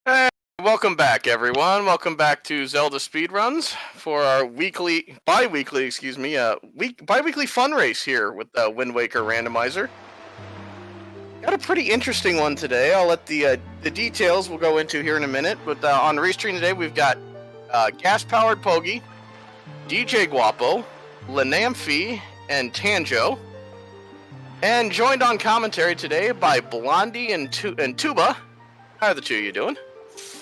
Hey, welcome back, everyone. Welcome back to ZeldaSpeedRuns for our bi-weekly fun race here with the Wind Waker Randomizer. Got a pretty interesting one today. I'll let the details we'll go into here in a minute. But on the race train today, we've got gas-powered Pogi, DJ Guapo, Lanamphy, and Tanjo. And joined on commentary today by Blondie and Tuba. How are the two of you doing?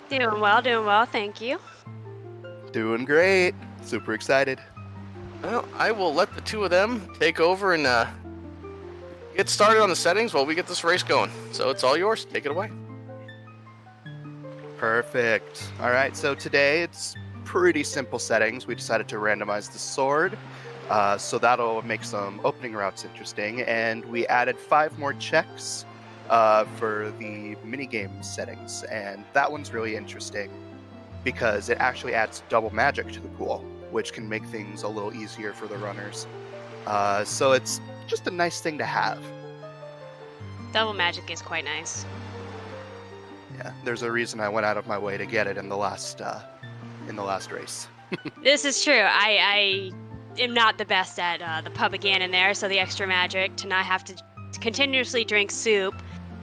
Doing well, thank you. Doing great. Super excited. Well, I will let the two of them take over and get started on the settings while we get this race going. So it's all yours. Take it away. Perfect. All right, so today it's pretty simple settings. We decided to randomize the sword, so that'll make some opening routes interesting. And we added 5 more checks for the minigame settings, and that one's really interesting because it actually adds double magic to the pool, which can make things a little easier for the runners. So it's just a nice thing to have. Double magic is quite nice. Yeah, there's a reason I went out of my way to get it in the last race. This is true. I am not the best at the pub again in there, so the extra magic to not have to continuously drink soup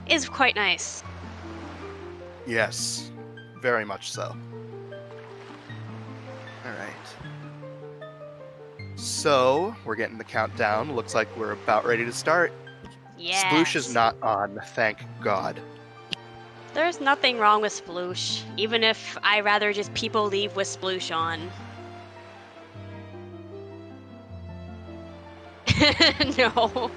is quite nice. Yes, very much so. All right. So, we're getting the countdown. Looks like we're about ready to start. Yes. Sploosh is not on, thank God. There's nothing wrong with Sploosh, even if I rather just people leave with Sploosh on. No.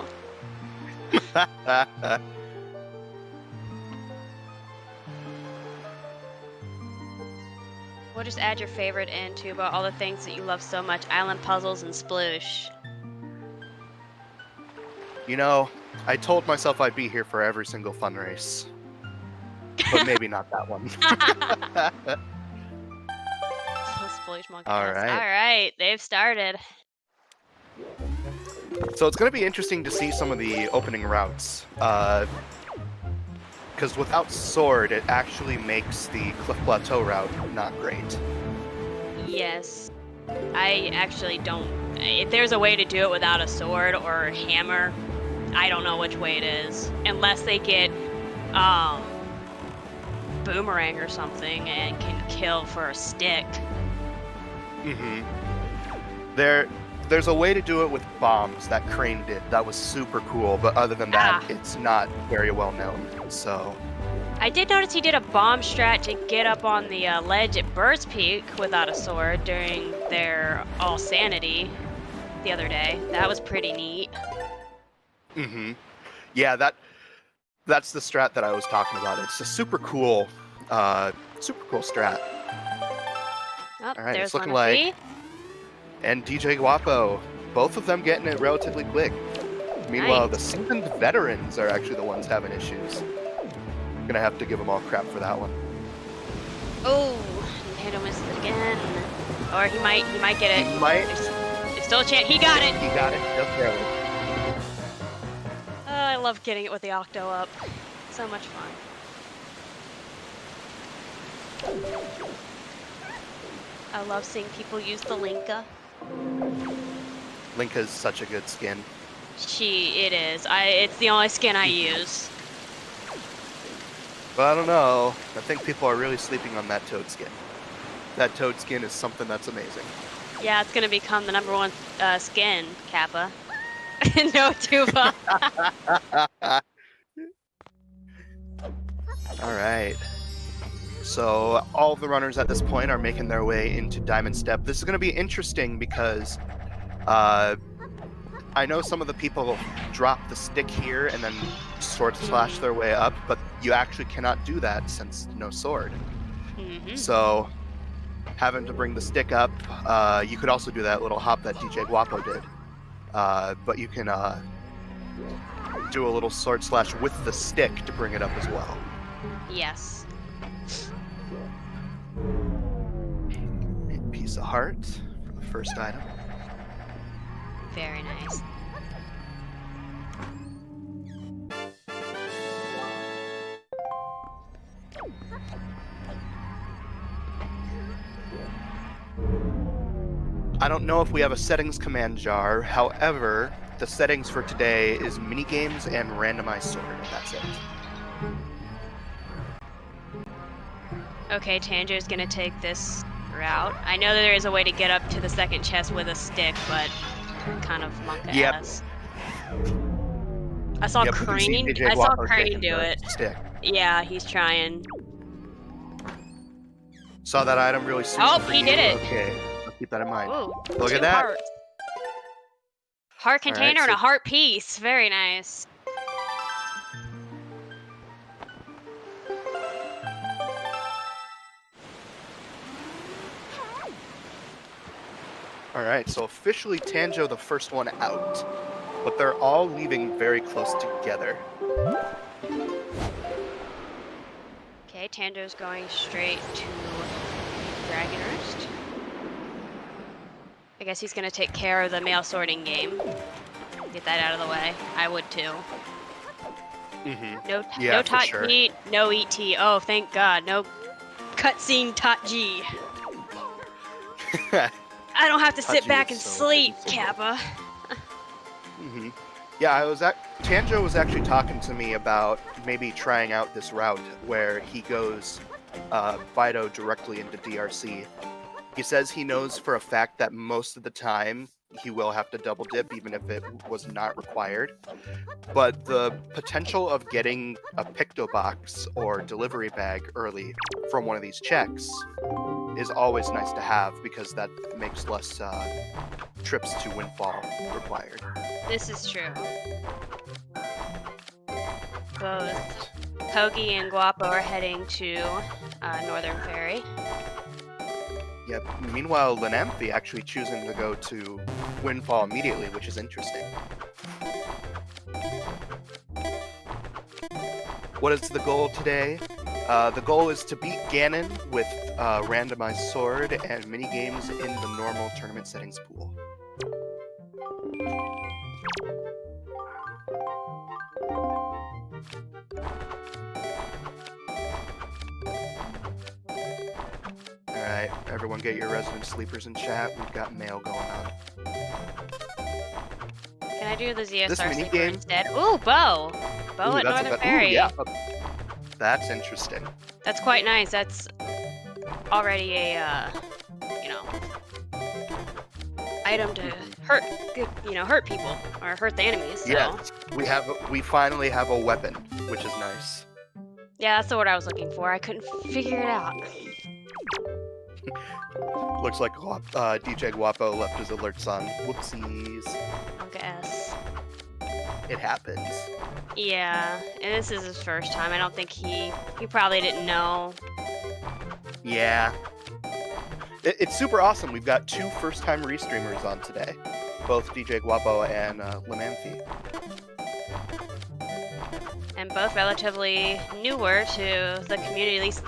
We'll just add your favorite into about all the things that you love so much, island puzzles and Sploosh. You know, I told myself I'd be here for every single fun race. But maybe not that one. Sploosh monkey. All right. Alright, they've started. So it's going to be interesting to see some of the opening routes. Because without sword, it actually makes the Cliff Plateau route not great. Yes. I actually don't... If there's a way to do it without a sword or a hammer, I don't know which way it is. Unless they get, boomerang or something and can kill for a stick. Mm-hmm. There's a way to do it with bombs that Crane did. That was super cool, but other than that, it's not very well known, so... I did notice he did a bomb strat to get up on the ledge at Bird's Peak without a sword during their All Sanity the other day. That was pretty neat. Mm-hmm. Yeah, that's the strat that I was talking about. It's a super cool strat. Oh, all right, there's it's looking Lanamphy. like... And DJ Guapo, both of them getting it relatively quick. Meanwhile, the seasoned veterans are actually the ones having issues. Gonna have to give them all crap for that one. Oh, Nintendo missed it again. Or he might get it. He might. Still a chance. He got it. He got it. Just barely. Oh, I love getting it with the Octo up. So much fun. I love seeing people use the Linka. Linka's such a good skin. It is. It's the only skin I use. But I don't know. I think people are really sleeping on that Toad skin. That Toad skin is something that's amazing. Yeah, it's gonna become the #1 skin, Kappa. No tuba. All right. So all of the runners at this point are making their way into Diamond Step. This is going to be interesting because I know some of the people drop the stick here and then sword slash their way up, but you actually cannot do that since no sword. Mm-hmm. So having to bring the stick up, you could also do that little hop that DJ Guapo did. But you can do a little sword slash with the stick to bring it up as well. Yes. Piece of heart for the first item. Very nice. I don't know if we have a settings command jar. However, the settings for today is minigames and randomized sword. That's it. Okay, Tanjo's gonna take this route. I know that there is a way to get up to the second chest with a stick, but kind of monk-ass. I saw Crane. I saw Crane do it. Stick. Yeah, he's trying. Saw that item really soon. Oh, for he you. did it. Okay, I'll keep that in mind. Ooh, Look 2 at that. hearts. Heart container and so- a heart piece. Very nice. All right, so officially Tanjo the first one out, but they're all leaving very close together. Okay, Tanjo's going straight to Dragon Roost. I guess he's gonna take care of the mail sorting game. Get that out of the way. I would too. Mm-hmm. No, Yeah, no for tot sure. T, no ET. Oh, thank God. No cutscene tot G. I don't have to Tot sit G back is and so sleep, good. Kappa. Mm-hmm. Yeah, Tanjo was actually talking to me about maybe trying out this route where he goes Fido directly into DRC. He says he knows for a fact that most of the time he will have to double dip even if it was not required. But the potential of getting a Picto Box or delivery bag early from one of these checks is always nice to have because that makes less trips to Windfall required. This is true. Both Kogi and Guapo are heading to Northern Ferry. Yep. Meanwhile, Linamphy actually choosing to go to Windfall immediately, which is interesting. What is the goal today? The goal is to beat Ganon with randomized sword and minigames in the normal tournament settings pool. Alright, everyone get your resident sleepers in chat. We've got mail going on. Can I do the ZSR This sleeper minigame- instead? Ooh, Bow! Bow Ooh, at that's a Northern good- Ferry. Ooh, yeah. That's interesting. That's quite nice. That's already a, item to hurt, hurt people or hurt the enemies. So. Yes, we finally have a weapon, which is nice. Yeah, that's the word I was looking for. I couldn't figure it out. Looks like DJ Guapo left his alerts on. Whoopsies. I guess. It happens. Yeah, and this is his first time. I don't think he probably didn't know. Yeah. It's super awesome. We've got 2 first-time restreamers on today. Both DJ Guapo and Linamphy. And both relatively newer to the community, at least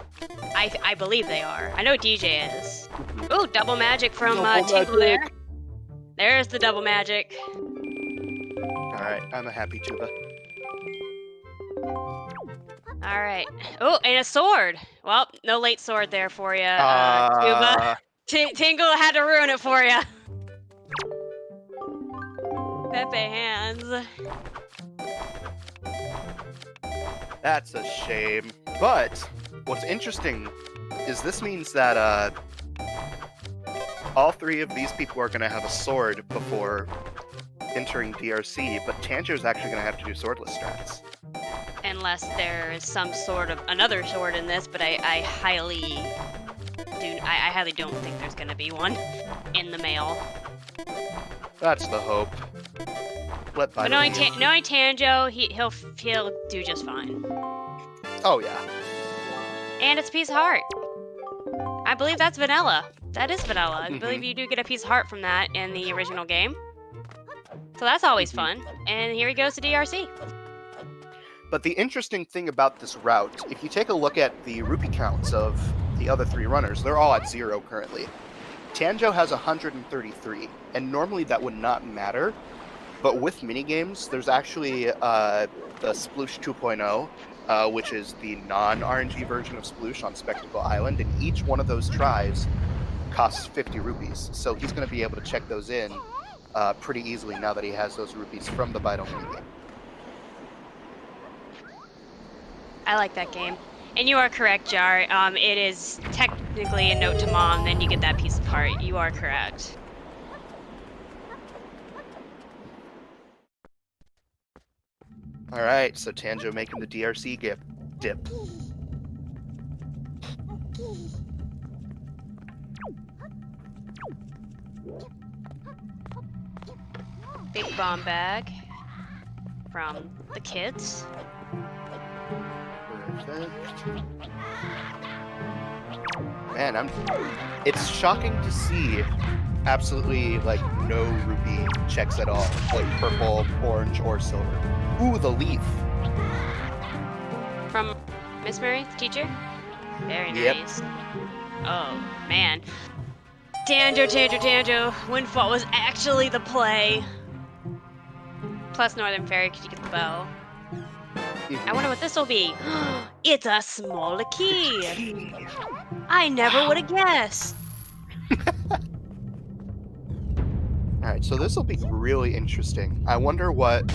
I believe they are. I know DJ is. Ooh, double magic from Double Tingle there. magic. There's the double magic. Alright, I'm a happy tuba. Alright. Oh, and a sword. Well, no late sword there for you, Tuba. Tingle had to ruin it for you. Pepe hands. That's a shame. But what's interesting is this means that all three of these people are going to have a sword before entering DRC, but Tanger's actually going to have to do swordless strats. Unless there's some sort of another sword in this, but I highly don't think there's going to be one in the mail. That's the hope. But knowing Tanjo, he'll do just fine. Oh yeah. And it's a piece of heart. I believe that's vanilla. That is vanilla. I believe you do get a piece of heart from that in the original game. So that's always fun. And here he goes to DRC. But the interesting thing about this route, if you take a look at the rupee counts of the other three runners, they're all at 0 currently. Tanjo has 133, and normally that would not matter. But with minigames, there's actually the Sploosh 2.0, which is the non-RNG version of Sploosh on Spectacle Island, and each one of those tries costs 50 rupees. So he's going to be able to check those in pretty easily now that he has those rupees from the Vital minigame. I like that game. And you are correct, Jar. It is technically a note to Mom, then you get that piece of heart. You are correct. Alright, so Tanjo making the DRC dip. Big bomb bag from the kids. Man, it's shocking to see absolutely like no rupee checks at all, like purple, orange, or silver. Ooh, the leaf. From Miss Mary, the teacher? Very nice. Oh, man. Tanjo. Windfall was actually the play. Plus Northern Fairy, because you get the bow. I wonder what this will be. It's a smaller key. I never would have guessed. Alright, so this will be really interesting. I wonder what...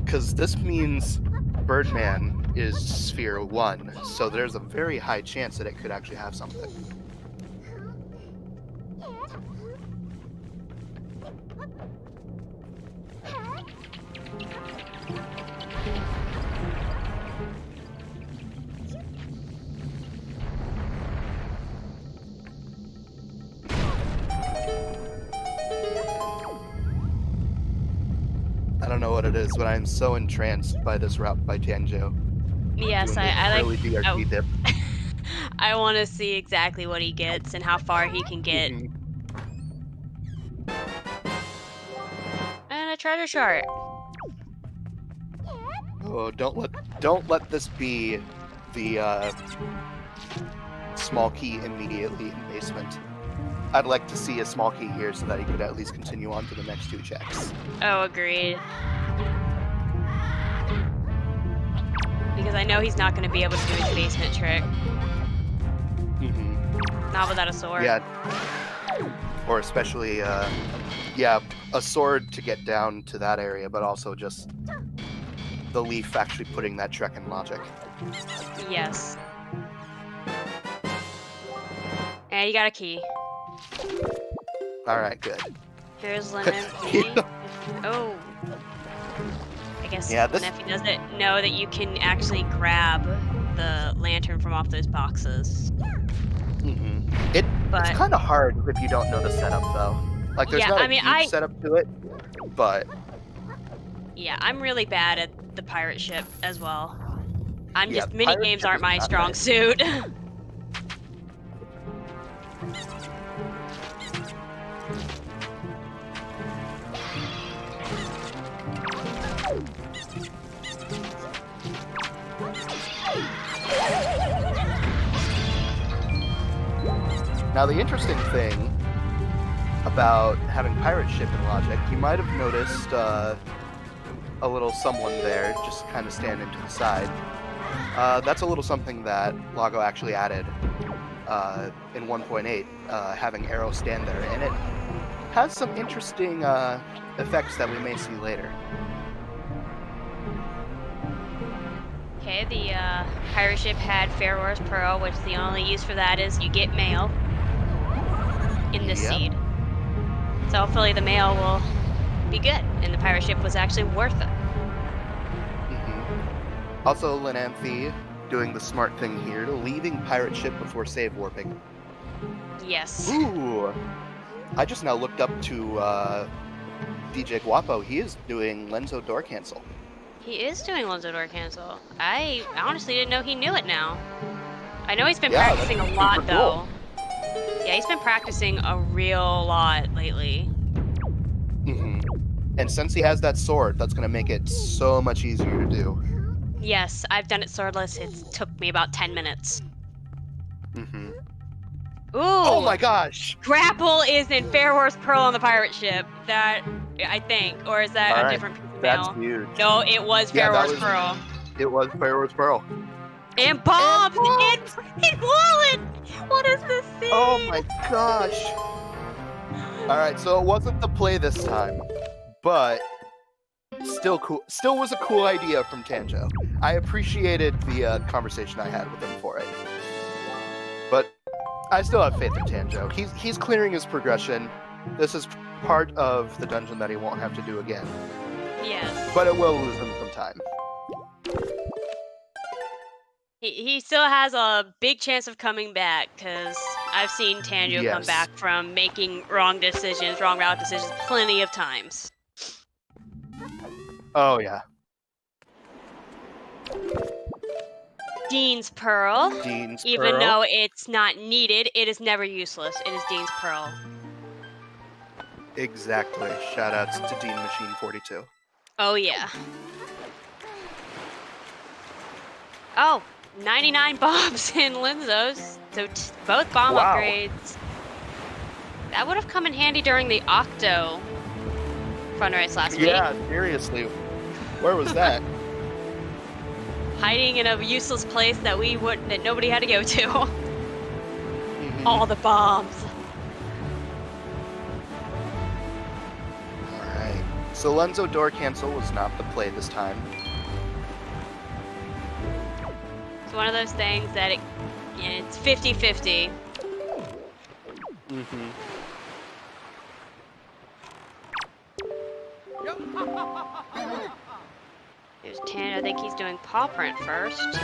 Because this means Birdman is Sphere 1, so there's a very high chance that it could actually have something. I don't know what it is, but I'm so entranced by this route by Tanjo. Yes, I like. DRC dip. I want to see exactly what he gets and how far he can get. And a treasure chart. Oh, don't let this be the small key immediately in basement. I'd like to see a small key here so that he could at least continue on to the next 2 checks. Oh, agreed. Because I know he's not going to be able to do his basement trick. Not without a sword. Yeah. Or especially, yeah, a sword to get down to that area, but also just the leaf actually putting that trek in logic. Yes. And you got a key. Alright, good. Here's lemon. Oh. I guess Nephi doesn't know that you can actually grab the lantern from off those boxes. It's kind of hard if you don't know the setup, though. Like, there's not a huge setup to it, but... Yeah, I'm really bad at the pirate ship as well. Mini-games aren't my strong suit. Now the interesting thing about having pirate ship in logic, you might have noticed a little someone there just kind of standing to the side. That's a little something that Lago actually added in 1.8, having Arrow stand there, and it has some interesting effects that we may see later. Okay, the pirate ship had Fair Wars Pearl, which the only use for that is you get mail in this seed. So hopefully the mail will be good, and the pirate ship was actually worth it. Also, Linanthe doing the smart thing here, leaving pirate ship before save warping. Yes. Ooh! I just now looked up to DJ Guapo. He is doing Lenzo door cancel. He is doing Lenzo door cancel. I honestly didn't know he knew it now. I know he's been practicing a lot, though. Yeah, he's been practicing a real lot lately. And since he has that sword, that's going to make it so much easier to do. Yes, I've done it swordless. It took me about 10 minutes. Ooh! Oh my gosh! Grapple is in Fair Wars Pearl on the pirate ship. That, I think. Or is that a different piece of mail? That's huge. No, it was Fair Wars Pearl. It was Fair Wars Pearl. And bombs! And wallet! What is this thing? Oh my gosh! Alright, so it wasn't the play this time, but still cool. Still was a cool idea from Tanjo. I appreciated the conversation I had with him for it. But I still have faith in Tanjo. He's clearing his progression. This is part of the dungeon that he won't have to do again. Yes. But it will lose him some time. He still has a big chance of coming back, because I've seen Tanjo come back from making wrong route decisions plenty of times. Oh, yeah. Dean's Pearl. Even Pearl. though it's not needed, it is never useless. It is Dean's Pearl. Exactly. Shoutouts to Dean Machine 42. Oh, yeah. Oh, 99 bombs in Lenzo's. So both bomb upgrades. That would have come in handy during the Octo fun race last week. Yeah, seriously. Where was that? Hiding in a useless place that nobody had to go to. All the bombs. Alright. So Lenzo door cancel was not the play this time. It's one of those things that it's 50-50. There's Tan. I think he's doing paw print first.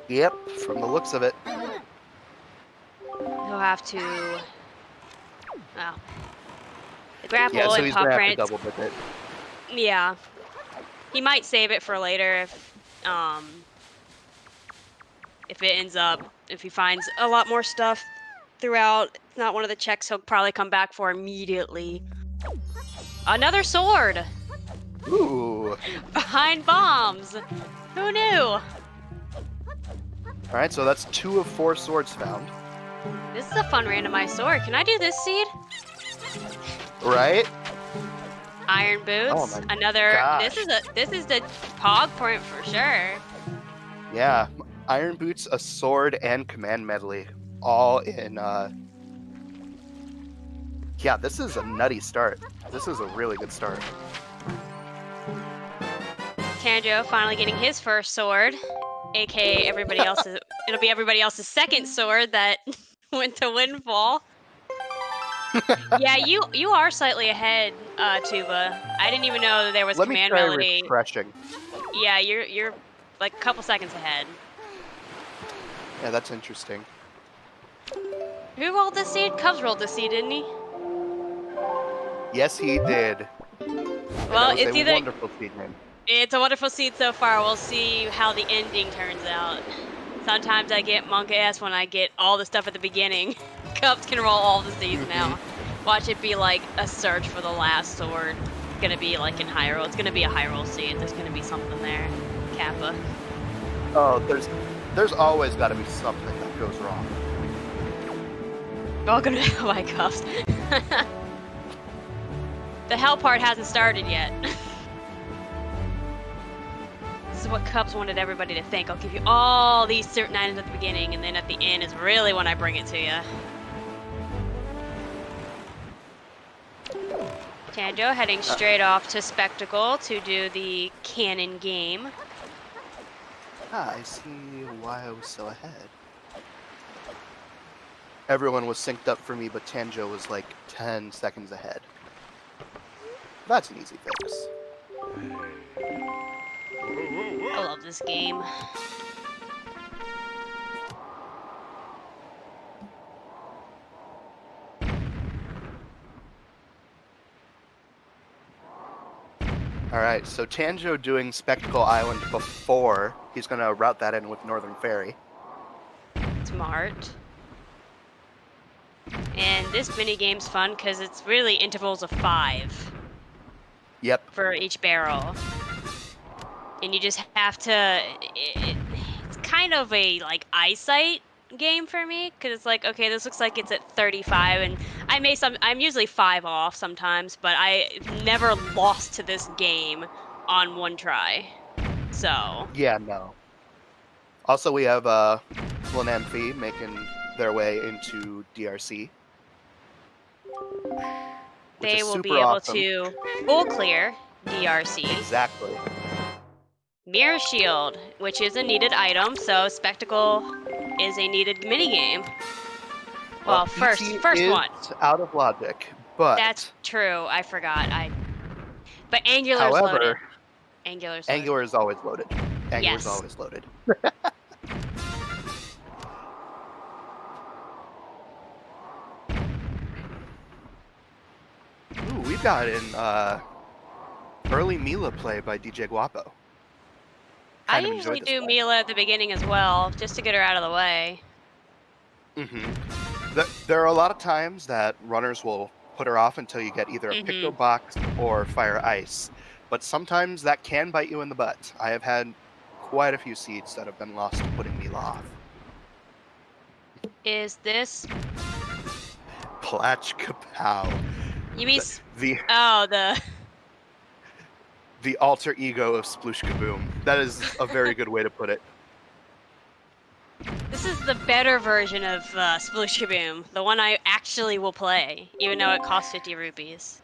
Yep, from the looks of it. He'll have to. Well, the grapple so and he's paw gonna print. have to double dip it. Yeah, he might save it for later if it ends up if he finds a lot more stuff throughout. It's not one of the checks he'll probably come back for immediately. Another sword. Ooh. Behind bombs. Who knew? Alright, so that's 2 of 4 swords found. This is a fun randomized sword. Can I do this seed? Right? Iron boots. Oh my Another. gosh. This is the pog print for sure. Yeah. Iron boots, a sword, and command medley. All in yeah, this is a nutty start. This is a really good start. Tanjo finally getting his first sword, aka everybody else's. It'll be everybody else's second sword that went to Windfall. Yeah, you are slightly ahead, Tuba. I didn't even know that there was command melody. Refreshing. Yeah, you're like a couple seconds ahead. Yeah, that's interesting. Who rolled this seed? Cubs rolled this seed, didn't he? Yes, he did. Well, it's either wonderful seed name. It's a wonderful seed so far. We'll see how the ending turns out. Sometimes I get monk ass when I get all the stuff at the beginning. Cubs can roll all the seeds now. Watch it be like a search for the last sword. It's gonna be like in high roll. It's gonna be a high roll seed. There's gonna be something there. Kappa. Oh, there's always got to be something that goes wrong. Welcome to Oh my gosh. The hell part hasn't started yet. This is what Cubs wanted everybody to think. I'll give you all these certain items at the beginning, and then at the end is really when I bring it to you. Tanjo heading straight off to Spectacle to do the cannon game. I see why I was so ahead. Everyone was synced up for me, but Tanjo was like 10 seconds ahead. That's an easy fix. I love this game. Alright, so Tanjo doing Spectacle Island before, he's going to route that in with Northern Ferry. Smart. And this minigame's fun because it's really intervals of 5. Yep. For each barrel. And you just have to... It's kind of a, like, eyesight game for me, because it's like, okay, this looks like it's at 35, and I'm usually 5 off sometimes, but I've never lost to this game on one try. So... Yeah, no. Also, we have Flanemphi making their way into DRC. They will be able to full clear DRC. Exactly. Mirror Shield, which is a needed item, so Spectacle is a needed minigame. Well, first one. Out of logic, but that's true. I forgot. But Angular's loaded. Angular is always loaded. Angular's always loaded. Ooh, we've got an early Mila play by DJ Guapo. I usually do Mila at the beginning as well, just to get her out of the way. There are a lot of times that runners will put her off until you get either a Picto Box or Fire Ice, but sometimes that can bite you in the butt. I have had quite a few seeds that have been lost to putting Mila off. Is this... Platch Kapow. You mean... The alter ego of Sploosh Kaboom. That is a very good way to put it. This is the better version of Sploosh Kaboom, the one I actually will play, even though it costs 50 rupees.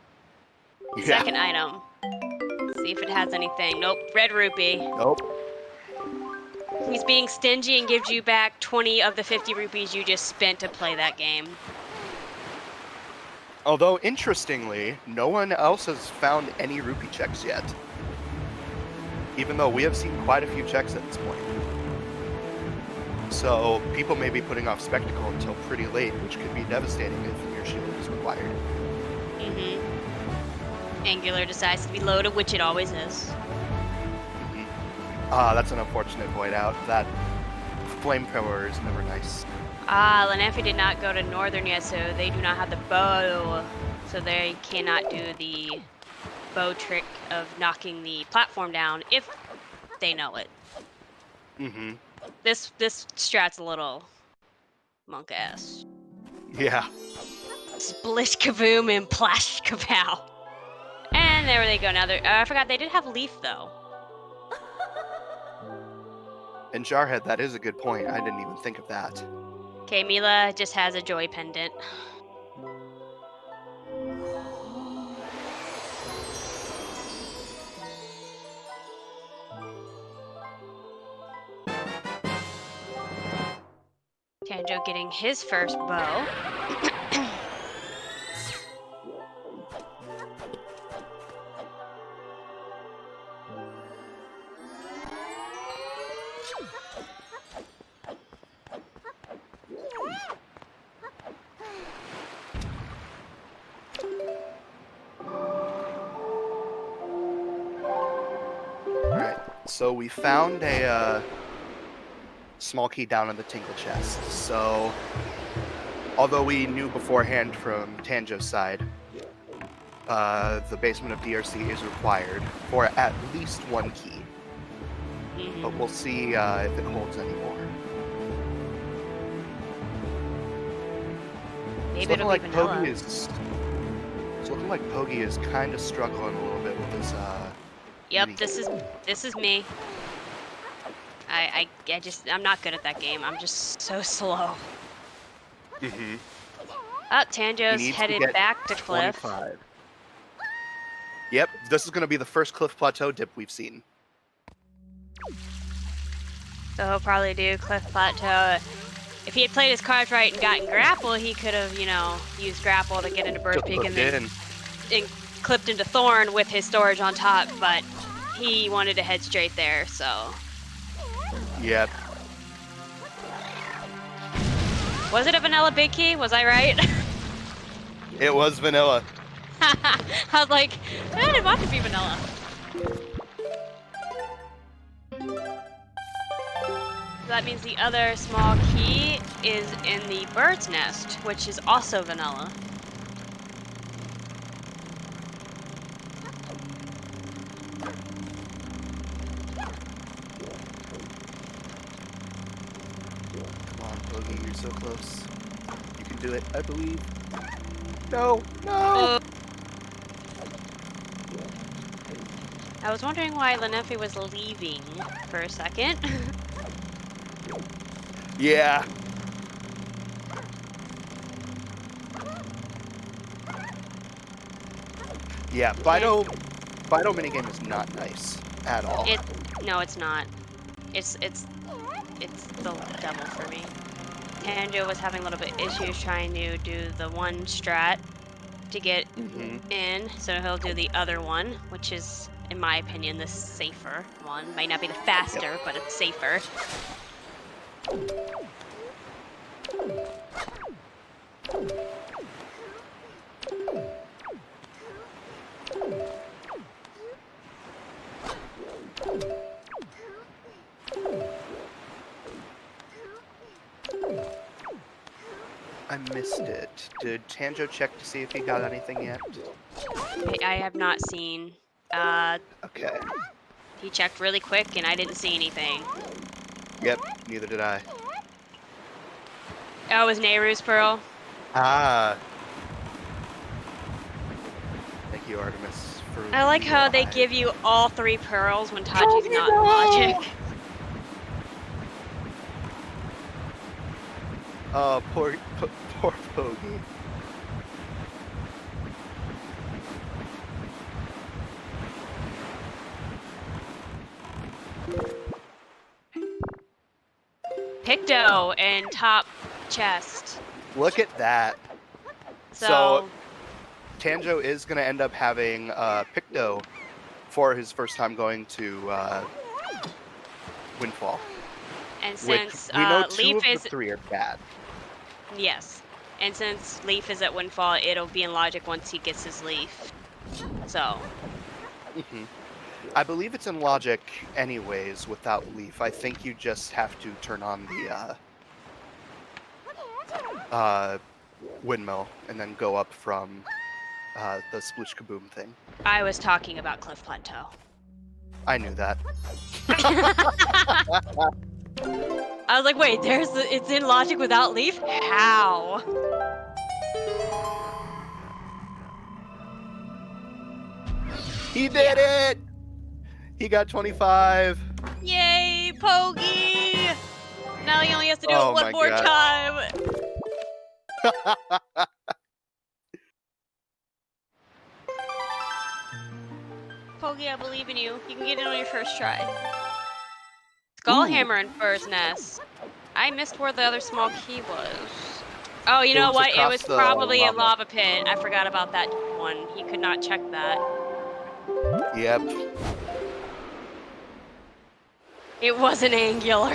Yeah. Second item. Let's see if it has anything. Nope, red rupee. Nope. He's being stingy and gives you back 20 of the 50 rupees you just spent to play that game. Although, interestingly, no one else has found any rupee checks yet. Even though we have seen quite a few checks at this point. So, people may be putting off Spectacle until pretty late, which could be devastating if Mirror Shield is required. Angular decides to be loaded, which it always is. That's an unfortunate void out. That flamethrower is never nice. Flanemphi did not go to Northern yet, so they do not have the bow. So they cannot do the bow trick of knocking the platform down if they know it. This strat's a little monk-ass. Yeah. Splish Kaboom and Plash Kapow. And there they go. Now I forgot they did have Leaf though. And Jarhead, that is a good point. I didn't even think of that. Okay, Mila just has a joy pendant. Tanjo getting his first bow. So we found a small key down in the Tingle chest. So, although we knew beforehand from Tanjo's side, the basement of DRC is required for at least one key. But we'll see if it holds any more. Maybe it'll be vanilla. It's looking like Pogi is kind of struggling a little bit with his Yep, this is me. I'm not good at that game. I'm just so slow. Mm-hmm. Oh, Tanjo's headed back to Cliff. 25. Yep, this is going to be the first Cliff Plateau dip we've seen. So he'll probably do Cliff Plateau. If he had played his cards right and gotten grapple, he could have, used grapple to get into Bird Peak and then clipped into Thorn with his storage on top, but he wanted to head straight there, so. Yep. Was it a vanilla big key? Was I right? It was vanilla. I was like, I didn't want to be vanilla. So that means the other small key is in the bird's nest, which is also vanilla. Come on, Pogi, you're so close. You can do it, I believe. No, no! I was wondering why Lenefi was leaving for a second. Yeah. Yeah, Bido minigame is not nice at all. No, it's not. It's the devil for me. Tanjo was having a little bit issues trying to do the one strat to get in, so he'll do the other one, which is, in my opinion, the safer one. Might not be the faster, but it's safer. I missed it. Did Tanjo check to see if he got anything yet? I have not seen. Okay. He checked really quick and I didn't see anything. Yep, neither did I. Oh, it was Nehru's Pearl? Ah. Thank you, Artemis, for I like how they give you all 3 pearls when Tachi's not in logic. Oh, poor Pogi. Picto and top chest. Look at that. So Tanjo is going to end up having Picto for his first time going to Windfall. And since we know Leaf is 3 are bad. Yes. And since Leaf is at Windfall, it'll be in logic once he gets his Leaf. So. I believe it's in logic anyways without Leaf. I think you just have to turn on the windmill and then go up from the sploosh kaboom thing. I was talking about Cliff Plateau. I knew that. I was like, wait, it's in logic without Leaf? How? He did it! He got 25. Yay, Pogi! Now he only has to do it one more time. Pogi, I believe in you. You can get it on your first try. Skullhammer and Bird's Nest. I missed where the other small key was. Oh, you know what? It was probably a lava pit. I forgot about that one. He could not check that. Yep. It was an angular.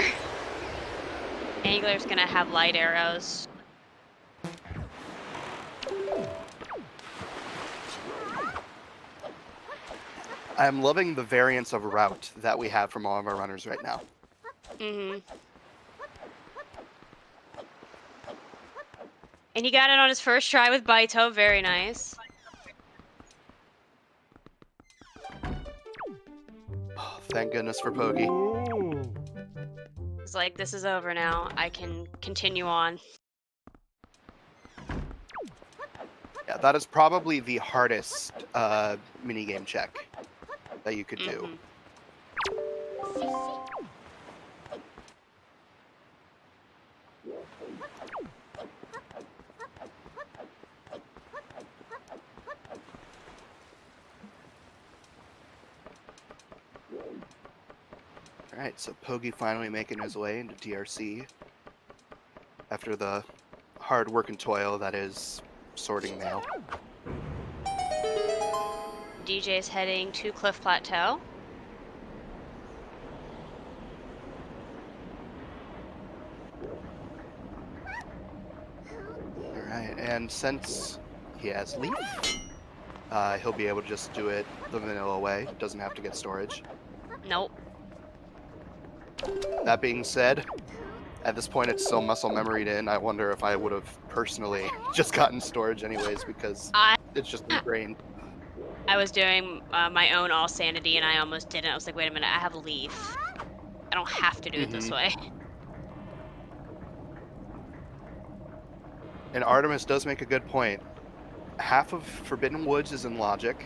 Angular's gonna have light arrows. I'm loving the variance of route that we have from all of our runners right now. And he got it on his first try with Baito. Very nice. Oh, thank goodness for Pogi. It's like, this is over now. I can continue on. That is probably the hardest minigame check that you could do. Alright, so Pogi finally making his way into DRC after the hard work and toil that is sorting mail. DJ's heading to Cliff Plateau. Alright, and since he has Leaf, he'll be able to just do it the vanilla way. Doesn't have to get storage. Nope. That being said, at this point it's so muscle memoried in, I wonder if I would have personally just gotten storage anyways, because it's just ingrained. I was doing my own all sanity and I almost didn't. I was like, wait a minute, I have Leaf. I don't have to do it this way. And Artemis does make a good point. Half of Forbidden Woods is in logic.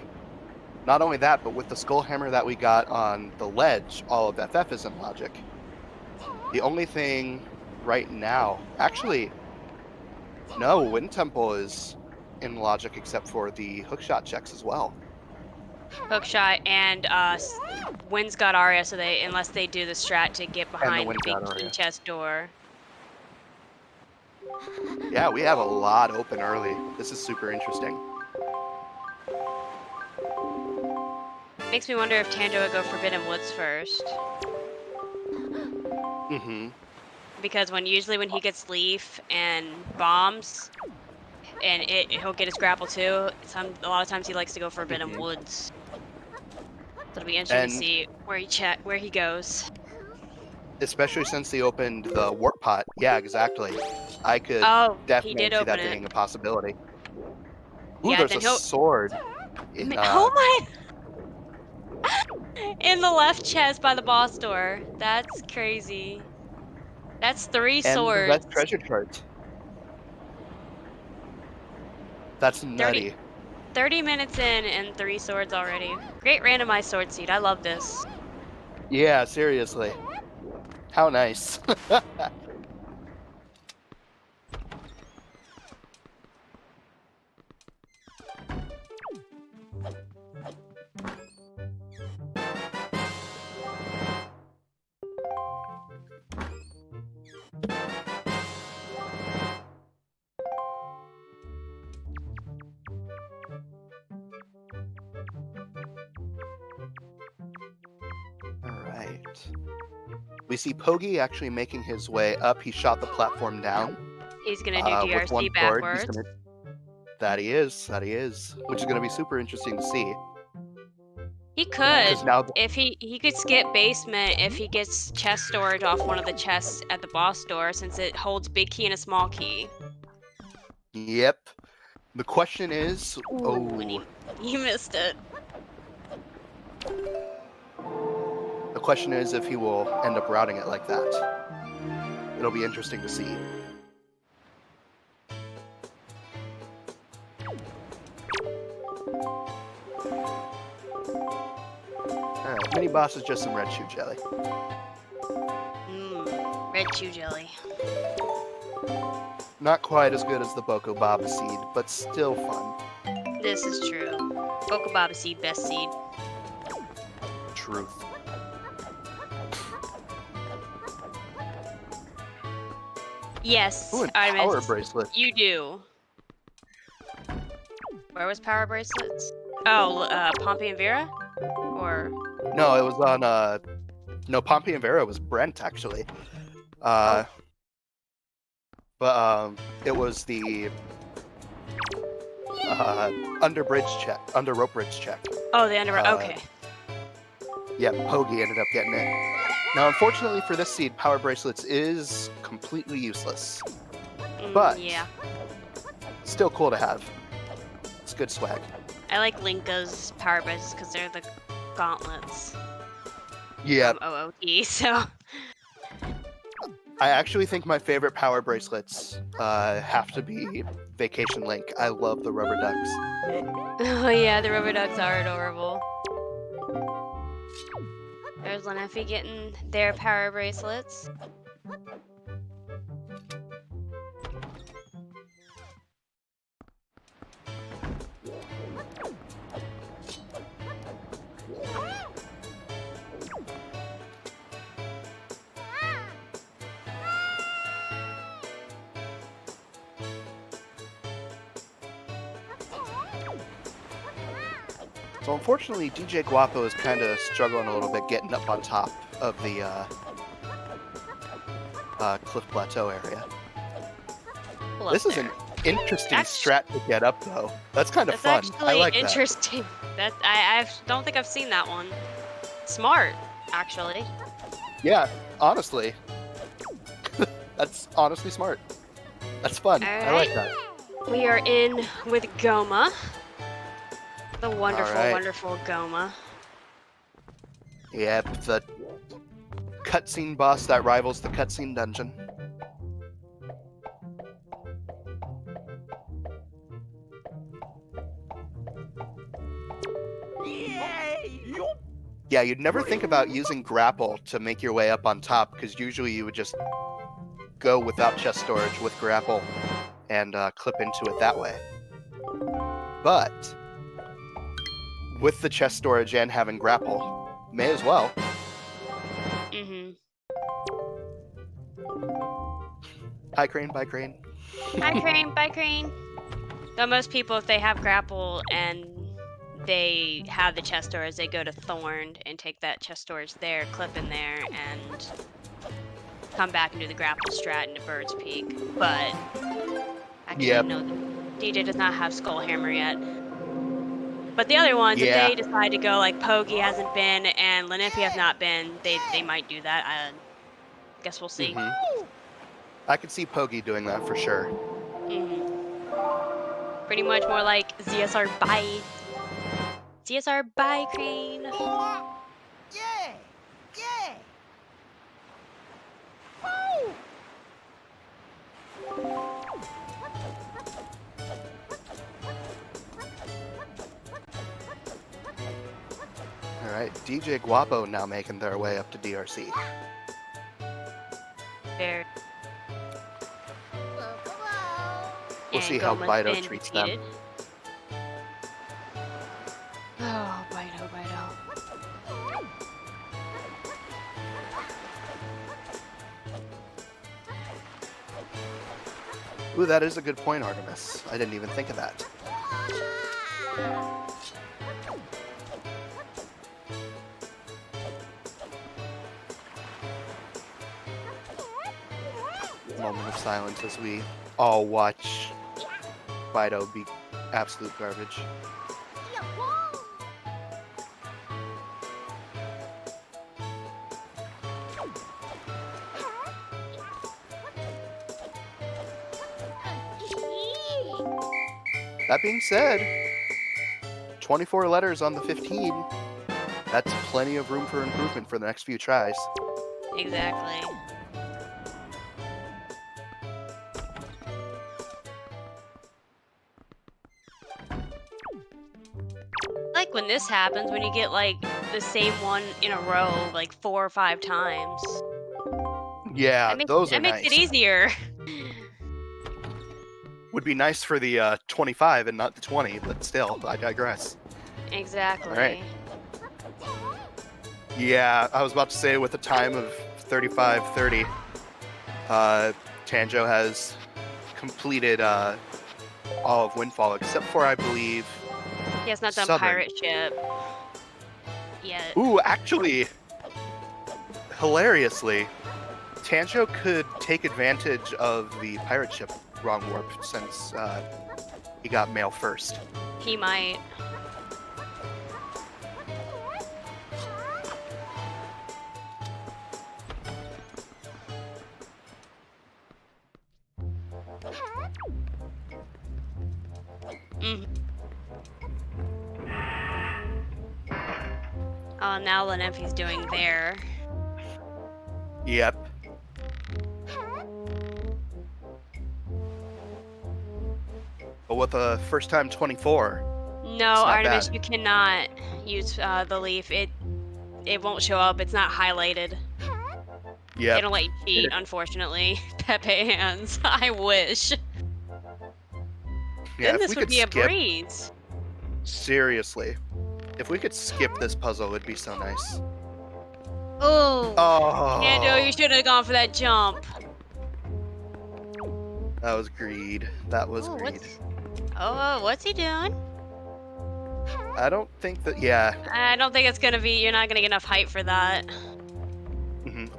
Not only that, but with the skull hammer that we got on the ledge, all of FF is in logic. The only thing right now, actually, no, Wind Temple is in logic except for the hookshot checks as well. Hookshot and Wind's got Aria, so they, unless they do the strat to get behind the big key chest door. Yeah, we have a lot open early. This is super interesting. Makes me wonder if Tanjo would go Forbidden Woods first. Because usually when he gets Leaf and bombs, and he'll get his grapple too. A lot of times he likes to go Forbidden Woods. So it'll be interesting to see where he goes. Especially since they opened the warp pot. Yeah, exactly. I could definitely see that being a possibility. Ooh, yeah, there's a sword. Oh my! In the left chest by the boss door. That's crazy. That's 3 swords. That's treasure chart. That's nutty. 30 minutes in and 3 swords already. Great randomized sword seed. I love this. Yeah, seriously. How nice. We see Pogi actually making his way up. He shot the platform down. He's gonna do DRC backwards. That he is. Which is gonna be super interesting to see. He could, if he could skip basement if he gets chest storage off one of the chests at the boss door, since it holds big key and a small key. Yep. The question is, he missed it. The question is if he will end up routing it like that. It'll be interesting to see. Alright, mini boss is just some red shoe jelly. Red shoe jelly. Not quite as good as the Boko Baba seed, but still fun. This is true. Boko Baba seed, best seed. Truth. Yes, Ooh, power bracelet. You do. Where was power bracelets? Oh, Pompey and Vera? Or... No, it was on, no, Pompey and Vera was Brent, actually. But, it was the, under rope bridge check. Oh, the under, okay. Yeah, Pogi ended up getting it. Now, unfortunately for this seed, power bracelets is completely useless. But, yeah. Still cool to have. It's good swag. I like Linka's power bracelets because they're the gauntlets. Yeah. From OOT, so... I actually think my favorite power bracelets have to be Vacation Link. I love the rubber ducks. Oh yeah, the rubber ducks are adorable. There's Leneffy getting their power bracelets. So unfortunately, DJ Guapo is kind of struggling a little bit getting up on top of the Cliff Plateau area. Pull This up is there. an interesting That's- strat to get up, though. That's kind of fun. That's I actually like interesting. I don't think I've seen that one. Smart, actually. that. Yeah, honestly. That's honestly smart. That's fun. I like that. We are in with Goma. The wonderful, Alright. wonderful Goma. Yep, the cutscene boss that rivals the cutscene dungeon. Yeah, you'd never think about using grapple to make your way up on top, because usually you would just go without chest storage with grapple and clip into it that way. But with the chest storage and having grapple, may as well. Mm-hmm. Hi, Crane, bye, Crane. Bye, Crane. Bye, Crane. Though most people, if they have grapple and they have the chest storage, they go to Thorned and take that chest storage there, clip in there, and come back and do the grapple strat into Bird's Peak. But actually, Yep. no, DJ does not have Skull Hammer yet. But the other ones, Yeah. if they decide to go like Pogi hasn't been and Leneffy has not been, they might do that. I guess we'll see. Mhm. I could see Pogi doing that for sure. Pretty much more like ZSR bye. ZSR bye, Crane. Yeah! Yeah! Woo! Alright, DJ Guapo now making their way up to DRC. There. We'll And see how Goma's Bido been treats them. defeated. Oh, Bido, Bido. Ooh, that is a good point, Artemis. I didn't even think of that. Moment of silence as we all watch Bido be absolute garbage. That being said, 24 letters on the 15. That's plenty of room for improvement for the next few tries. Exactly. Like when this happens, when you get like the same one in a row, like 4 or 5 times. Yeah, those are that makes nice. it easier. Would be nice for the 25 and not the 20, but still, I digress. Exactly. Alright. Yeah, I was about to say with a time of 35:30, Tanjo has completed all of Windfall except for, I believe. He has not done Southern. Pirate Ship yet. Ooh, actually, hilariously, Tanjo could take advantage of the pirate ship wrong warp since he got mail first. He might. Oh, now Leneffy's doing there. Yep. with a first time 24. No, Artemis, you cannot use the leaf. It won't show up. It's not highlighted. Yeah. They don't let you cheat, unfortunately. Pepe hands. I wish. Yeah, Then this would be a breeze. Seriously. If we could skip this puzzle, it'd be so nice. Oh. Oh. Nando, you should have gone for that jump. That was greed. That was greed. What's he doing? I don't think that. Yeah. I don't think it's gonna be. You're not gonna get enough height for that.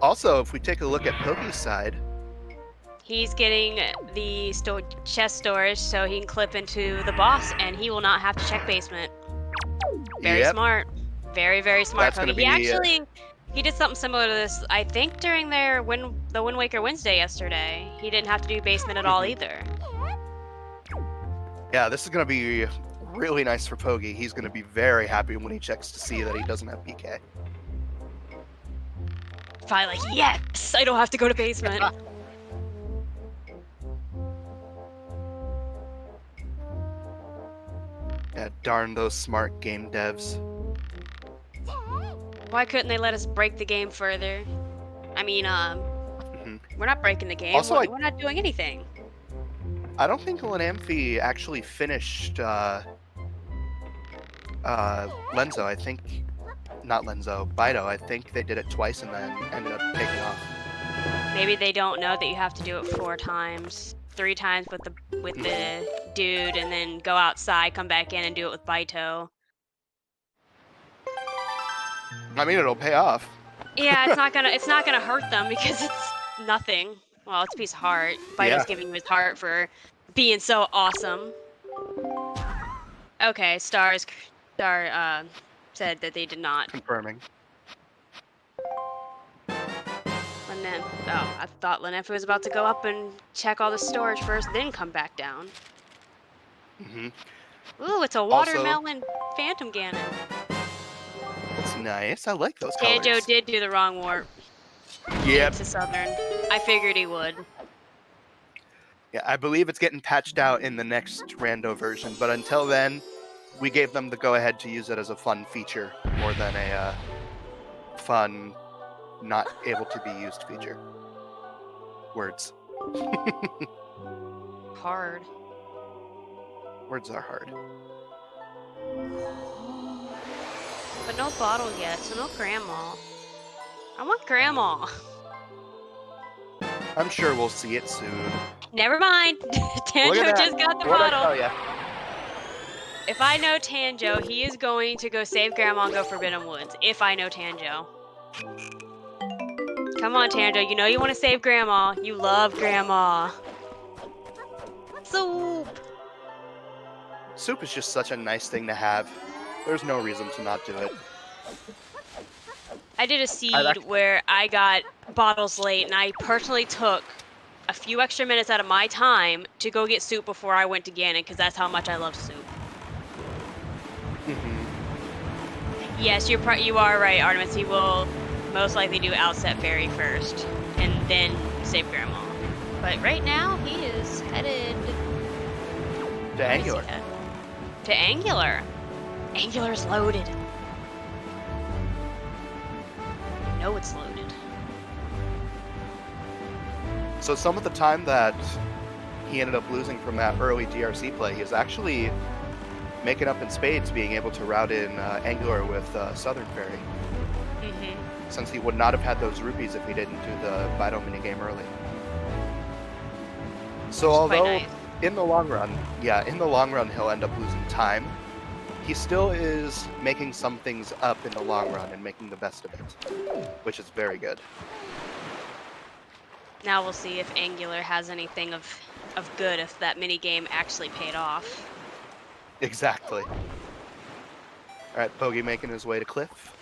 Also, if we take a look at Poke's side, he's getting the chest storage so he can clip into the boss, and he will not have to check basement. Very smart. Very, very smart. That's Poke. He did something similar to this, I think, during the Wind Waker Wednesday yesterday. He didn't have to do basement at all either. Yeah, this is gonna be really nice for Pogi. He's gonna be very happy when he checks to see that he doesn't have PK. Probably like, yes, I don't have to go to basement. Yeah, darn those smart game devs. Why couldn't they let us break the game further? I mean, we're not breaking the game. Also, we're not doing anything. I don't think Lanamphy actually finished Lenzo. I think not Lenzo, Bido. I think they did it twice and then ended up taking off. Maybe they don't know that you have to do it 4 times, 3 times with the dude, and then go outside, come back in, and do it with Baito. I mean, it'll pay off. Yeah, it's not gonna hurt them because it's nothing. Well, it's a piece of heart. Baito's giving him his heart for being so awesome. Okay, Star said that they did not. Confirming. I thought Lanamphy was about to go up and check all the storage first, then come back down. Ooh, it's a watermelon Phantom Ganon. It's nice. I like those colors. Tanjo did do the wrong warp. Yep. To Southern. I figured he would. Yeah, I believe it's getting patched out in the next rando version, but until then, we gave them the go-ahead to use it as a fun feature more than a fun, not able to be used feature. Words. Hard. Words are hard. But no bottle yet, so no grandma. I want grandma. I'm sure we'll see it soon. Never mind. Tanjo just got the bottle. If I know Tanjo, he is going to go save grandma and go Forbidden Woods. If I know Tanjo. Come on, Tanjo. You know you want to save grandma. You love grandma. Soup. Soup is just such a nice thing to have. There's no reason to not do it. I did a seed where I got bottles late, and I personally took a few extra minutes out of my time to go get soup before I went to Ganon, because that's how much I love soup. Yes, you are right, Artemis. He will most likely do Outset Fairy first, and then save Grandma. But right now, he is headed... to Angular. To Angular. Angular's loaded. I know it's loaded. So some of the time that he ended up losing from that early DRC play, he was actually making up in spades being able to route in Angular with Southern Fairy. Since he would not have had those rupees if he didn't do the Bido minigame early. So although in the long run, he'll end up losing time, he still is making some things up in the long run and making the best of it, which is very good. Now we'll see if Angular has anything of good, if that minigame actually paid off. Exactly. Alright, Pogi making his way to Cliff.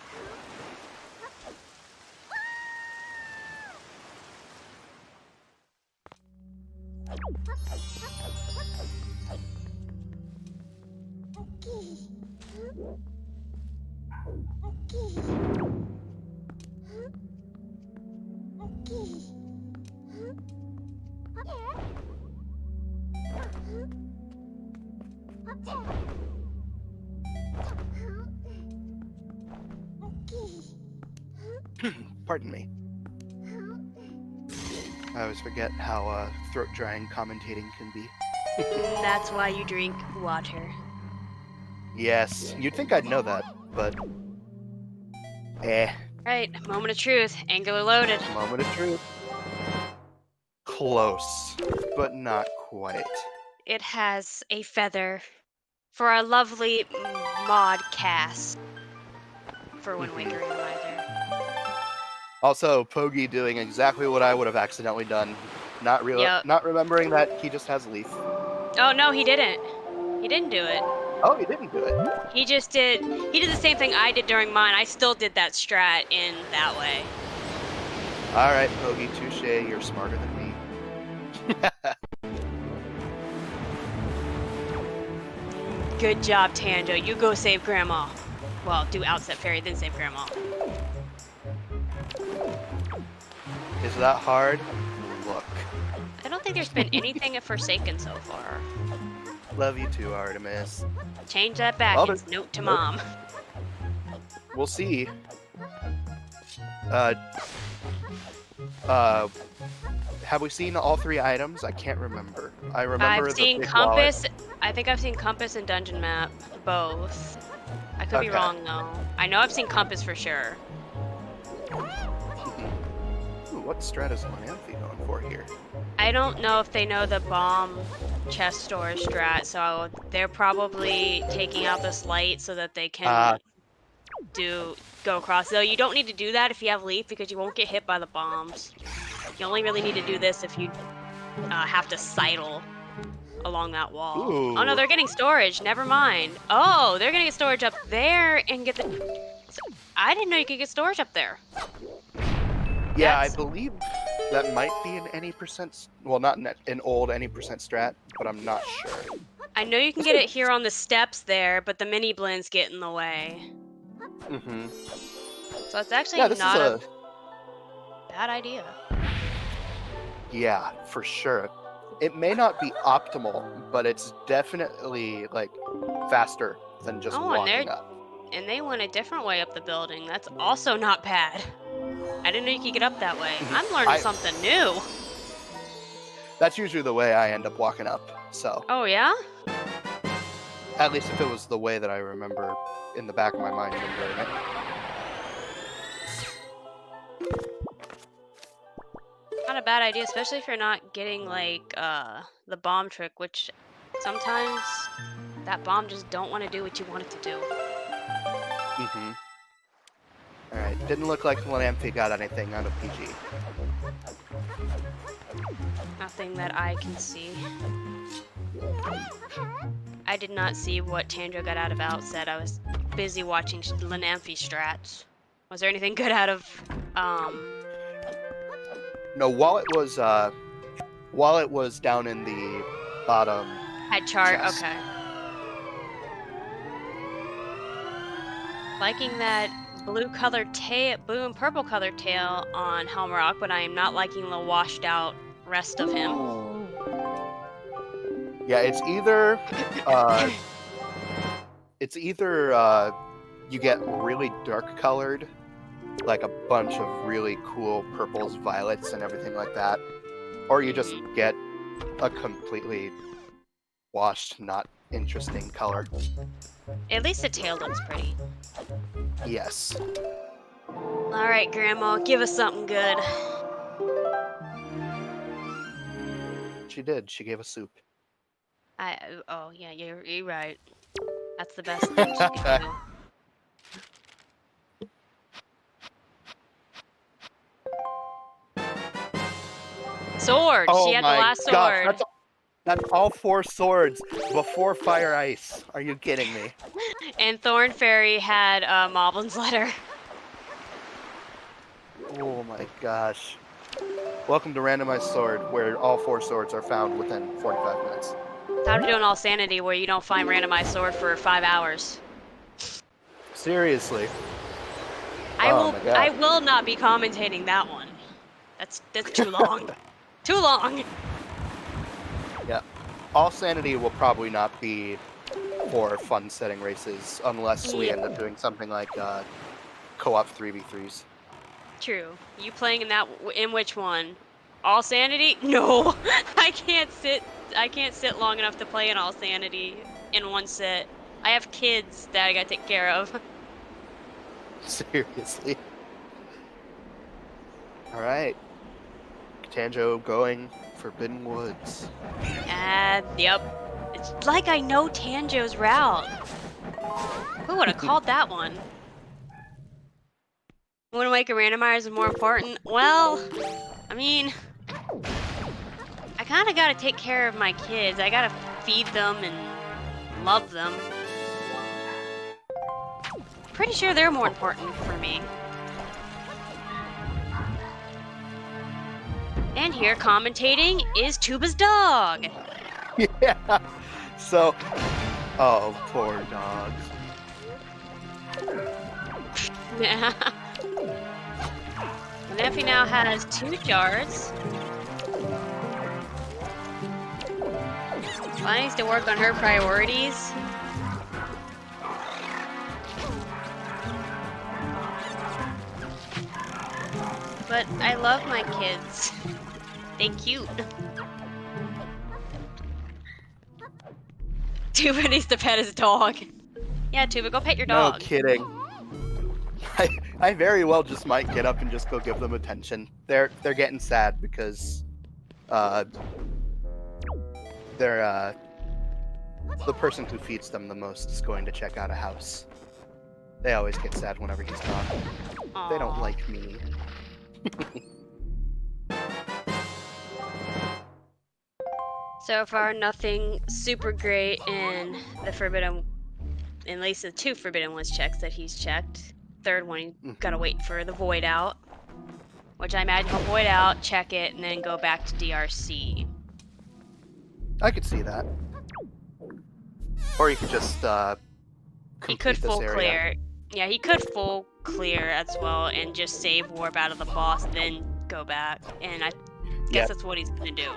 Pardon me. I always forget how throat-drying commentating can be. That's why you drink water. Yes, you'd think I'd know that, but... Right, moment of truth. Angular loaded. Moment of truth. Close, but not quite. It has a feather for our lovely mod cast for Wind Waker Randomizer. Also, Pogi doing exactly what I would have accidentally done. Not remembering that he just has a leaf. Oh no, he didn't. He didn't do it. Oh, he didn't do it. He did the same thing I did during mine. I still did that strat in that way. Alright, Pogi, touche, you're smarter than me. Good job, Tando. You go save Grandma. Well, do Outset Fairy, then save Grandma. Is that hard? Look. I don't think there's been anything at Forsaken so far. Love you too, Artemis. Change that back. Well, It's note to Mom. We'll see. Have we seen all 3 items? I can't remember. I remember I've seen Compass. I think I've seen Compass and Dungeon Map, both. I could be wrong though. I know I've seen Compass for sure. Ooh, what strat is Lanamphy going for here? I don't know if they know the bomb chest storage strat, so they're probably taking out this light so that they can go across. Though you don't need to do that if you have Leaf because you won't get hit by the bombs. You only really need to do this if you have to sidle along that wall. Ooh. Oh no, they're getting storage. Never mind. Oh, they're gonna get storage up there and get the... I didn't know you could get storage up there. Yeah, I believe that might be an any percent... Well, not an old any percent strat, but I'm not sure. I know you can get it here on the steps there, but the mini blends get in the way. Mm-hmm. So it's actually Yeah, not a bad idea. Yeah, for sure. It may not be optimal, but it's definitely, like, faster than just walking up. And they went a different way up the building. That's also not bad. I didn't know you could get up that way. I'm learning something new. That's usually the way I end up walking up, so. Oh, yeah? At least if it was the way that I remember in the back of my mind remembering it. Not a bad idea, especially if you're not getting, like, the bomb trick, which sometimes that bomb just don't want to do what you want it to do. Mm-hmm. Alright, didn't look like Lanamphy got anything out of PG. Nothing that I can see. I did not see what Tandra got out of Outset. I was busy watching Lanamphy strats. Was there anything good out of, No, while it was down in the bottom Head chart, chest. okay. Liking that blue and purple colored tail on Helmrock, but I am not liking the washed out rest of him. Yeah, it's either you get really dark colored, like a bunch of really cool purples, violets, and everything like that, or you just get a completely washed, not interesting color. At least the tail looks pretty. Yes. Alright, Grandma, give us something good. She did. She gave us soup. Oh, yeah, you're right. That's the best thing she can do. Sword! Oh She had the my last gosh, sword. that's all 4 swords before Fire Ice. Are you kidding me? And Thorn Fairy had Moblin's letter. Oh my gosh. Welcome to Randomized Sword, where all 4 swords are found within 45 minutes. Time to do an All Sanity where you don't find randomized sword for 5 hours. Seriously. I Oh my God. I will not be commentating that one. That's too long. Too long. Yeah. All Sanity will probably not be for fun setting races unless we end up doing something like co-op 3v3s. True. You playing in which one? All Sanity? No, I can't sit long enough to play in All Sanity in one sit. I have kids that I gotta take care of. Seriously. All right. Tanjo going Forbidden Woods. Yep. It's like I know Tanjo's route. Who would have called that one? Wind Waker Randomizer is more important? Well, I mean, I kind of got to take care of my kids. I got to feed them and love them. Pretty sure they're more important for me. And here commentating is Tuba's dog. Yeah. So, oh, poor dogs. Neffy now has 2 shards. Well, needs to work on her priorities. But I love my kids. They cute. Tuba needs to pet his dog. Yeah, Tuba, go pet your dog. No kidding. I very well just might get up and just go give them attention. They're getting sad because they're the person who feeds them the most is going to check out a house. They always get sad whenever he's gone. Aww. They don't like me. So far, nothing super great in the Forbidden, at least the 2 Forbidden Woods checks that he's checked. Third one, gotta wait for the void out, which I imagine he'll void out, check it, and then go back to DRC. I could see that. Or you could just He could complete full this area. clear. Yeah, he could full clear as well and just save warp out of the boss, then go back. And I guess that's what he's gonna do.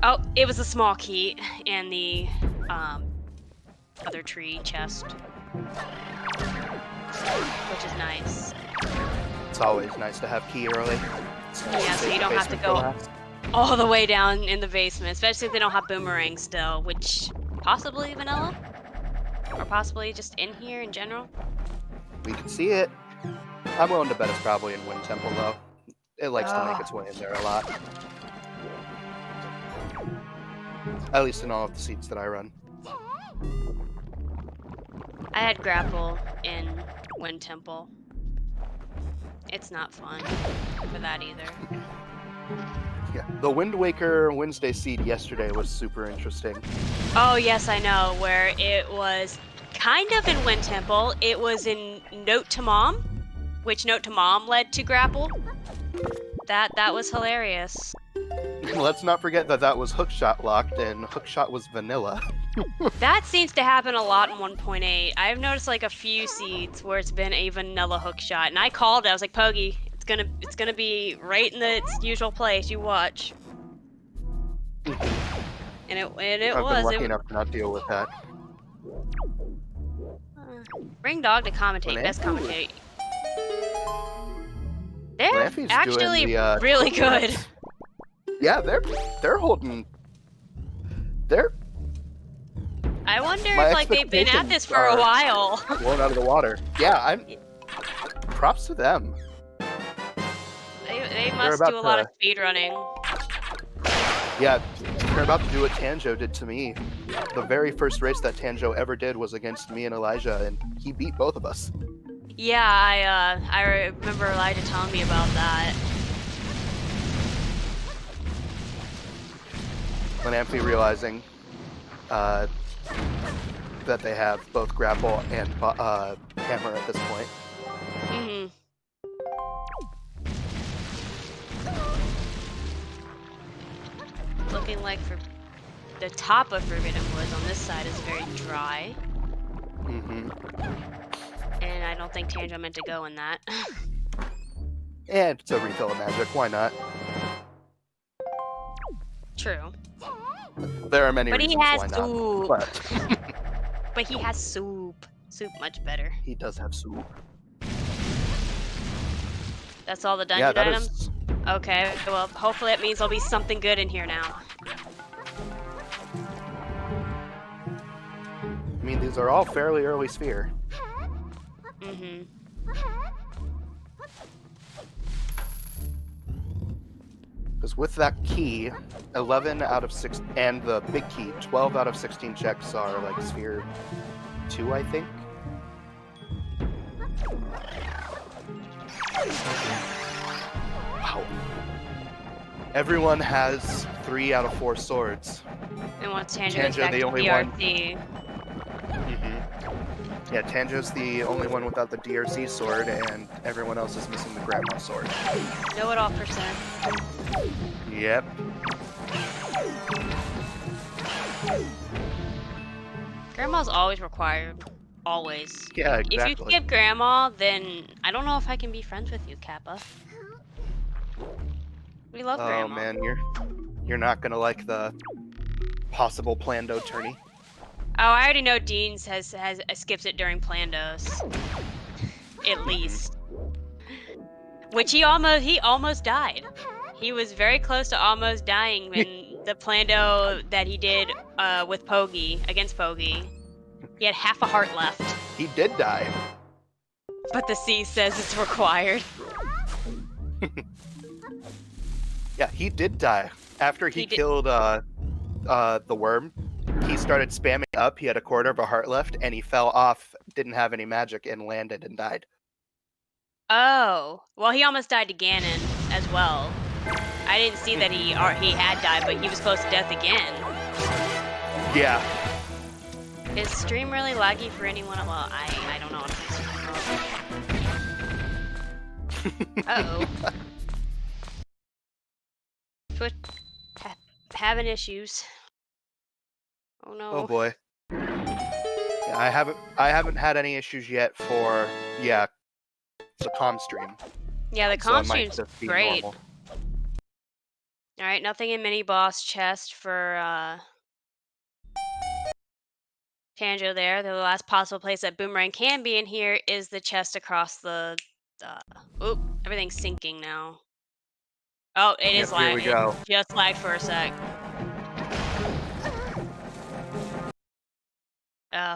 Oh, it was a small key and the other tree chest, which is nice. It's always nice to have key early. Yeah, so you don't have to go all the way down in the basement, especially if they don't have boomerang still, which possibly vanilla? Or possibly just in here in general? We can see it. I'm willing to bet it's probably in Wind Temple, though. It likes to make its way in there a lot. At least in all of the seats that I run. I had grapple in Wind Temple. It's not fun for that either. Yeah, the Wind Waker Wednesday seed yesterday was super interesting. Oh yes, I know, where it was kind of in Wind Temple. It was in Note to Mom, which Note to Mom led to grapple. That was hilarious. Let's not forget that was hookshot locked and hookshot was vanilla. That seems to happen a lot in 1.8. I've noticed like a few seeds where it's been a vanilla hookshot, and I called it. I was like, Pogi, it's gonna be right in its usual place. You watch. And it I've been lucky enough to not deal with that. Bring dog to commentate. Best commentate. They're Laffy's actually doing the, really good. Yeah, they're holding. I wonder if like they've been at this for a while. Blown out of the water. Yeah, props to them. They must do a lot of speedrunning. Yeah, they're about to do what Tanjo did to me. The very first race that Tanjo ever did was against me and Elijah, and he beat both of us. Yeah, I remember Elijah telling me about that. When Amphi realizing that they have both grapple and hammer at this point. Mm-hmm. Looking like for the top of Forbidden Woods on this side is very dry. Mm-hmm. And I don't think Tanjo meant to go in that. And it's a refill of magic, why not? True. There are many But reasons he has why soup. not. But he has soup. Soup much better. He does have soup. That's all the dungeon that items? is. Okay, well, hopefully that means there'll be something good in here now. I mean, these are all fairly early sphere. Mm-hmm. Because with that key, 11 out of 6, and the big key, 12 out of 16 checks are like sphere 2, I think. Wow. Everyone has 3 out of 4 swords. And once Tanjo goes back the to only DRC. Yeah, Tanjo's the only one without the DRC sword, and everyone else is missing the grandma sword. Know-it-all percent. Yep. Grandma's always required. Always. Yeah, If you exactly. skip Grandma, then I don't know if I can be friends with you, Kappa. We love Grandma. Oh man, you're not gonna like the possible Plando tourney. Oh, I already know Dean's has skips it during Plandos. At least. Which he almost died. He was very close to almost dying when the Plando that he did with Pogi, against Pogi. He had half a heart left. He did die. But the C says it's required. Yeah, he did die. After he killed the worm, he started spamming up. He had a quarter of a heart left, and he fell off, didn't have any magic, and landed and died. Oh. Well, he almost died to Ganon as well. I didn't see that he had died, but he was close to death again. Yeah. Is stream really laggy for anyone? Well, I don't know. Uh-oh. Twitch having issues. Oh no. Oh boy. Yeah, I haven't had any issues yet for the comm stream. Yeah, the comm stream's great. Normal. Alright, nothing in mini boss chest for Tanjo there. The last possible place that Boomerang can be in here is the chest across the oop, everything's sinking now. Oh, it is lagging. Here we go. It just lagged for a sec.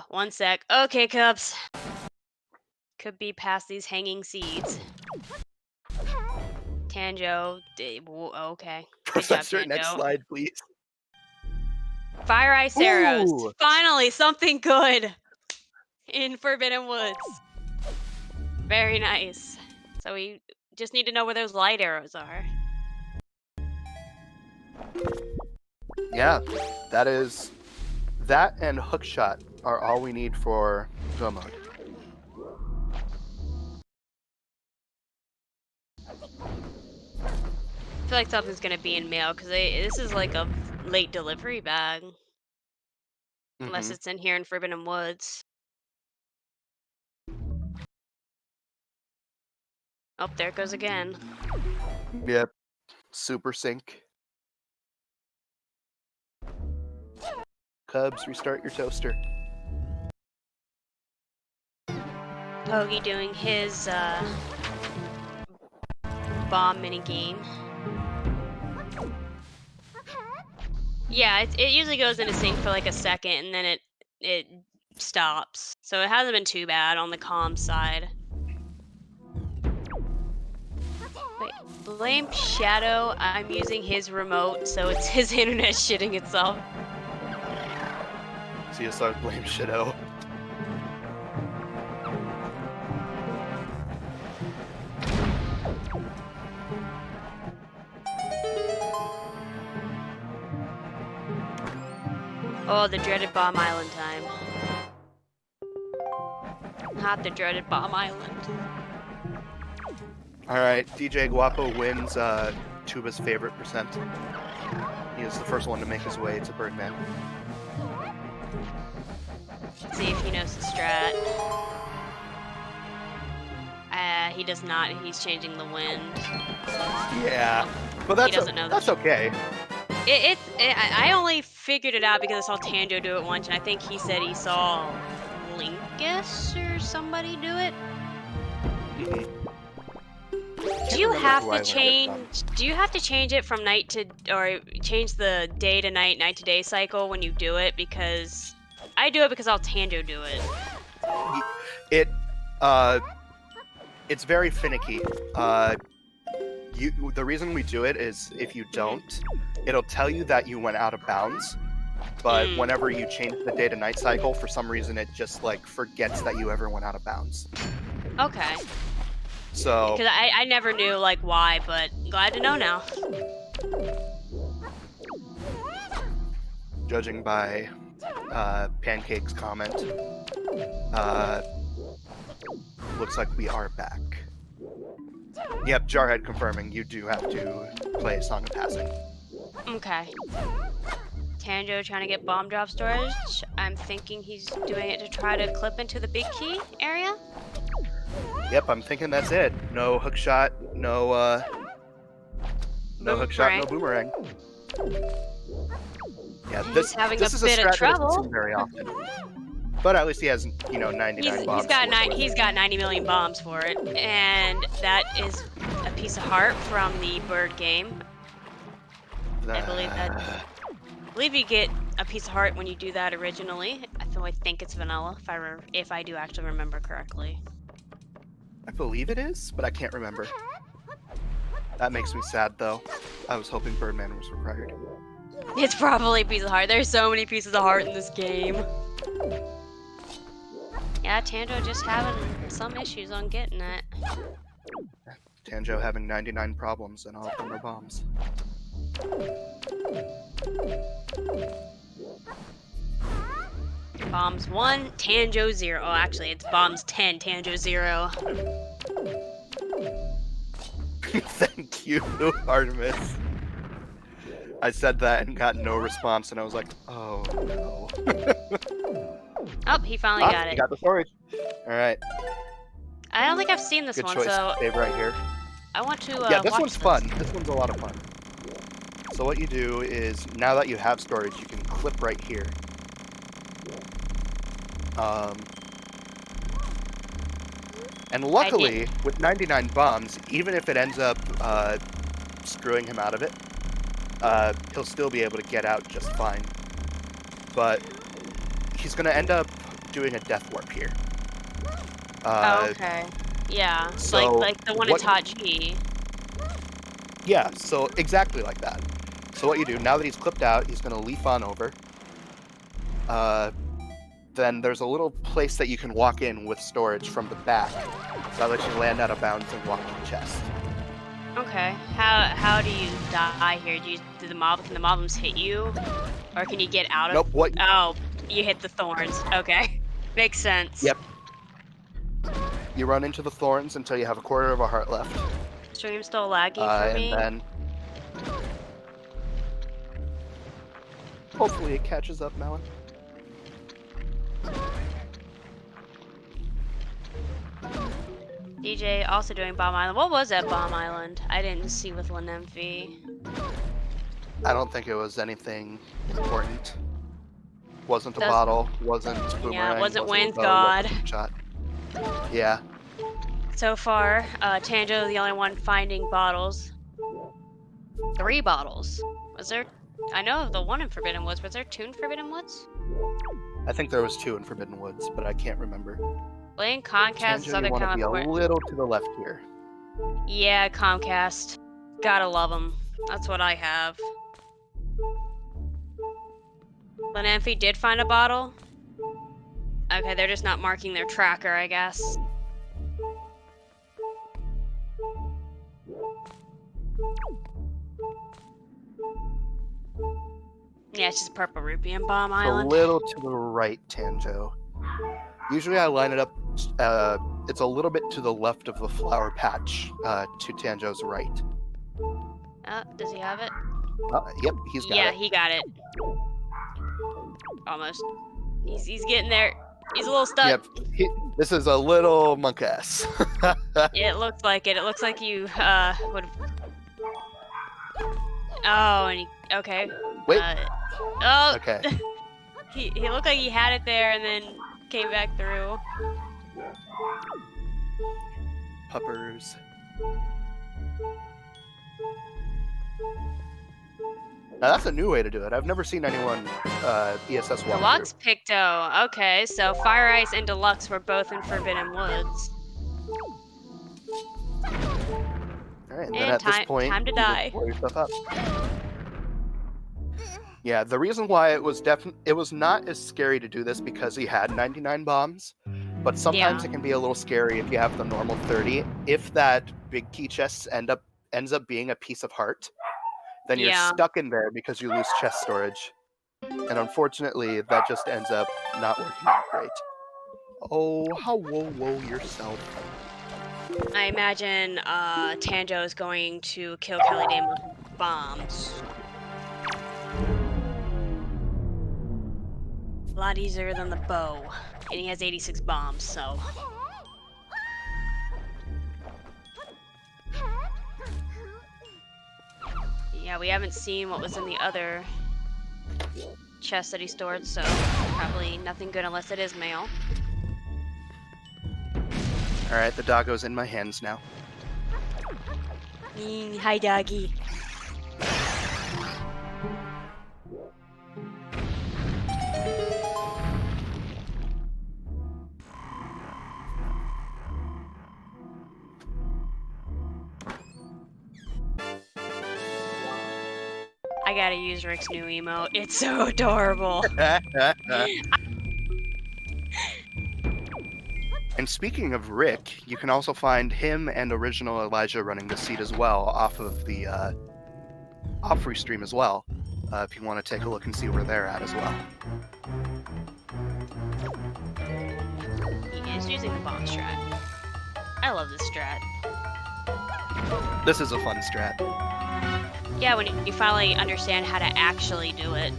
1 sec. Okay, Cubs. Could be past these hanging seeds. Tanjo. Okay. Professor, job, next slide, please. Fire Ice Arrows. Ooh. Finally, something good in Forbidden Woods. Very nice. So we just need to know where those light arrows are. Yeah, that and hookshot are all we need for go mode. I feel like something's gonna be in mail because this is like a late delivery bag. Unless it's in here in Forbidden Woods. Oh, there it goes again. Yep. Super sync. Cubs, restart your toaster. Pogi doing his bomb minigame. Yeah, it usually goes into sync for like a second and then it stops. So it hasn't been too bad on the comm side. Wait, blame Shadow. I'm using his remote, so it's his internet shitting itself. CSR blame Shadow. Oh, the dreaded Bomb Island time. Not the dreaded Bomb Island. Alright, DJ Guapo wins Tuba's favorite percent. He is the first one to make his way to Birdman. Let's see if he knows the strat. He does not. He's changing the wind. Yeah, but that's that's okay. I only figured it out because I saw Tanjo do it once, and I think he said he saw Linkus or somebody do it. Do you remember have who I to learned it from. change? Do you have to change it from night to, or change the day to night, night to day cycle when you do it? Because I do it because I'll Tanjo do it. It's very finicky. The reason we do it is if you don't, it'll tell you that you went out of bounds. But whenever you change the day to night cycle, for some reason it just like forgets that you ever went out of bounds. Okay. So Because I never knew like why, but glad to know now. judging by Pancake's comment, looks like we are back. Yep, Jarhead confirming you do have to play Song of Passing. Okay. Tanjo trying to get bomb drop storage. I'm thinking he's doing it to try to clip into the big key area. Yep, I'm thinking that's it. No hook shot, no hook shot, no boomerang. Yeah, He's having a is bit a of strat that trouble. doesn't seem very often. But at least he has, 99 bombs. He's got 90 million bombs for it, and that is a piece of heart from the bird game. I believe you get a piece of heart when you do that originally. I think it's vanilla, if I do actually remember correctly. I believe it is, but I can't remember. That makes me sad, though. I was hoping Birdman was required. It's probably a piece of heart. There's so many pieces of heart in this game. Yeah, Tanjo just having some issues on getting it. Tanjo having 99 problems, and all of them are bombs. Bombs 1, Tanjo 0. Oh, actually, it's bombs 10, Tanjo 0. Thank you, Artemis. I said that and got no response, and I was like, oh no. Oh, he finally got it. He got the storage. Alright. I don't think I've seen this Good one, choice. so Save right here. I want to Yeah, this watch one's fun. This one's a lot of fun. So what you do is, now that you have storage, you can clip right here. And luckily, with 99 bombs, even if it ends up screwing him out of it, he'll still be able to get out just fine. But he's going to end up doing a death warp here. okay. Yeah, so like the one in Tachi. Yeah, so exactly like that. So what you do, now that he's clipped out, he's going to leaf on over. Then there's a little place that you can walk in with storage from the back. So that lets you land out of bounds and walk to the chest. Okay. How do you die here? Can the mobs hit you? Or can you get out of Nope, Oh, you hit the thorns. Okay. Makes sense. Yep. You run into the thorns until you have a quarter of a heart left. Stream's still laggy for me. And then hopefully it catches up, Melon. DJ also doing Bomb Island. What was that Bomb Island? I didn't see with LNMV. I don't think it was anything important. Wasn't a bottle, wasn't boomerang, Yeah, wasn't Wind a bow, God. wasn't a shot. Yeah. So far, Tanjo is the only one finding bottles. 3 bottles. Was there? I know of the one in Forbidden Woods. Was there 2 in Forbidden Woods? I think there was 2 in Forbidden Woods, but I can't remember. Playing Comcast is Tanjo, other you want to kind be of a little to the left here. Yeah, Comcast. Gotta love them. That's what I have. Lenanfi did find a bottle. Okay, they're just not marking their tracker, I guess. Yeah, it's just Purple Rupee and Bomb Island. A little to the right, Tanjo. Usually I line it up, it's a little bit to the left of the flower patch, to Tanjo's right. Does he have it? Yep, he's got it. Yeah, he got it. Almost. He's getting there. He's a little stuck. Yep, this is a little monk ass. It looks like it. It looks like you would. Oh, and okay. Wait. Oh. Okay. he looked like he had it there and then came back through. Puppers. Now that's a new way to do it. I've never seen anyone ESS walk Deluxe Picto. Okay, so Fire Ice and Deluxe were both in Forbidden Woods. Alright, and then at this point, time to you just die. blow yourself up. Yeah, the reason why it was not as scary to do this because he had 99 bombs, but sometimes it can be a little scary if you have the normal 30. If that big key chest ends up being a piece of heart, then you're stuck in there because you lose chest storage. And unfortunately, that just ends up not working out great. Oh, how whoa yourself. I imagine Tanjo is going to kill Kelly Damos with bombs. A lot easier than the bow. And he has 86 bombs, so... Yeah, we haven't seen what was in the other chest that he stored, so probably nothing good unless it is mail. Alright, the doggo's in my hands now. Hi, doggy. I gotta use Rick's new emote. It's so adorable. And speaking of Rick, you can also find him and original Elijah running the seed as well off of the off-free stream as well, if you want to take a look and see where they're at as well. He is using the bomb strat. I love this strat. This is a fun strat. Yeah, when you finally understand how to actually do it.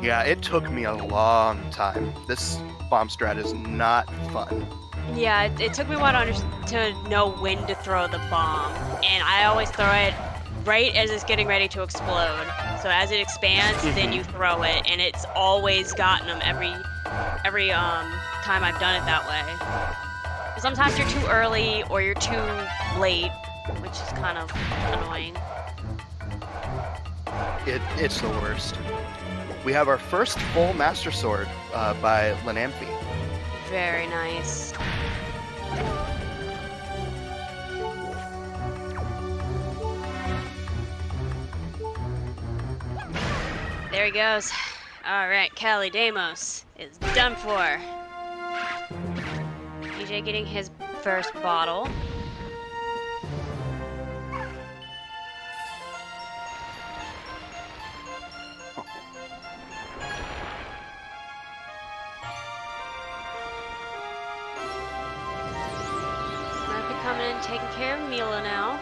Yeah, it took me a long time. This bomb strat is not fun. Yeah, it took me a while to know when to throw the bomb, and I always throw it right as it's getting ready to explode. So as it expands, then you throw it, and it's always gotten them every time I've done it that way. Sometimes you're too early or you're too late, which is kind of annoying. It's the worst. We have our first full Master Sword by Lanamphy. Very nice. There he goes. Alright, Kelly Damos is done for. DJ getting his first bottle. Coming in, taking care of Mila now.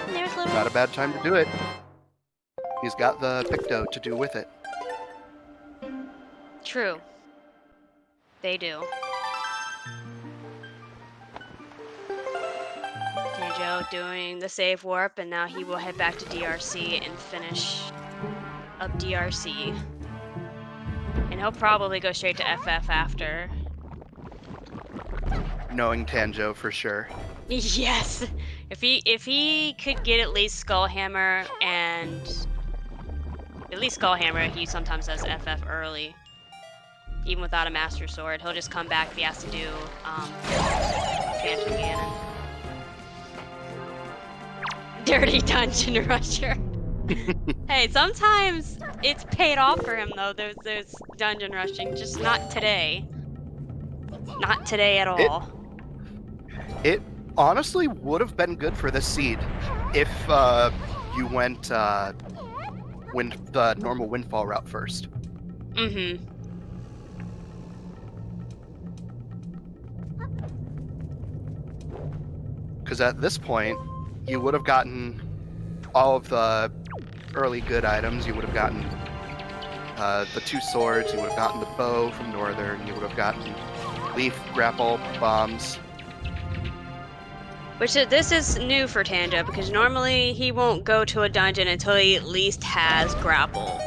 There's little... Not a bad time to do it. He's got the Picto to do with it. True. They do. Tanjo doing the save warp, and now he will head back to DRC and finish up DRC. And he'll probably go straight to FF after. Knowing Tanjo for sure. Yes! If he could get at least Skullhammer and... At least Skullhammer, he sometimes does FF early. Even without a Master Sword. He'll just come back if he has to do Phantom Ganon. Dirty Dungeon Rusher. Hey, sometimes it's paid off for him though, there's dungeon rushing, just not today. Not today at all. It honestly would have been good for this seed if you went the normal Windfall route first. Mm-hmm. Because at this point, you would have gotten all of the early good items. You would have gotten the 2 swords, you would have gotten the bow from Northern, you would have gotten leaf, grapple, bombs. Which this is new for Tanjo, because normally he won't go to a dungeon until he at least has grapple.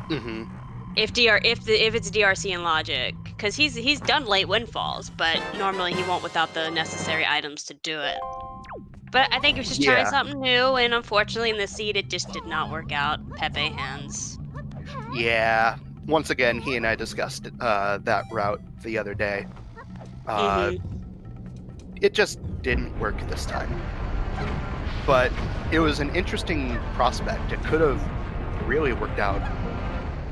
Mm-hmm. if it's DRC and logic, because he's done late windfalls, but normally he won't without the necessary items to do it. But I think he was just trying something new, and unfortunately in the seed it just did not work out. Pepe hands. Yeah. Once again, he and I discussed that route the other day. It just didn't work this time. But it was an interesting prospect. It could have really worked out.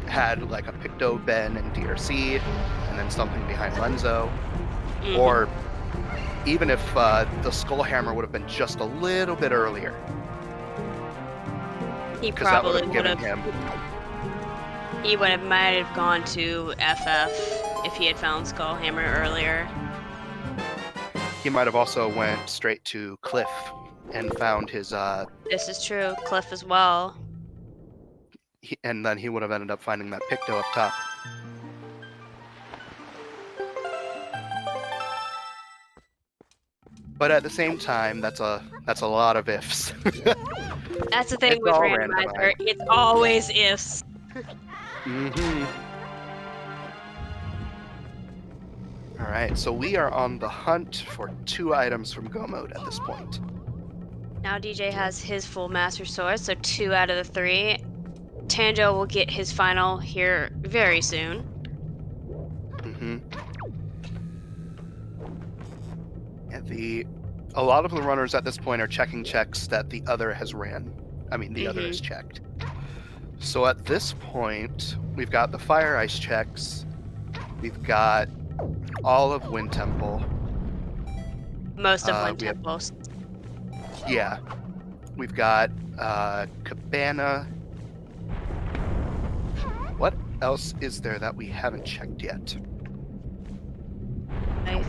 Had like a Picto Ben and DRC, and then something behind Lenzo. Or even if the Skull Hammer would have been just a little bit earlier. He probably would have. Him... He might have gone to FF if he had found Skull Hammer earlier. He might have also went straight to Cliff and found his. This is true. Cliff as well. And then he would have ended up finding that Picto up top. But at the same time, that's a lot of ifs. That's the thing with Randomizer. It's always ifs. Alright, so we are on the hunt for 2 items from Go Mode at this point. Now DJ has his full Master Sword, so 2 out of the 3. Tanjo will get his final here very soon. And a lot of the runners at this point are checking checks that the other has ran. I mean, the other has checked. So at this point, we've got the Fire Ice checks. We've got all of Wind Temple. Most of Wind Temples. Yeah. We've got Cabana. What else is there that we haven't checked yet? I think...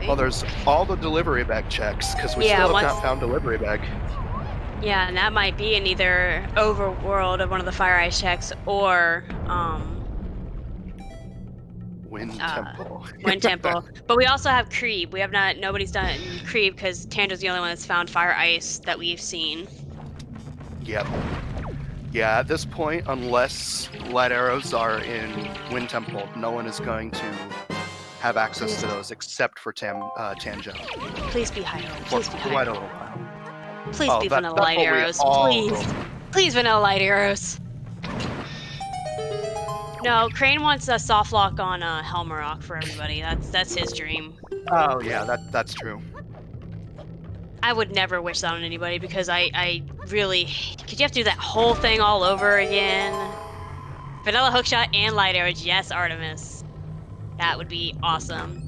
Well, there's all the delivery bag checks, because we still have not found delivery bag. Yeah, and that might be in either Overworld of one of the Fire Ice checks, or Wind Temple. Wind Temple. But we also have Creeb. We have not. Nobody's done Creeb because Tanjo's the only one that's found Fire Ice that we've seen. Yep. Yeah, at this point, unless light arrows are in Wind Temple, no one is going to have access to those except for Tanjo. Please be Hyro. Please be quite a Hyro. little while. Please be vanilla light arrows. Please. Please vanilla light arrows. No, Crane wants a soft lock on Helmarok for everybody. That's his dream. Oh yeah, that's true. I would never wish that on anybody because I really... Could you have to do that whole thing all over again? Vanilla hookshot and light arrows. Yes, Artemis. That would be awesome.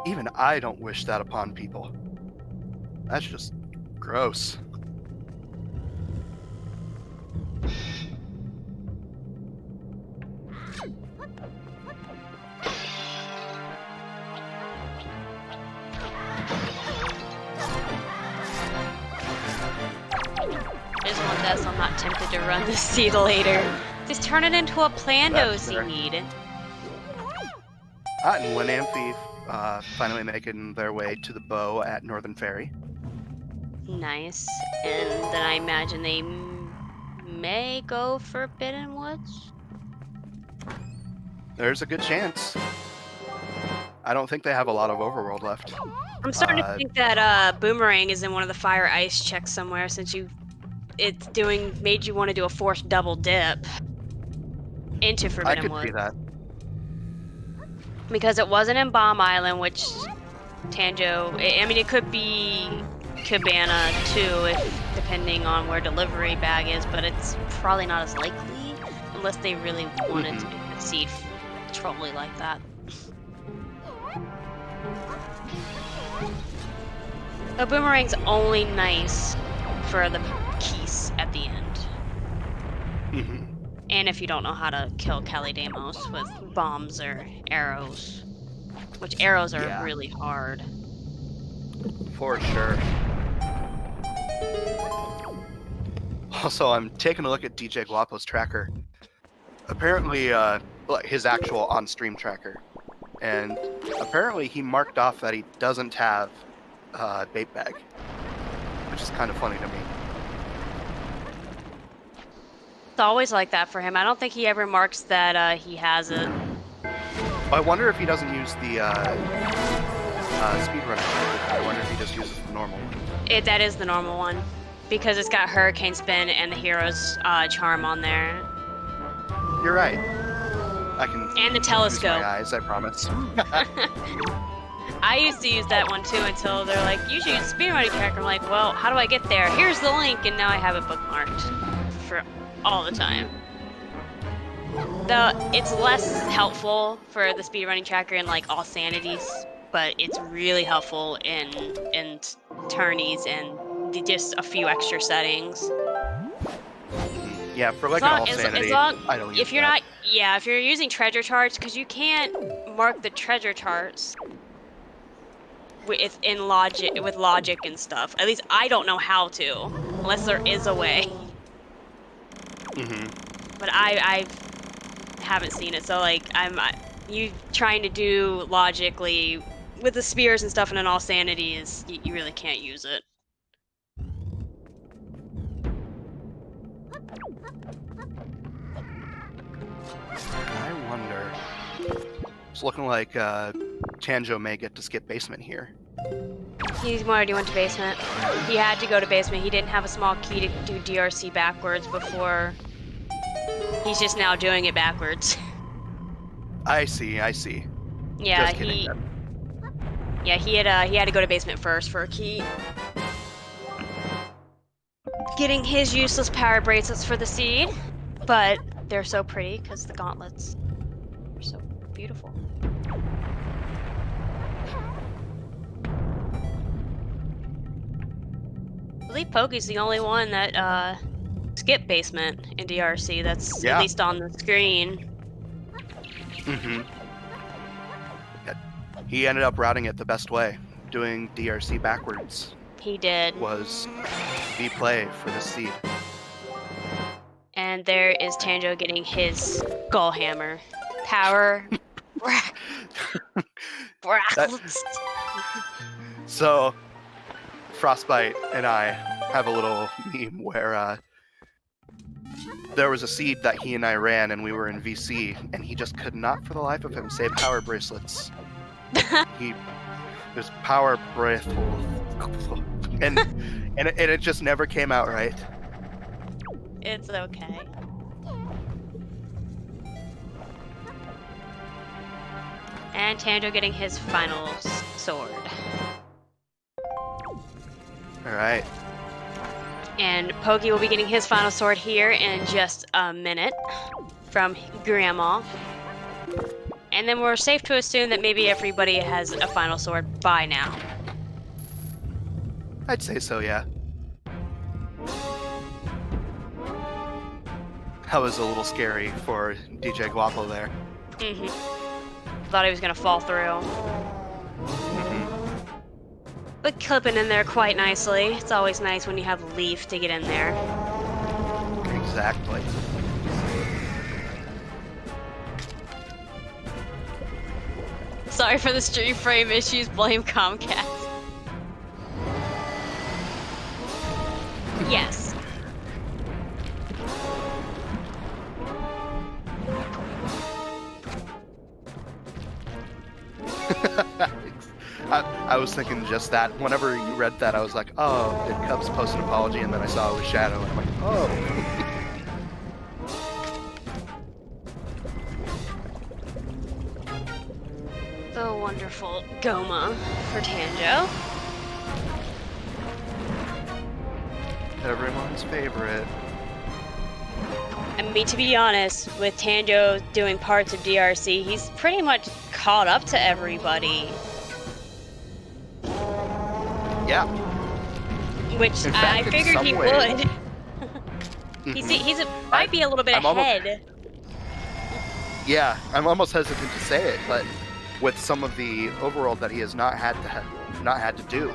Even I don't wish that upon people. That's just gross. I just want this. I'm not tempted to run the seed later. Just turn it into a Plando seed. And when Amphi finally making their way to the bow at Northern Ferry. Nice. And then I imagine they may go Forbidden Woods? There's a good chance. I don't think they have a lot of Overworld left. I'm starting to think that Boomerang is in one of the Fire Ice checks somewhere since it's made you want to do a forced double dip into Forbidden Woods. I could see that. Because it wasn't in Bomb Island, which Tanjo... I mean, it could be Cabana, too, depending on where delivery bag is, but it's probably not as likely, unless they really wanted to make the seed trolly like that. The Boomerang's only nice for the keys at the end. And if you don't know how to kill Kalidamos with bombs or arrows. Which arrows are really hard. For sure. Also, I'm taking a look at DJ Guapo's tracker. Apparently, his actual on-stream tracker. And apparently he marked off that he doesn't have bait bag. Which is kind of funny to me. It's always like that for him. I don't think he ever marks that he has it. I wonder if he doesn't use the speedrunner. I wonder if he just uses the normal one. That is the normal one, because it's got Hurricane Spin and the Hero's Charm on there. You're right. I can. And the use telescope. my eyes, I promise. I used to use that one too until they're like, you should use the speedrunning tracker. I'm like, well, how do I get there? Here's the link, and now I have it bookmarked for all the time. Though it's less helpful for the speedrunning tracker in like all sanities, but it's really helpful in tourneys and just a few extra settings. Yeah, for like an all sanity, I don't use if you're that. if you're using treasure charts, because you can't mark the treasure charts with logic and stuff. At least I don't know how to, unless there is a way. But I haven't seen it, so like you trying to do logically with the spears and stuff in an all sanity is you really can't use it. I wonder. It's looking like Tanjo may get to skip basement here. He already went to basement. He had to go to basement. He didn't have a small key to do DRC backwards before. He's just now doing it backwards. I see. Yeah, Just kidding, he had to go to basement first for a key. Getting his useless power bracelets for the seed, but they're so pretty because the gauntlets are so beautiful. I believe Pokey's the only one that skipped basement in DRC. That's at least on the screen. He ended up routing it the best way, doing DRC backwards. He did. Was the play for the seed. And there is Tanjo getting his skull hammer. Power. So, Frostbite and I have a little meme where there was a seed that he and I ran and we were in VC, and he just could not for the life of him say power bracelets. There's power bracelet, and it just never came out right. It's okay. And Tanjo getting his final sword. Alright. And Pokey will be getting his final sword here in just a minute from Grandma. And then we're safe to assume that maybe everybody has a final sword by now. I'd say so, yeah. That was a little scary for DJ Guapo there. Thought he was gonna fall through. But clipping in there quite nicely. It's always nice when you have Leaf to get in there. Exactly. Sorry for the stream frame issues, blame Comcast. Yes. I was thinking just that. Whenever you read that, I was like, oh, did Cubs post an apology? And then I saw it was Shadow, and I'm like, oh. The wonderful Goma for Tanjo. Everyone's favorite. I mean, to be honest, with Tanjo doing parts of DRC, he's pretty much caught up to everybody. Yeah. Which I figured he would. Might be a little bit ahead. Yeah, I'm almost hesitant to say it, but with some of the overworld that he has not had to do,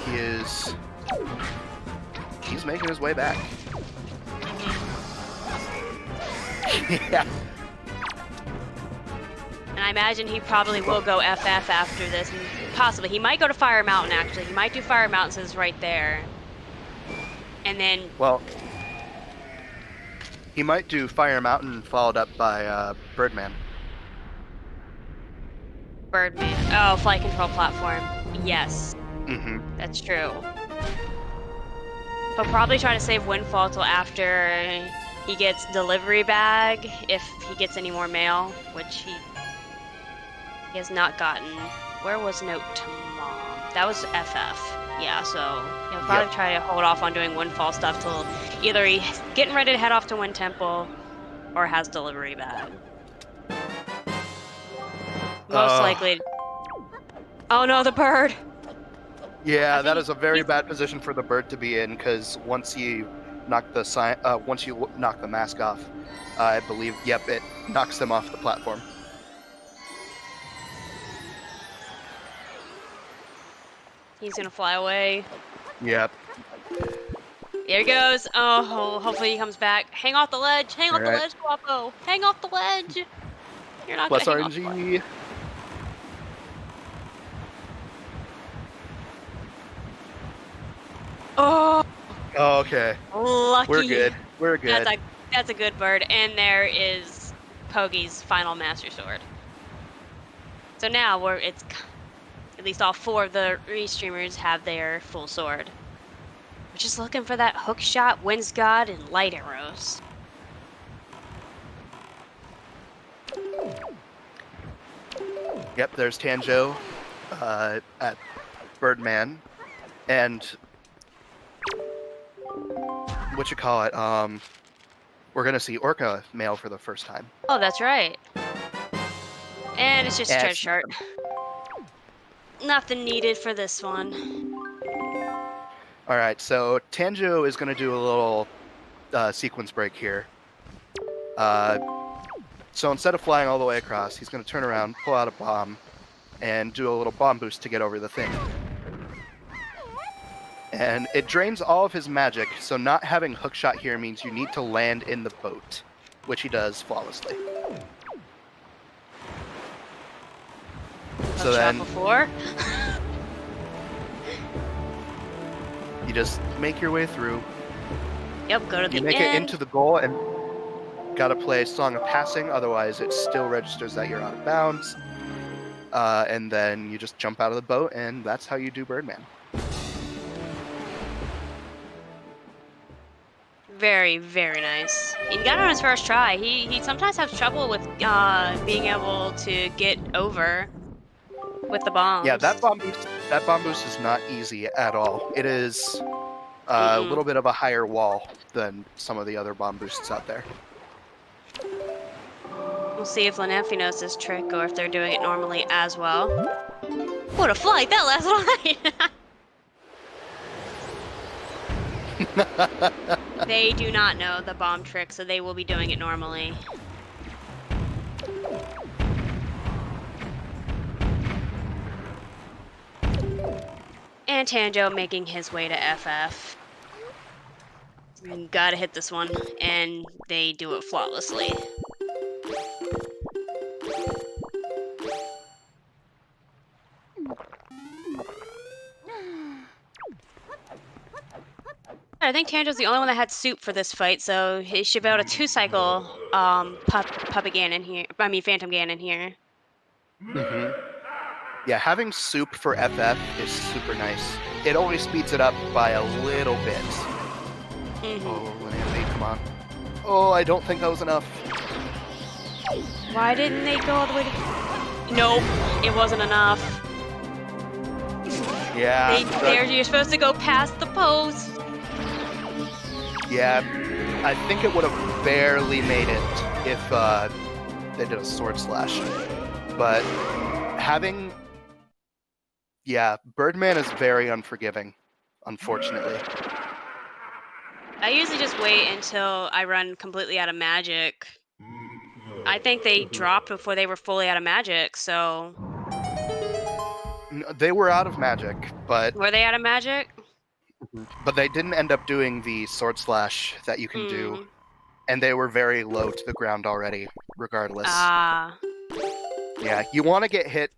he's making his way back. Yeah. And I imagine he probably will go FF after this. And possibly. He might go to Fire Mountain, actually. He might do Fire Mountain since it's right there. And then... Well, he might do Fire Mountain followed up by Birdman. Birdman. Oh, flight control platform. Yes. Mm-hmm. That's true. He'll probably try to save Windfall till after he gets delivery bag, if he gets any more mail, which he has not gotten. Where was Note to Mom? That was FF. Yeah, so he'll probably try to hold off on doing Windfall stuff till either he's getting ready to head off to Wind Temple or has delivery bag. Most likely. Oh no, the bird! Yeah, that is a very bad position for the bird to be in, because once you knock the mask off, I believe, it knocks them off the platform. He's gonna fly away. Yep. There he goes. Oh, hopefully he comes back. Hang off the ledge. Hang off the ledge, Guapo. Hang off the ledge. You're not Plus gonna RNG. Oh. Okay. Lucky. We're good. We're good. That's a good bird. And there is Pogi's final Master Sword. So now it's at least all 4 of the restreamers have their full sword. We're just looking for that hook shot, Winds God, and light arrows. Yep, there's Tanjo at Birdman, and we're gonna see Orca mail for the first time. Oh, that's right. And it's just a treasure chart. Nothing needed for this one. Alright, so Tanjo is gonna do a little sequence break here. So instead of flying all the way across, he's gonna turn around, pull out a bomb, and do a little bomb boost to get over the thing. And it drains all of his magic, so not having hookshot here means you need to land in the boat, which he does flawlessly. So then before? you just make your way through. Yep, go to the end. You make it into the goal and gotta play Song of Passing, otherwise it still registers that you're out of bounds. And then you just jump out of the boat, and that's how you do Birdman. Very, very nice. He got it on his first try. He sometimes has trouble with being able to get over with the bombs. Yeah, that bomb boost is not easy at all. It is a little bit of a higher wall than some of the other bomb boosts out there. We'll see if Lanemphy knows this trick or if they're doing it normally as well. What a flight! That last line! They do not know the bomb trick, so they will be doing it normally. And Tanjo making his way to FF. You gotta hit this one, and they do it flawlessly. I think Tanjo's the only one that had soup for this fight, so he should be able to 2-cycle Puppet Ganon here. I mean, Phantom Ganon here. Yeah, having soup for FF is super nice. It only speeds it up by a little bit. Oh, Lanemphy, come on. Oh, I don't think that was enough. Why didn't they go all the way to... Nope, it wasn't enough. Yeah. You're supposed to go past the post. Yeah, I think it would have barely made it if they did a sword slash. But having... Yeah, Birdman is very unforgiving, unfortunately. I usually just wait until I run completely out of magic. I think they dropped before they were fully out of magic, so... They were out of magic, but... Were they out of magic? But they didn't end up doing the sword slash that you can do. And they were very low to the ground already, regardless. Yeah, you want to get hit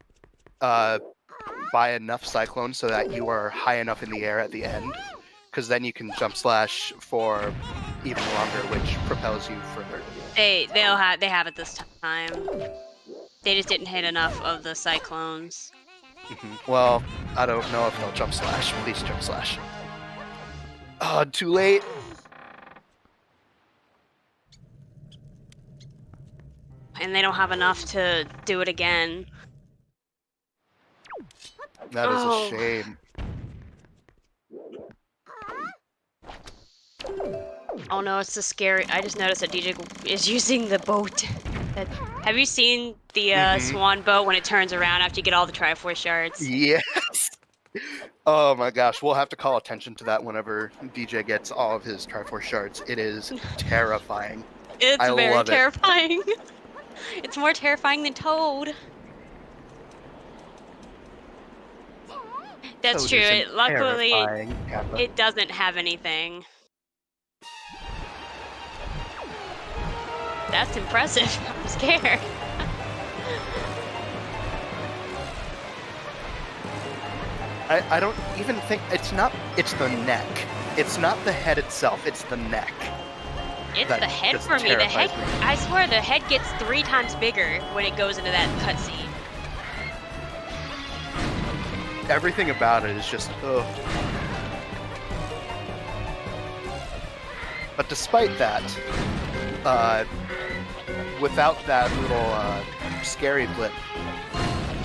by enough cyclones so that you are high enough in the air at the end. because then you can jump slash for even longer, which propels you further. They have it this time. They just didn't hit enough of the cyclones. Well, I don't know if they'll jump slash. Please jump slash. Oh, too late. And they don't have enough to do it again. That is a shame. Oh no, it's so scary. I just noticed that DJ is using the boat. Have you seen the swan boat when it turns around after you get all the Triforce shards? Yes. Oh my gosh, we'll have to call attention to that whenever DJ gets all of his Triforce shards. It is terrifying. It's very terrifying. It's more terrifying than Toad. That's true. Luckily, it doesn't have anything. That's impressive. I'm scared. I don't even think it's the neck. It's not the head itself, it's the neck. It's the head for me. The head, I swear the head gets 3 times bigger when it goes into that cutscene. Everything about it is just ugh. But despite that, without that little scary blip,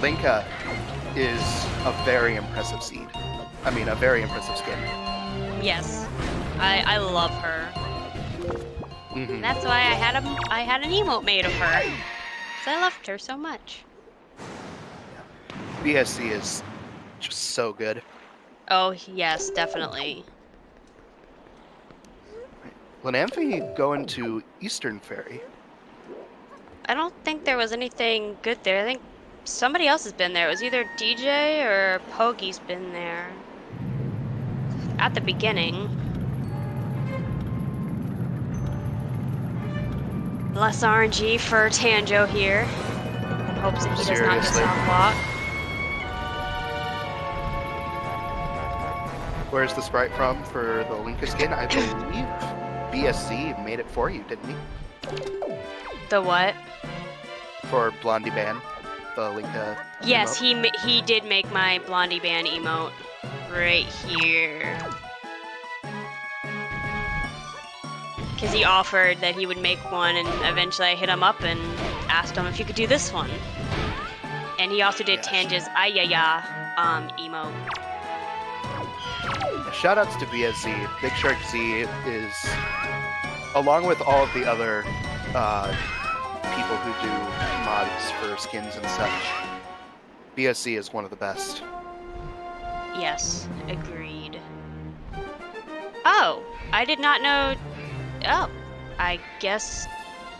Linka is a very impressive seed. I mean, a very impressive skin. Yes, I love her. That's why I had an emote made of her. Because I loved her so much. BSC is just so good. Oh, yes, definitely. Lanamphy going to Eastern Ferry. I don't think there was anything good there. I think somebody else has been there. It was either DJ or Poggy's been there. At the beginning. Less RNG for Tanjo here. Hopes that he does not get soft lock. Where's the sprite from for the Linka skin? I believe BSC made it for you, didn't he? The what? For Blondie Band, the Linka. Yes, emote. he did make my Blondie Band emote right here. Because he offered that he would make one, and eventually I hit him up and asked him if he could do this one. And he also did Tanja's Ayaya emote. Shoutouts to BSZ. Big Shark Z is, along with all of the other people who do mods for skins and such, BSZ is one of the best. Yes, agreed. Oh, I did not know. Oh, I guess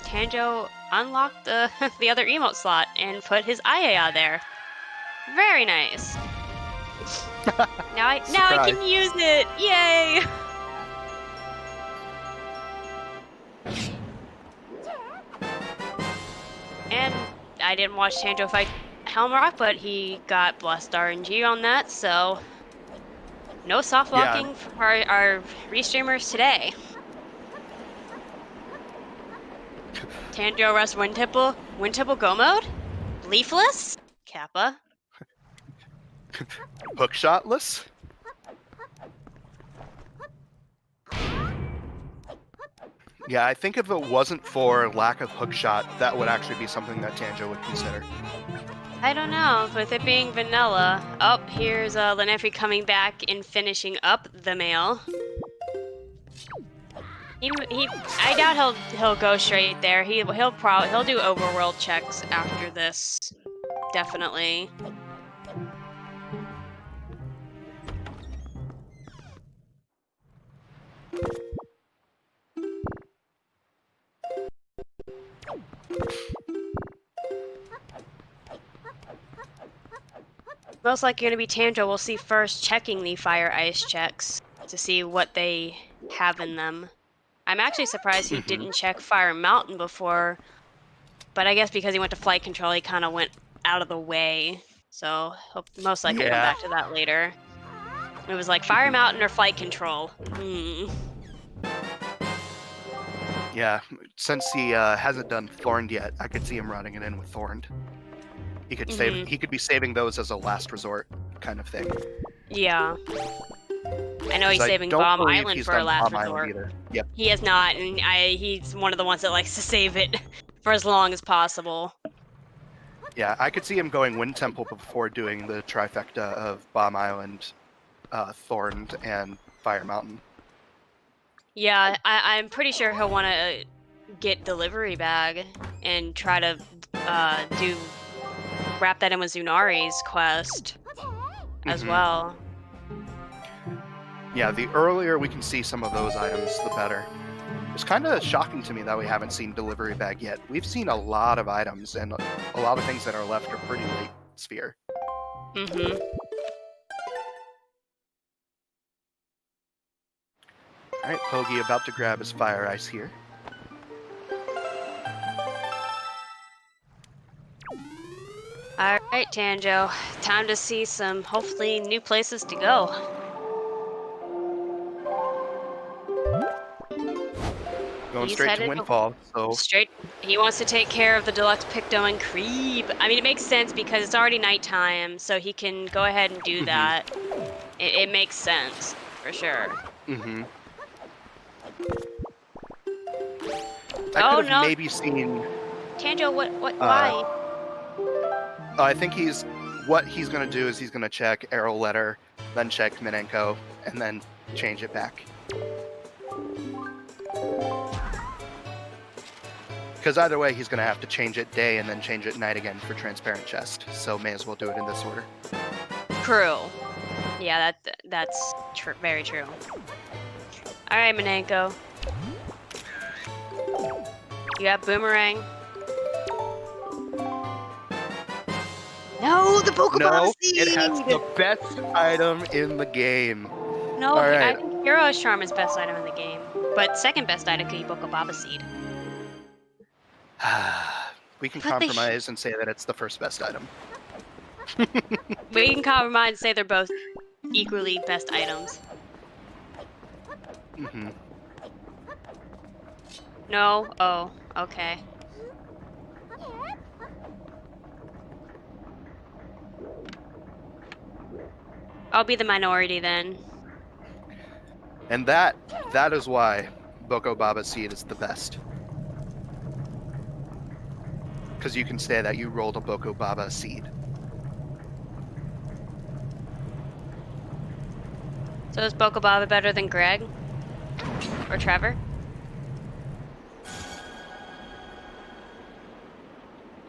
Tanjo unlocked the the other emote slot and put his Ayaya there. Very nice. Now I can use it. Yay! And I didn't watch Tanjo fight Helmrock, but he got blessed RNG on that, so no soft locking for our restreamers today. Tanjo Russ Windtipple Go Mode? Leafless? Kappa. Hookshotless? Yeah, I think if it wasn't for lack of hookshot, that would actually be something that Tanjo would consider. I don't know, with it being vanilla. Oh, here's Lanamphy coming back and finishing up the mail. I doubt he'll go straight there. He'll do overworld checks after this, definitely. Most likely going to be Tanjo. We'll see first checking the fire ice checks to see what they have in them. I'm actually surprised he didn't check Fire Mountain before, but I guess because he went to flight control, he kind of went out of the way. So he'll most likely come back to that later. It was like Fire Mountain or Flight Control. Yeah, since he hasn't done Thorned yet, I could see him running it in with Thorned. He could save. He could be saving those as a last resort kind of thing. Yeah. I know he's saving Bomb Island for a last resort. Yep. He has not, and he's one of the ones that likes to save it for as long as possible. Yeah, I could see him going Wind Temple before doing the trifecta of Bomb Island, Thorned, and Fire Mountain. Yeah, I'm pretty sure he'll want to get Delivery Bag and try to wrap that in with Zunari's quest as well. Yeah, the earlier we can see some of those items, the better. It's kind of shocking to me that we haven't seen Delivery Bag yet. We've seen a lot of items, and a lot of things that are left are pretty late sphere. Alright, Pogi about to grab his Fire Ice here. Alright, Tanjo. Time to see some, hopefully, new places to go. Going straight to Windfall, so... He wants to take care of the Deluxe Picto and Creep. I mean, it makes sense because it's already nighttime, so he can go ahead and do that. It makes sense, for sure. I could have maybe seen... Tanjo, why? I think what he's going to do is he's going to check Arrow Letter, then check Minenko, and then change it back. Because either way, he's going to have to change it day and then change it night again for Transparent Chest, so may as well do it in this order. True. Yeah, that's very true. Alright, Minenko. You got Boomerang. No, the Pokeball Seed! It has the best item in the game. No, I think Hero's Charm is best item in the game. But second best item could be Pokeball Seed. We can compromise and say that it's the first best item. We can compromise and say they're both equally best items. No? Oh, okay. I'll be the minority then. And that is why Boko Baba Seed is the best. Because you can say that you rolled a Boko Baba Seed. So is Boko Baba better than Greg? Or Trevor?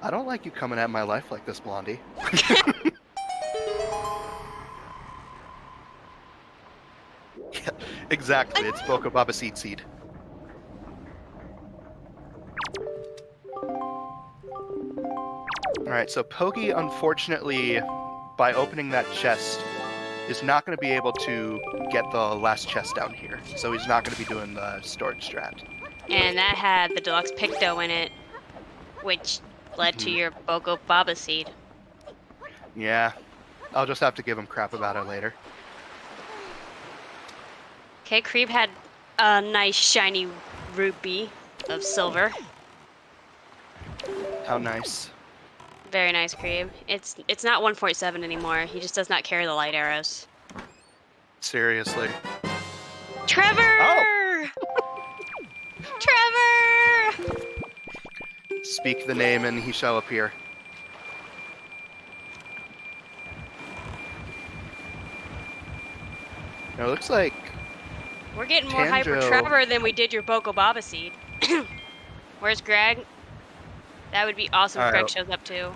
I don't like you coming at my life like this, Blondie. Yeah, exactly, it's Boko Baba Seed. Alright, so Pogi, unfortunately, by opening that chest, is not going to be able to get the last chest down here. So he's not going to be doing the storage strat. And that had the Deluxe Picto in it, which led to your Boko Baba Seed. Yeah, I'll just have to give him crap about it later. Okay, Creep had a nice shiny rupee of silver. How nice. Very nice, Creep. It's not 147 anymore. He just does not carry the light arrows. Seriously. Trevor! Oh! Trevor! Speak the name and he shall appear. Now, it looks like we're getting more hype for Trevor than we did your Boko Baba Seed. Where's Greg? That would be awesome if Greg shows up too.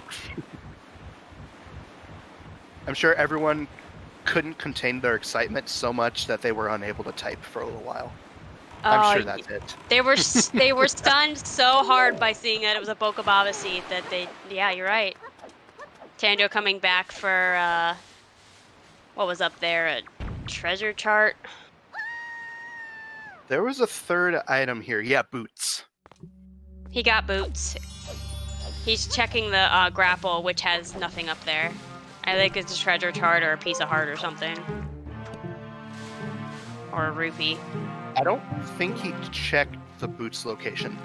I'm sure everyone couldn't contain their excitement so much that they were unable to type for a little while. I'm sure that's it. They were stunned so hard by seeing that it was a Boko Baba Seed that they... Yeah, you're right. Tanjo coming back for, what was up there? A treasure chart? There was a third item here. Yeah, boots. He got boots. He's checking the grapple, which has nothing up there. I think it's a treasure chart or a piece of heart or something. or a rupee. I don't think he checked the boots location.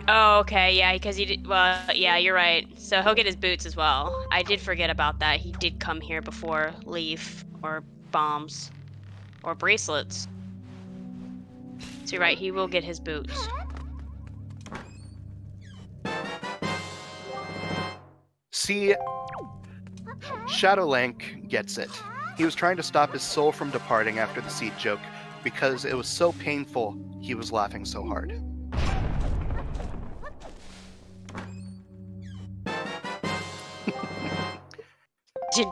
Oh, okay, yeah, because he did. Well, yeah, you're right. So he'll get his boots as well. I did forget about that. He did come here before leaf or bombs or bracelets. So you're right. He will get his boots. See, Shadow Link gets it. He was trying to stop his soul from departing after the seed joke because it was so painful he was laughing so hard.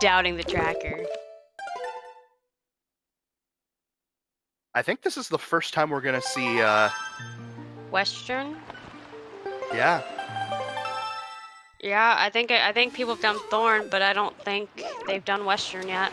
Doubting the tracker. I think this is the first time we're gonna see, Western? yeah. Yeah, I think people have done Thorn, but I don't think they've done Western yet.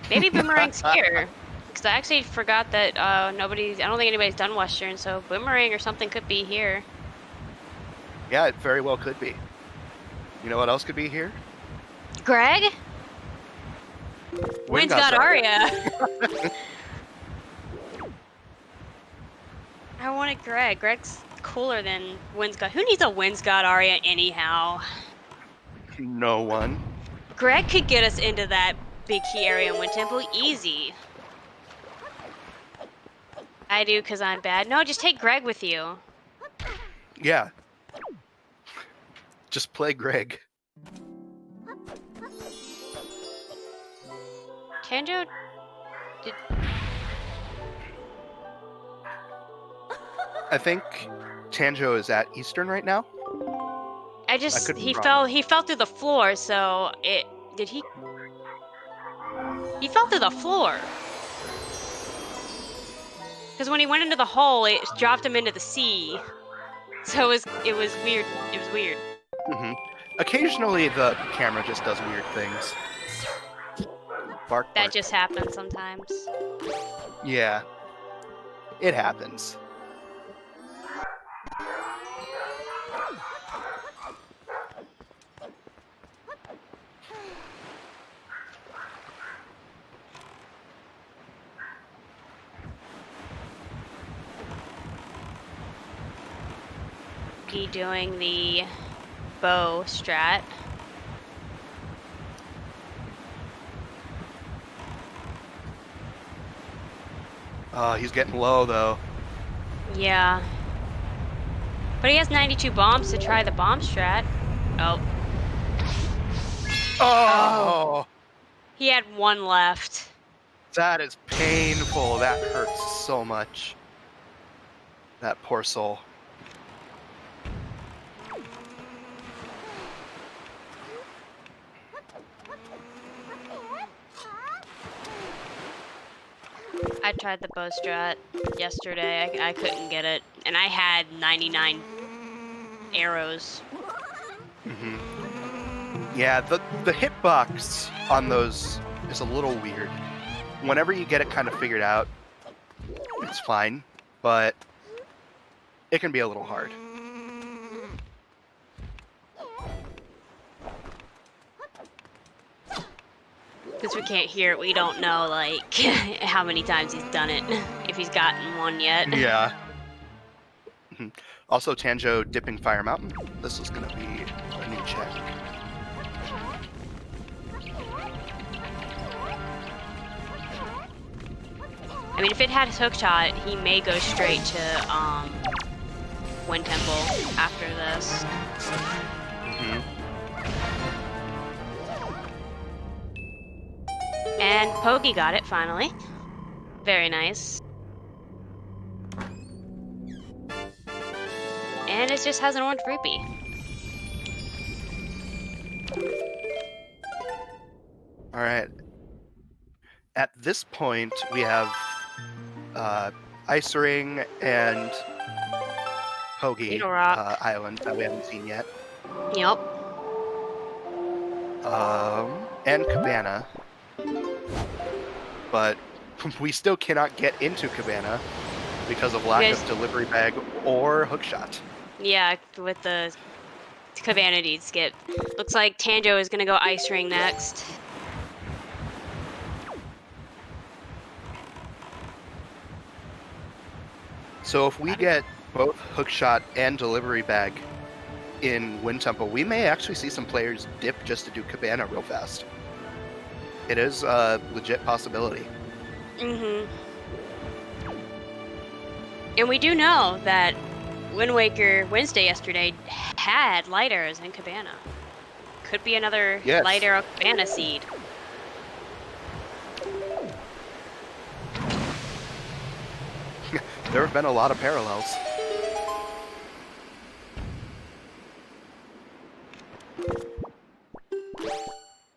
Maybe Boomerang's here. Because I actually forgot that I don't think anybody's done Western, so Boomerang or something could be here. Yeah, it very well could be. You know what else could be here? Greg? Wind's got Arya. I wanted Greg. Greg's cooler than Wind's got. Who needs a Wind's got Arya anyhow? No one. Greg could get us into that big key area in Wind Temple easy. I do because I'm bad. No, just take Greg with you. Yeah. Just play Greg. Tanjo did... I think Tanjo is at Eastern right now. He fell through the floor, so he fell through the floor. Because when he went into the hole, it dropped him into the sea. So it was weird. It was weird. Mm-hmm. Occasionally, the camera just does weird things. Bark. That just happens sometimes. Yeah, it happens. Be doing the bow strat. He's getting low though. Yeah. But he has 92 bombs to try the bomb strat. Oh. Oh! He had one left. That is painful. That hurts so much. That poor soul. I tried the bow strat yesterday. I couldn't get it. And I had 99 arrows. Mm-hmm. Yeah, the hitbox on those is a little weird. Whenever you get it kind of figured out, it's fine, but it can be a little hard. Because we can't hear it, we don't know, like, how many times he's done it, if he's gotten one yet. Yeah. Also, Tanjo dipping Fire Mountain. This is going to be a new check. I mean, if it had his hook shot, he may go straight to Wind Temple after this. Mm-hmm. And Poggy got it, finally. Very nice. And it just has an orange rupee. Alright. At this point, we have Ice Ring and Poggy Island that we haven't seen yet. Yep. And Cabana. But we still cannot get into Cabana because of lack of delivery bag or hookshot. Yeah, with the Cabana Deed skip. Looks like Tanjo is gonna go Ice Ring next. So if we get both Hookshot and Delivery Bag in Wind Temple, we may actually see some players dip just to do Cabana real fast. It is a legit possibility. Mm-hmm. And we do know that Wind Waker Wednesday yesterday had light arrows in Cabana. Could be another light arrow Cabana seed. There have been a lot of parallels.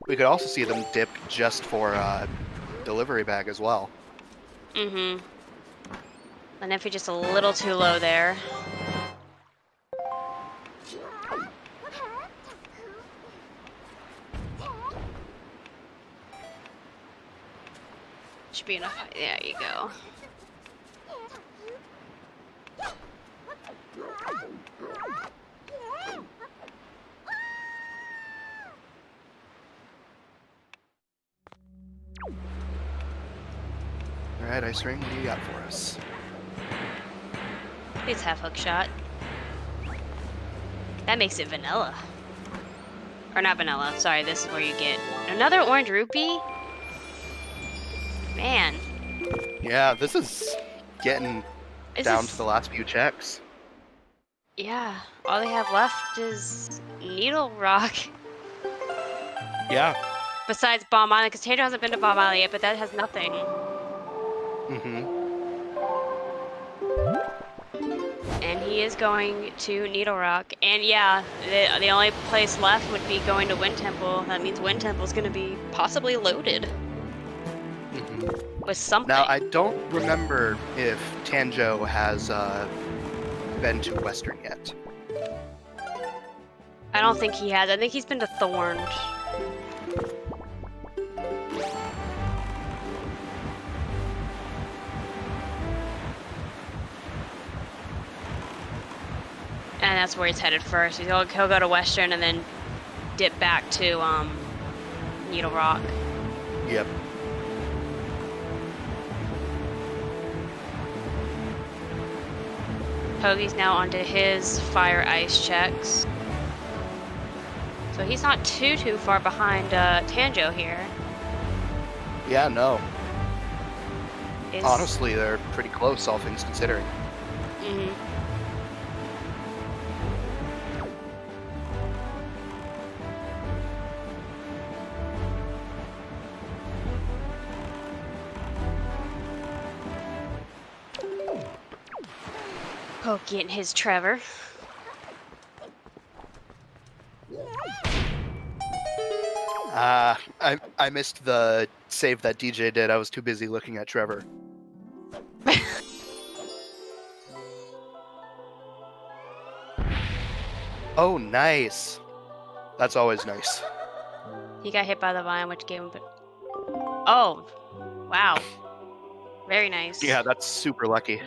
We could also see them dip just for Delivery Bag as well. Mm-hmm. And if you're just a little too low there. Should be enough. There you go. Alright, Ice Ring, what do you got for us? Please have Hookshot. That makes it vanilla. Or not vanilla, sorry, this is where you get another orange rupee? Man. Yeah, this is getting down to the last few checks. Yeah, all they have left is Needle Rock. Yeah. Besides Bomb Island, because Tanjo hasn't been to Bomb Island yet, but that has nothing. Mm-hmm. And he is going to Needle Rock. And yeah, the only place left would be going to Wind Temple. That means Wind Temple's going to be possibly loaded. With something. Now, I don't remember if Tanjo has been to Western yet. I don't think he has. I think he's been to Thorned. And that's where he's headed first. He'll go to Western and then dip back to Needle Rock. Yep. Pogi's now onto his fire ice checks. So he's not too far behind Tanjo here. Yeah, no. Honestly, they're pretty close, all things considering. Mm-hmm. Poke getting his Trevor. I missed the save that DJ did. I was too busy looking at Trevor. Oh, nice. That's always nice. He got hit by the vine, which gave him... Oh, wow. Very nice. Yeah, that's super lucky.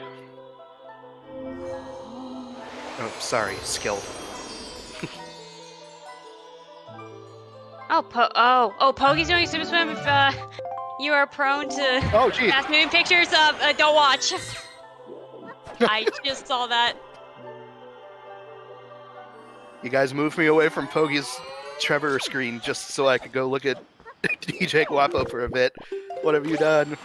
Oh, sorry, skill. Pogi's doing Super Swim. If you are prone to fast moving pictures, don't watch. I just saw that. You guys moved me away from Pogi's Trevor screen just so I could go look at DJ Guapo for a bit. What have you done?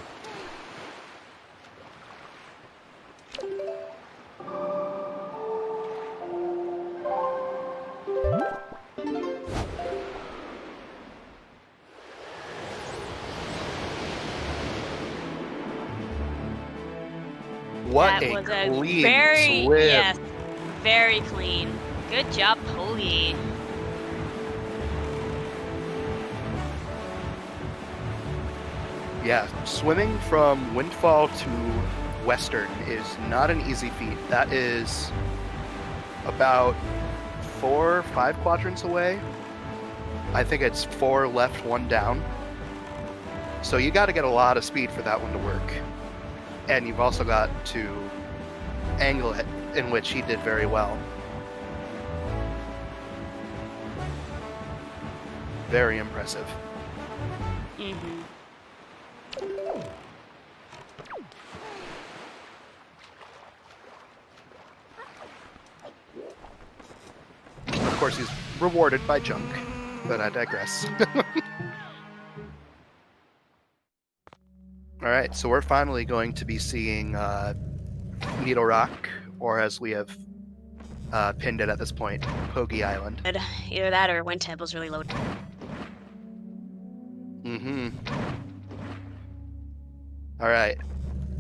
What a clean swim. Yes, very clean. Good job, Pogi. Yeah, swimming from Windfall to Western is not an easy feat. That is about 4 or 5 quadrants away. I think it's 4 left, 1 down. So you got to get a lot of speed for that one to work. And you've also got to angle it, in which he did very well. very impressive. Mm-hmm. Of course, he's rewarded by junk, but I digress. Alright, so we're finally going to be seeing Needle Rock, or as we have pinned it at this point, Pogi Island. Either that or Wind Temple's really low. Mm-hmm. Alright.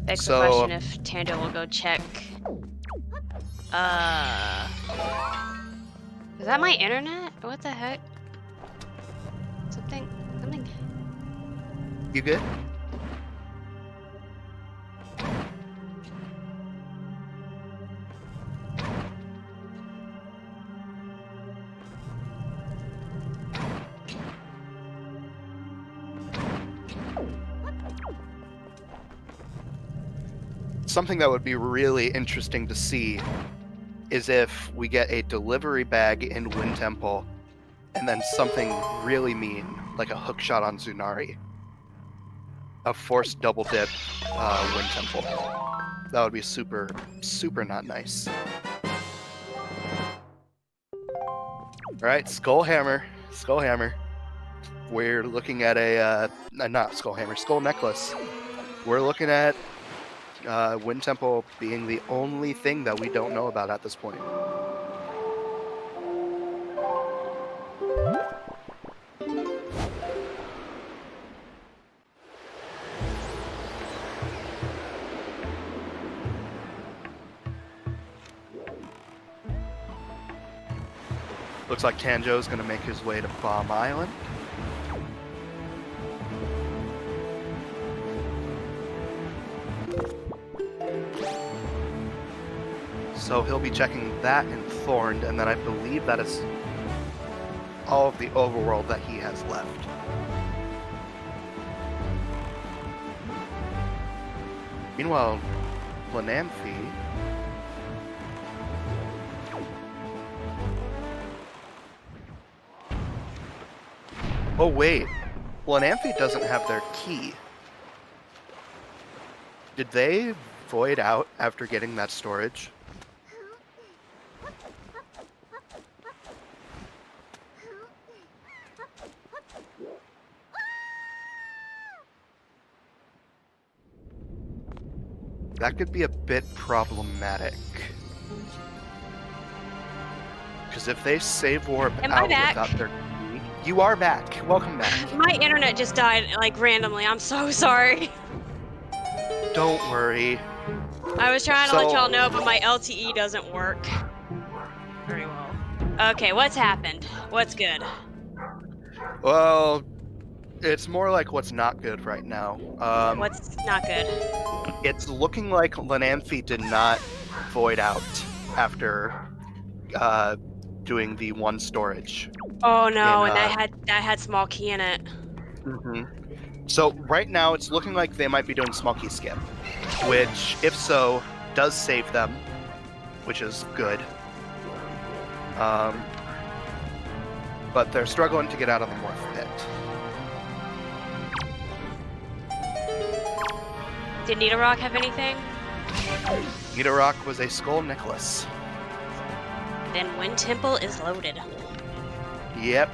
Begs So- the question if Tando will go check. Is that my internet? What the heck? Something. You good? Something that would be really interesting to see is if we get a delivery bag in Wind Temple and then something really mean, like a hook shot on Zunari. A forced double dip Wind Temple. That would be super, super not nice. Alright, Skullhammer. Skullhammer. We're looking at a, not Skullhammer, Skull Necklace. We're looking at Wind Temple being the only thing that we don't know about at this point. Looks like Tanjo's gonna make his way to Bomb Island. So he'll be checking that in Thorned, and then I believe that is all of the overworld that he has left. Meanwhile, Lanamphy... Oh wait, Lanamphy doesn't have their key. Did they void out after getting that storage? That could be a bit problematic. Because if they save warp Am I out back? without their key... You are back. Welcome back. My internet just died, like, randomly. I'm so sorry. Don't worry. I was trying to let So- y'all know, but my LTE doesn't work very well. Okay, what's happened? What's good? Well, it's more like what's not good right now. What's not good? It's looking like Lanamphy did not void out after doing the one storage. Oh no, In, and that had small key in it. Mm-hmm. So right now it's looking like they might be doing small key skip, which, if so, does save them, which is good. But they're struggling to get out of the Morph Pit. Did Needle Rock have anything? Needle Rock was a Skull Necklace. Then Wind Temple is loaded. Yep.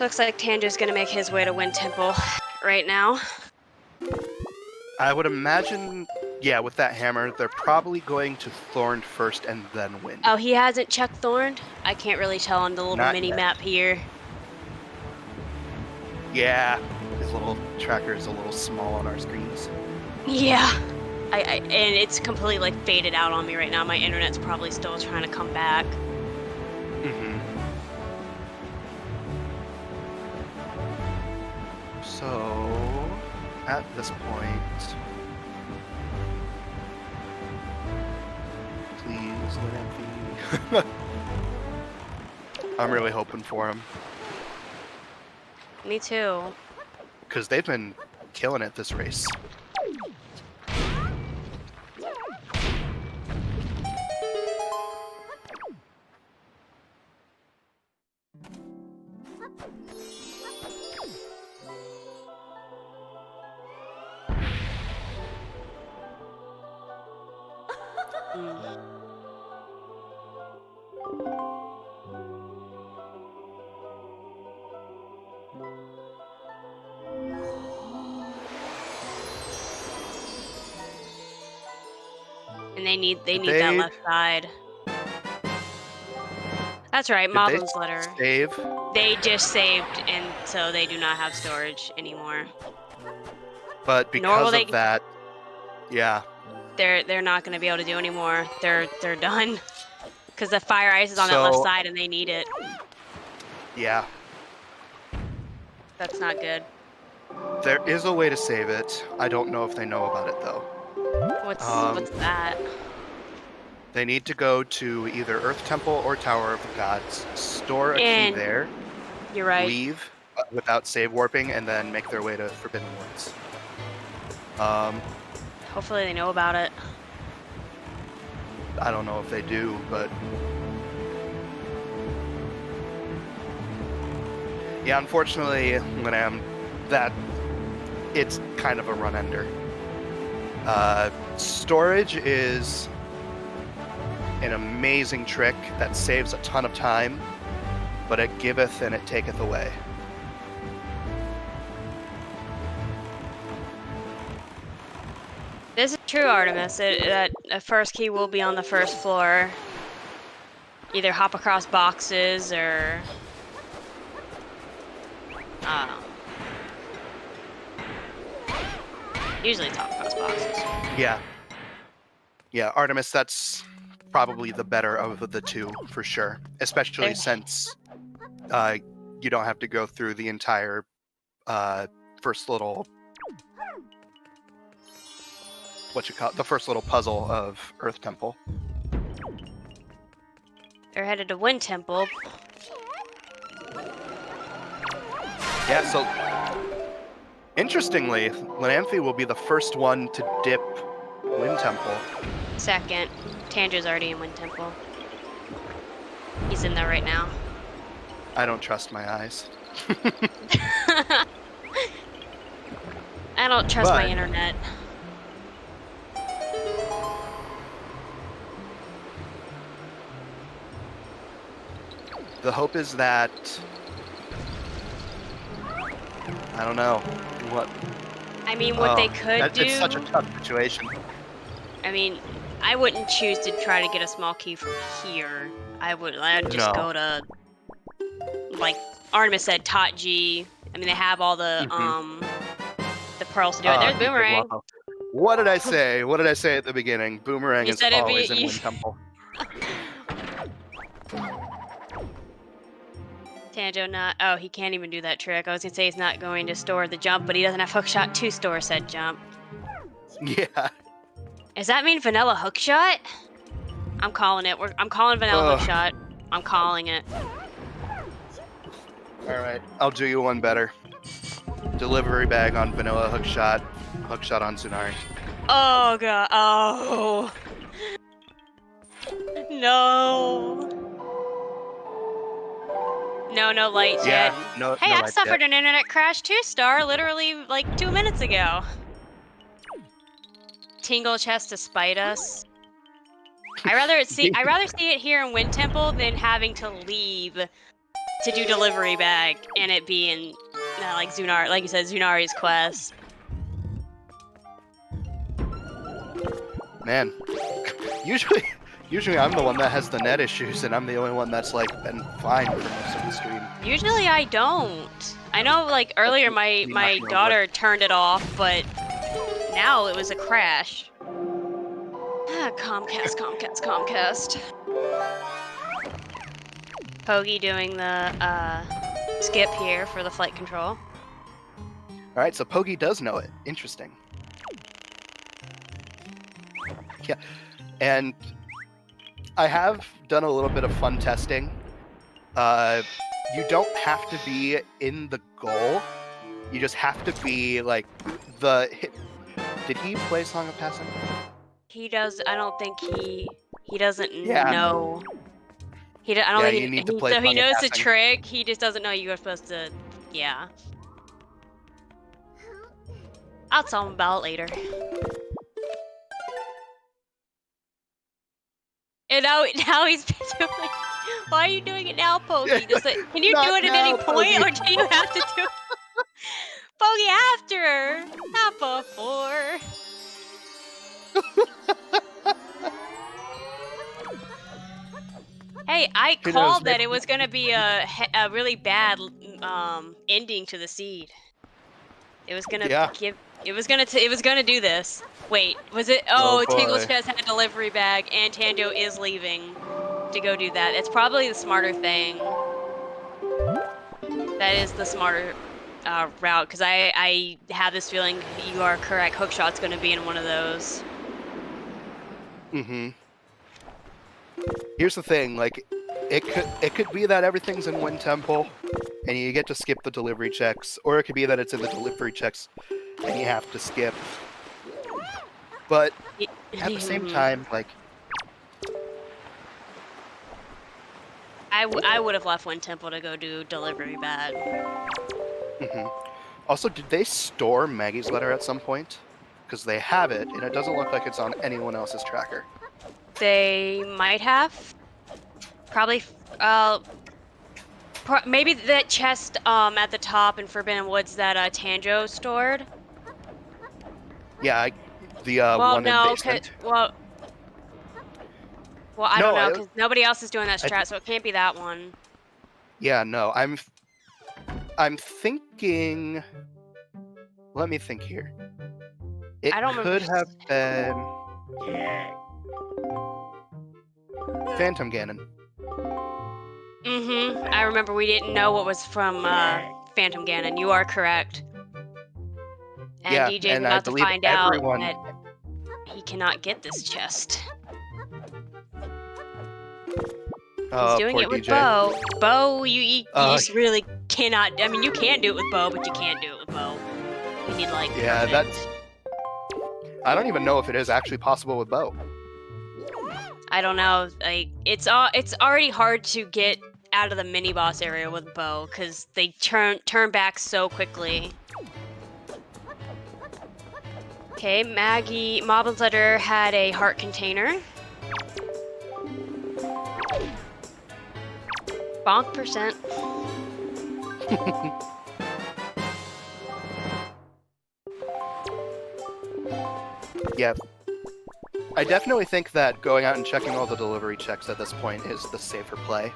Looks like Tanjo's gonna make his way to Wind Temple right now. I would imagine, yeah, with that hammer, they're probably going to Thorn first and then Wind. Oh, he hasn't checked Thorned? I can't really tell on the little Not mini yet. map here. Yeah, his little tracker is a little small on our screens. Yeah. And it's completely like faded out on me right now. My internet's probably still trying to come back. Mm-hmm. So, at this point, Please, let it be. I'm really hoping for him. Me too. Because they've been killing it this race. And they need that left side. That's right, Moblin's letter. Save? They just saved, and so they do not have storage anymore. But because of that, yeah. They're not going to be able to do anymore. They're done. Because the fire ice is on that left side, and they need it. Yeah. That's not good. There is a way to save it. I don't know if they know about it, though. What's that? They need to go to either Earth Temple or Tower of the Gods, store a key there. You're right. Leave without save warping, and then make their way to Forbidden Woods. Hopefully they know about it. I don't know if they do, but yeah, unfortunately, it's kind of a run ender. Storage is an amazing trick that saves a ton of time, but it giveth and it taketh away. This is true, Artemis. That first key will be on the first floor. Either hop across boxes or usually top across boxes. Yeah, Artemis, that's probably the better of the two for sure, especially since you don't have to go through the entire first little the first little puzzle of Earth Temple. They're headed to Wind Temple. Yeah, so interestingly, Lananthe will be the first one to dip Wind Temple. Second. Tanjo's already in Wind Temple. He's in there right now. I don't trust my eyes. I don't trust my internet. The hope is that I don't know what. I mean, what they could do. It's such a tough situation. I mean, I wouldn't choose to try to get a small key from here. I'd just go to, like Artemis said, Tot G. I mean, they have all the pearls to do it. There's Boomerang. What did I say? What did I say at the beginning? Boomerang is always in Wind Temple. Tanjo not. Oh, he can't even do that trick. I was gonna say he's not going to store the jump, but he doesn't have hookshot to store said jump. Yeah. Does that mean vanilla hookshot? I'm calling it. I'm calling vanilla hookshot. I'm calling it. All right, I'll do you one better. Delivery bag on vanilla hookshot. Hookshot on Tsunari. Oh god. Oh. No. No light jet. No. Hey, I suffered an internet crash too, Star, literally like 2 minutes ago. Tingle chest to spite us. I rather see it here in Wind Temple than having to leave to do delivery bag and it being like Zunar, like you said, Zunari's quest. Man, usually I'm the one that has the net issues, and I'm the only one that's like been fine for most of the stream. Usually I don't. I know, like earlier my daughter turned it off, but now it was a crash. Comcast. Pogi doing the skip here for the flight control. All right, so Pogi does know it. Interesting. Yeah, and I have done a little bit of fun testing. You don't have to be in the goal. You just have to be like the hit. Did he play Song of Passing? He does. I don't think he doesn't Yeah. know. I don't Yeah, think you need to play so he Song of knows the Passing. trick. He just doesn't know you were supposed to. Yeah. I'll tell him about it later. And now he's been doing. Why are you doing it now, Pokey? Can you do it at any point, or do you have to do it? Pokey after, not before. Hey, I called that it was gonna be a really bad ending to the seed. It was gonna give. It was gonna do this. Wait, was it? Oh, Tingle's Chest had a delivery bag, and Tanjo is leaving to go do that. It's probably the smarter thing. That is the smarter route, because I have this feeling you are correct. Hookshot's gonna be in one of those. Mm-hmm. Here's the thing, like, it could be that everything's in Wind Temple, and you get to skip the delivery checks, or it could be that it's in the delivery checks, and you have to skip. But at the same time, like, I would have left Wind Temple to go do delivery bag. Mm-hmm. Also, did they store Maggie's letter at some point? Because they have it, and it doesn't look like it's on anyone else's tracker. They might have. Probably, maybe that chest at the top in Forbidden Woods that Tanjo stored. Yeah, the one in the basement. Well, I don't know, because nobody else is doing that strat, so it can't be that one. Yeah, no, I'm thinking. Let me think here. It could have been Phantom Ganon. Mm-hmm. I remember we didn't know what was from Phantom Ganon. You are correct. And yeah, DJ's about to find out that he cannot get this chest. He's doing it with DJ. Bo. Bo, you just really cannot. I mean, you can do it with Bo, but you can't do it with Bo. You need like. Yeah, that's. I don't even know if it is actually possible with Bo. I don't know. Like, it's already hard to get out of the mini boss area with Bo because they turn back so quickly. Okay, Moblin's letter had a heart container. Bonk percent. Yeah. I definitely think that going out and checking all the delivery checks at this point is the safer play.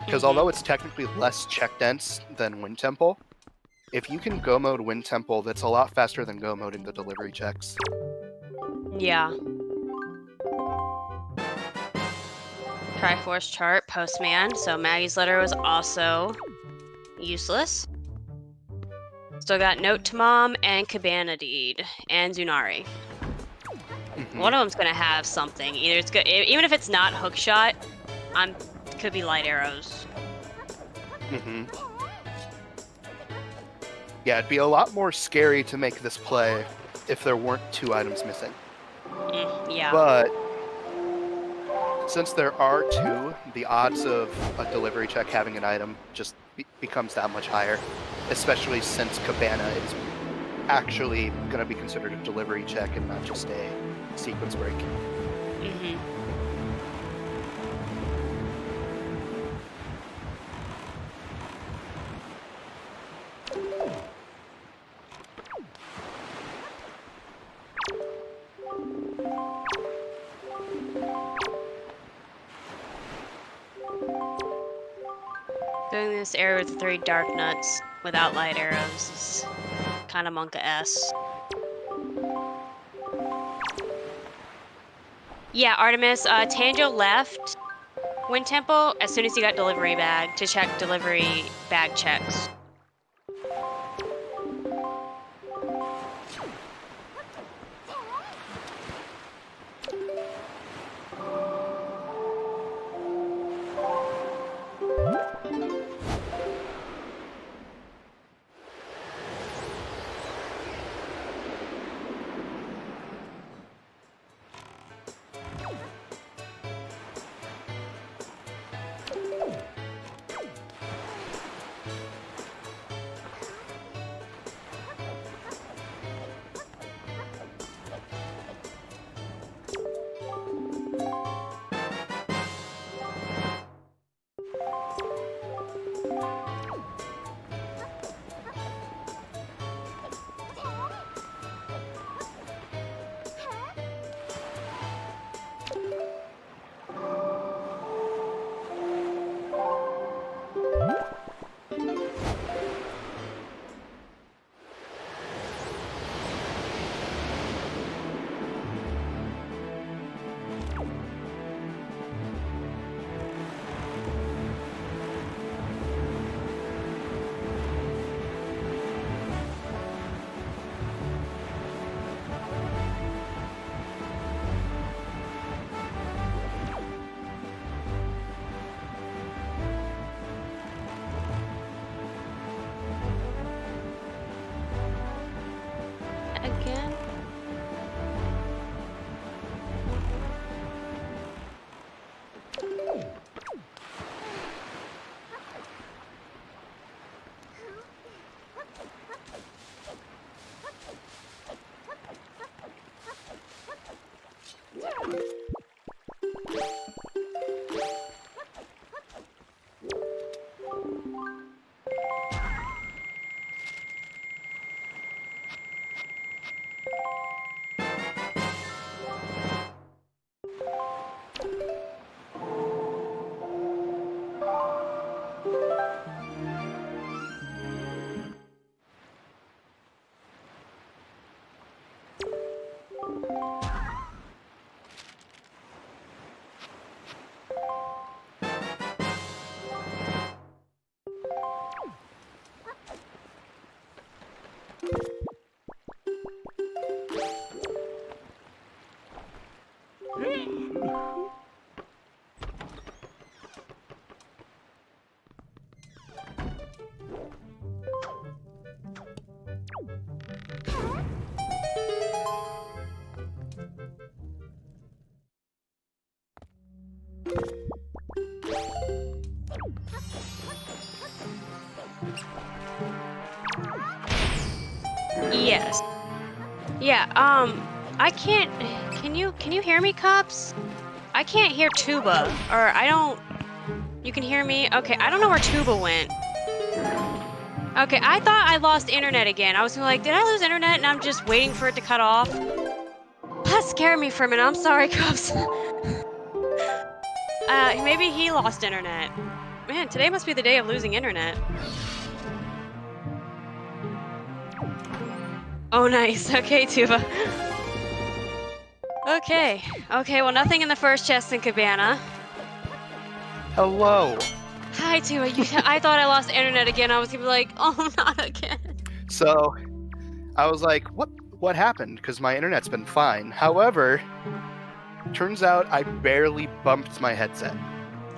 Because although it's technically less check dense than Wind Temple, if you can go mode Wind Temple, that's a lot faster than go moding the delivery checks. Yeah. Triforce chart, Postman. So Maggie's letter was also useless. Still got Note to Mom and Cabana Deed and Zunari. One of them's gonna have something. Either it's good, even if it's not Hookshot, could be Light Arrows. Yeah, it'd be a lot more scary to make this play if there weren't 2 items missing. Yeah. But since there are 2, the odds of a delivery check having an item just becomes that much higher, especially since Cabana is actually going to be considered a delivery check and not just a sequence break. Doing this area with 3 dark nuts without light arrows is kind of Monka-esque. Yeah, Artemis, Tanjo left Wind Temple as soon as he got delivery bag to check delivery bag checks. Yes. Yeah, I can't... Can you hear me, Cops? I can't hear Tuba, or I don't... You can hear me? Okay, I don't know where Tuba went. Okay, I thought I lost internet again. I was like, did I lose internet? And I'm just waiting for it to cut off. That scared me for a minute. I'm sorry, Cops. Maybe he lost internet. Man, today must be the day of losing internet. Oh, nice. Okay, Tuba. Okay. Okay, well, nothing in the first chest in Cabana. Hello. Hi, Tuba. I thought I lost internet again. I was gonna be like, oh, not again. So, I was like, what happened? Because my internet's been fine. However, turns out I barely bumped my headset.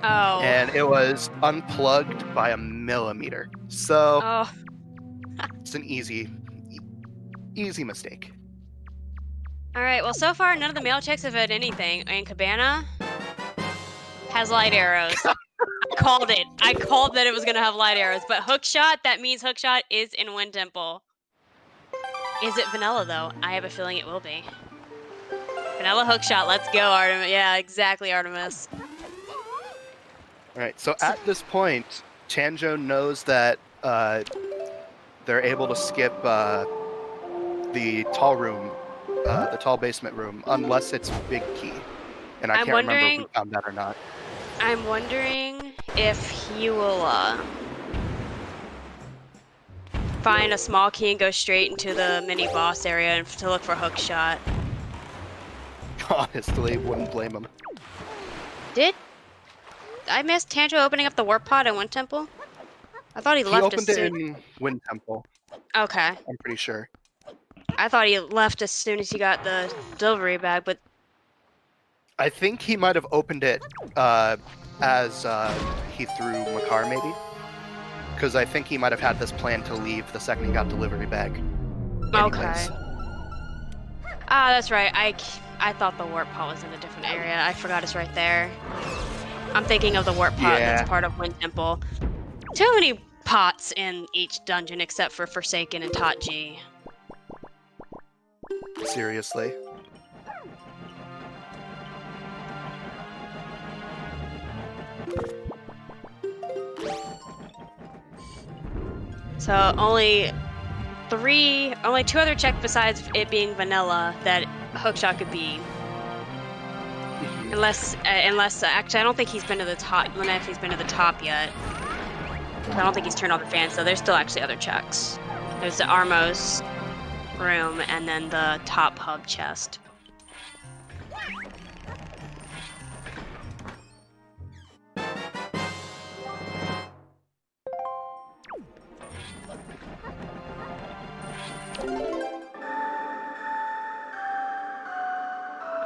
Oh. And it was unplugged by a millimeter. So, Oh. it's an easy mistake. All right, well, so far, none of the mail checks have had anything. And Cabana has light arrows. I called it. I called that it was going to have light arrows. But Hookshot, that means Hookshot is in Wind Temple. Is it vanilla, though? I have a feeling it will be. Vanilla Hookshot, let's go, Artemis. Yeah, exactly, Artemis. All right, so at this point, Tanjo knows that they're able to skip the tall room, the tall basement room, unless it's Big Key. And I can't remember if we found that or not. I'm wondering if he will find a small key and go straight into the mini boss area and to look for Hookshot. Honestly, wouldn't blame him. Did I miss Tanjo opening up the warp pod in Wind Temple? I thought he left as soon. He opened it in Wind Temple. Okay. I'm pretty sure. I thought he left as soon as he got the delivery bag, but I think he might have opened it as he threw Makar, maybe. Because I think he might have had this plan to leave the second he got delivery bag. Okay. Anyways. Ah, that's right. I thought the warp pod was in a different area. I forgot it's right there. I'm thinking of the warp pod that's part of Wind Temple. Too many pots in each dungeon except for Forsaken and Tot G. Seriously. So only two other checks besides it being vanilla that Hookshot could be. Unless actually I don't think he's been to the top. I don't know if he's been to the top yet. I don't think he's turned on the fan, so there's still actually other checks. There's the Armos room and then the top hub chest.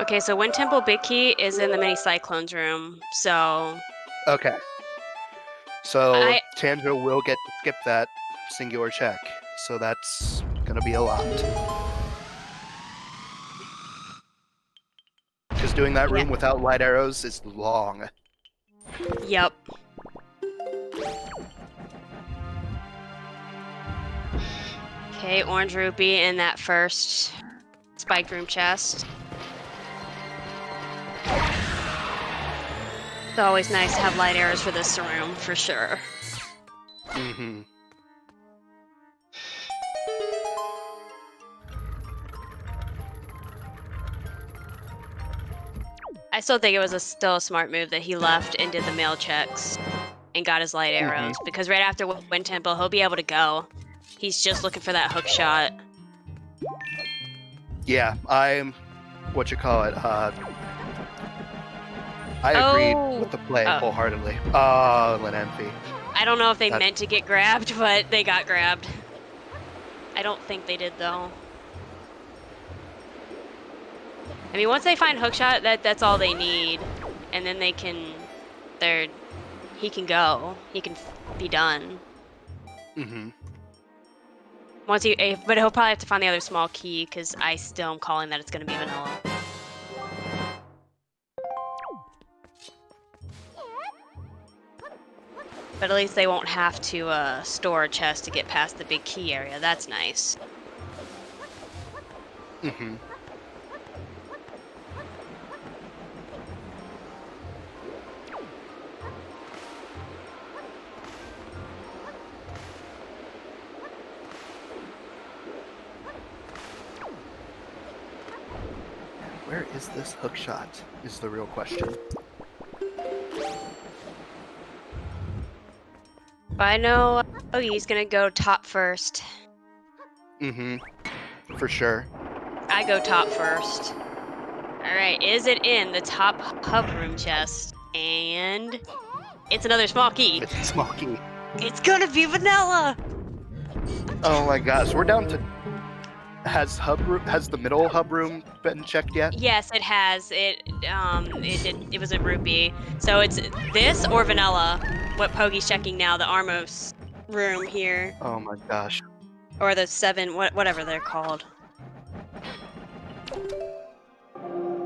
Okay, so Wind Temple Big Key is in the mini Cyclones room, so... Okay. So, Tanjo will get to skip that singular check, so that's gonna be a lot. Because doing that room without light arrows is long. Yep. Okay, Orange Rupee in that first spiked room chest. It's always nice to have light arrows for this room, for sure. Mm-hmm. I still think it was still a smart move that he left and did the mail checks and got his light arrows, because right after Wind Temple, he'll be able to go. He's just looking for that hook shot. Yeah, I'm... I agreed with the play wholeheartedly. Oh, Lenenfi. I don't know if they meant to get grabbed, but they got grabbed. I don't think they did, though. I mean, once they find Hookshot, that's all they need. And then they can... he can go. He can be done. Mm-hmm. But he'll probably have to find the other small key, because I still am calling that it's going to be vanilla. But at least they won't have to store a chest to get past the big key area. That's nice. Mm-hmm. Where is this hook shot? Is the real question. I know he's gonna go top first. Mm-hmm. For sure. I go top first. Alright, is it in the top hub room chest? And it's another small key. It's a small key. It's gonna be vanilla! Oh my gosh, we're down to... Has the middle hub room been checked yet? Yes, it has. It was a rupee. So it's this or vanilla. What Poggy's checking now, the Armos room here. Oh my gosh. Or the 7, whatever they're called.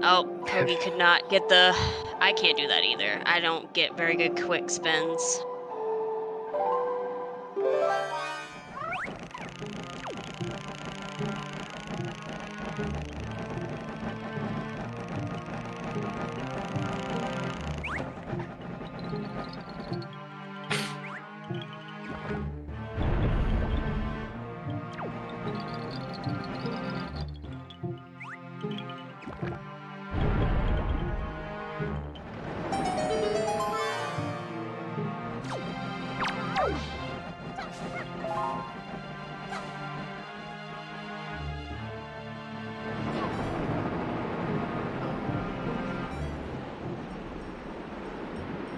Oh, Poggy could not get the... I can't do that either. I don't get very good quick spins.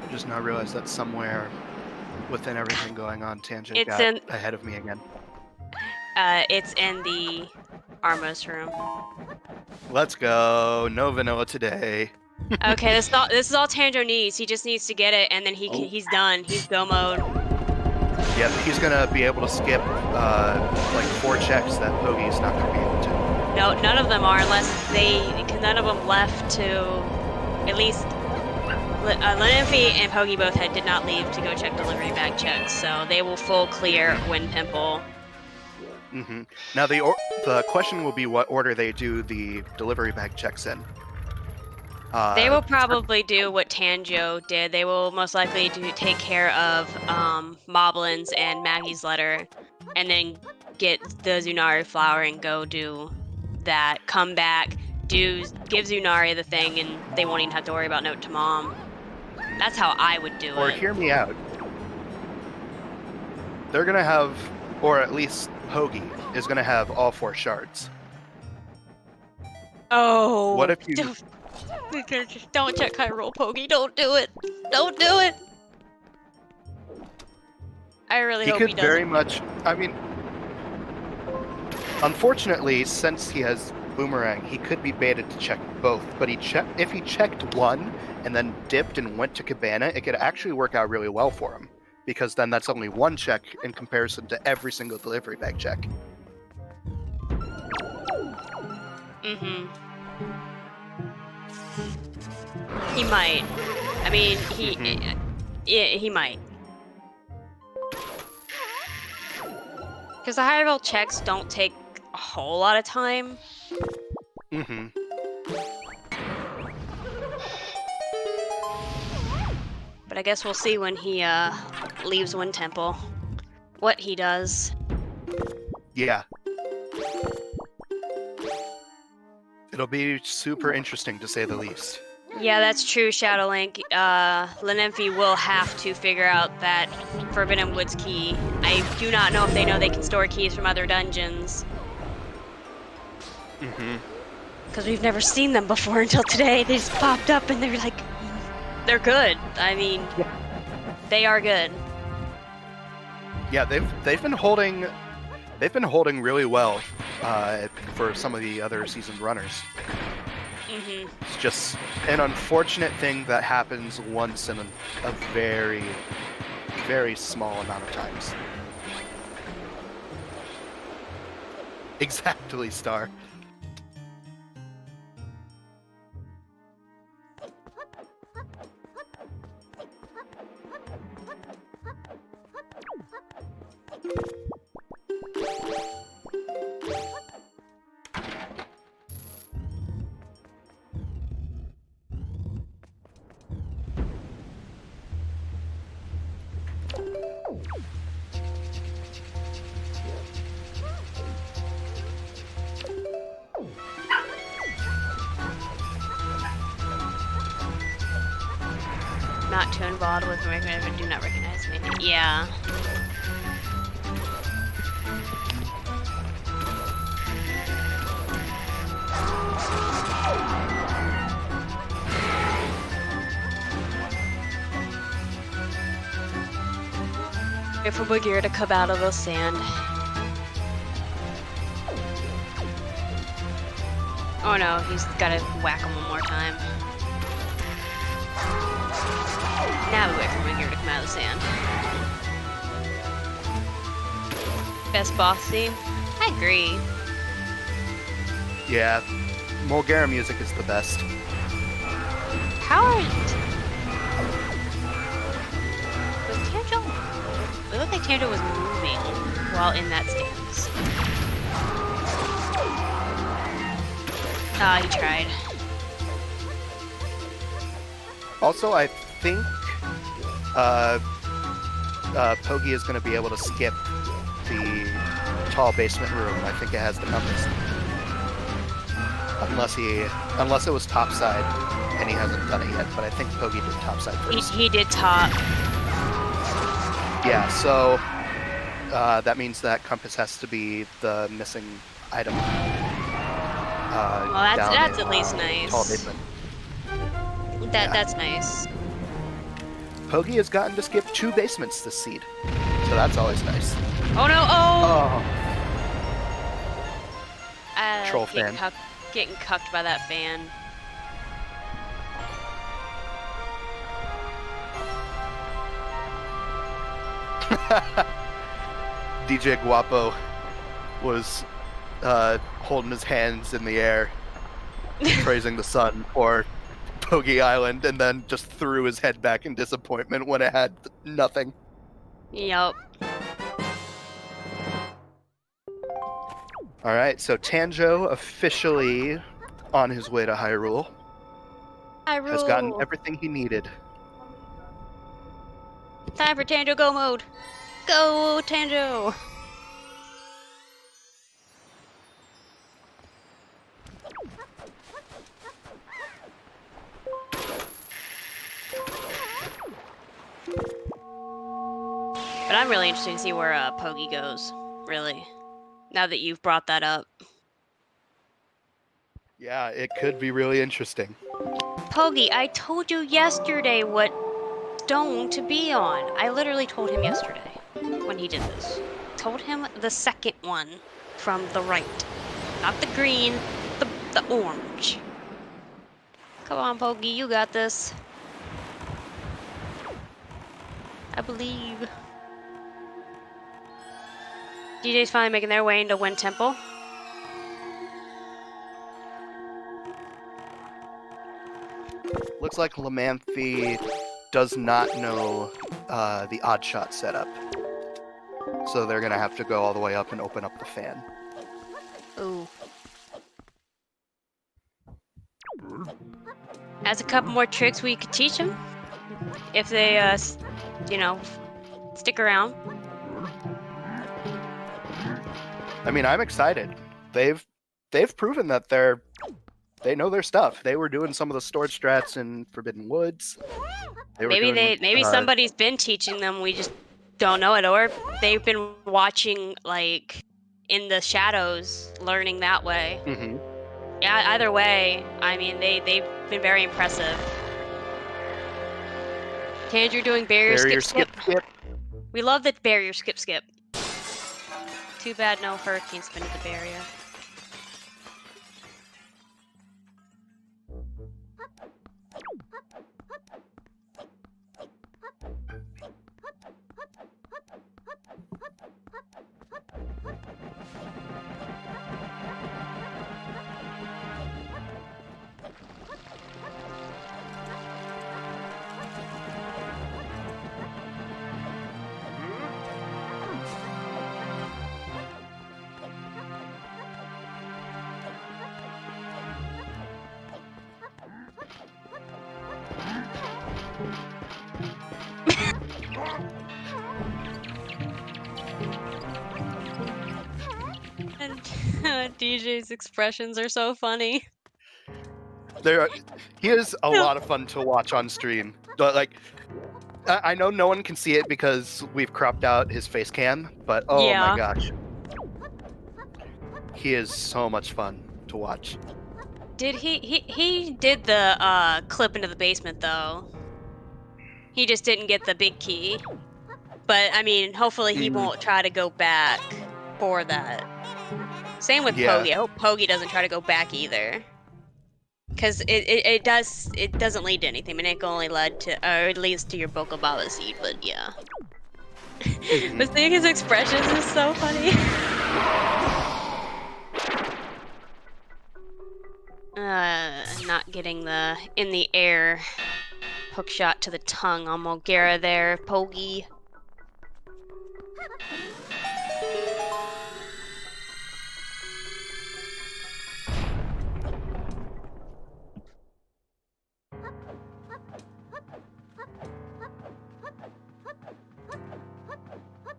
I just now realized that somewhere within everything going on, Tangent It's got in- ahead of me again. It's in the Armos room. Let's go. No vanilla today. Okay, this is all Tanjo needs. He just needs to get it, and then he's done. He's go mode. Yep, he's gonna be able to skip like 4 checks that Poggy's not gonna be able to. No, none of them are unless none of them left to, at least, Lenenfi and Poggy both did not leave to go check delivery bag checks, so they will full clear Wind Pimple. Mm-hmm. Now the question will be what order they do the delivery bag checks in. They will probably do what Tanjo did. They will most likely take care of Moblins and Maggie's letter, and then get the Zunari flower and go do that. Come back, give Zunari the thing, and they won't even have to worry about Note to Mom. That's how I would do it. Or hear me out. They're gonna have, or at least Poggy is gonna have all 4 shards. Oh. What if you? Don't check high roll, Poggy. Don't do it. Don't do it. I really hope he could doesn't. very much. I mean, unfortunately, since he has Boomerang, he could be baited to check both. But if he checked one and then dipped and went to Cabana, it could actually work out really well for him, because then that's only 1 check in comparison to every single delivery bag check. Mm-hmm. He might. I mean, he might. Because the high roll checks don't take a whole lot of time. Mm-hmm. But I guess we'll see when he leaves Wind Temple what he does. Yeah. It'll be super interesting, to say the least. Yeah, that's true, Shadow Link. Lenenfi will have to figure out that Forbidden Woods key. I do not know if they know they can store keys from other dungeons. Mm-hmm. Because we've never seen them before until today. They just popped up and they're like, they're good. I mean, they are good. Yeah, they've been holding really well for some of the other seasoned runners. Mm-hmm. It's just an unfortunate thing that happens once in a very, very small amount of times. Exactly, Star. Not too involved with me, but do not recognize me. Yeah. Wait for Bagheera to come out of the sand. Oh no, he's gotta whack him one more time. Now we wait for Bagheera to come out of the sand. Best boss theme? I agree. Yeah, Mulgara music is the best. How are was Tanjo? It looked like Tanjo was moving while in that stance. Ah, he tried. Also, I think Pogi is going to be able to skip the tall basement room. I think it has the compass. Unless it was topside and he hasn't done it yet, but I think Pogi did topside first. He did top. Yeah, so that means that compass has to be the missing item. Well, that's at least nice. Tall basement. That's nice. Pogi has gotten to skip 2 basements this seed, so that's always nice. Oh no! Oh! Troll fan. Getting cucked by that fan. DJ Guapo was holding his hands in the air, praising the sun for Pogi Island, and then just threw his head back in disappointment when it had nothing. Yup. Alright, so Tanjo officially on his way to Hyrule. Has gotten everything he needed. Time for Tanjo Go mode. Go, Tanjo! But I'm really interested to see where Pogi goes, really. Now that you've brought that up. Yeah, it could be really interesting. Pogi, I told you yesterday what stone to be on. I literally told him yesterday when he did this. Told him the second one from the right. Not the green, the orange. Come on, Pogi, you got this. I believe. DJ's finally making their way into Wind Temple. Looks like Lamanthe does not know the odd shot setup. So they're gonna have to go all the way up and open up the fan. Ooh. Has a couple more tricks we could teach them. If they, you know, stick around. I mean, I'm excited. They've proven that they know their stuff. They were doing some of the stored strats in Forbidden Woods. Maybe somebody's been teaching them. We just don't know it, or they've been watching like in the shadows, learning that way. Mm-hmm. Yeah, either way, I mean they've been very impressive. Tanjo doing barrier skip. We love the barrier skip. Too bad no hurricane spin at the barrier. DJ's expressions are so funny. He is a lot of fun to watch on stream. like, I know no one can see it because we've cropped out his face cam, but oh my Yeah. gosh. He is so much fun to watch. Did he did the clip into the basement though. He just didn't get the big key. But I mean, hopefully he won't try to go back for that. Same with Yeah. Pogi. I hope Pogi doesn't try to go back either. Because it doesn't lead to anything. I mean, it only led to, or it leads to your Bokobaba seed, but yeah. But seeing his expressions is so funny. Not getting the in the air hook shot to the tongue on Mulgera there, Pogi.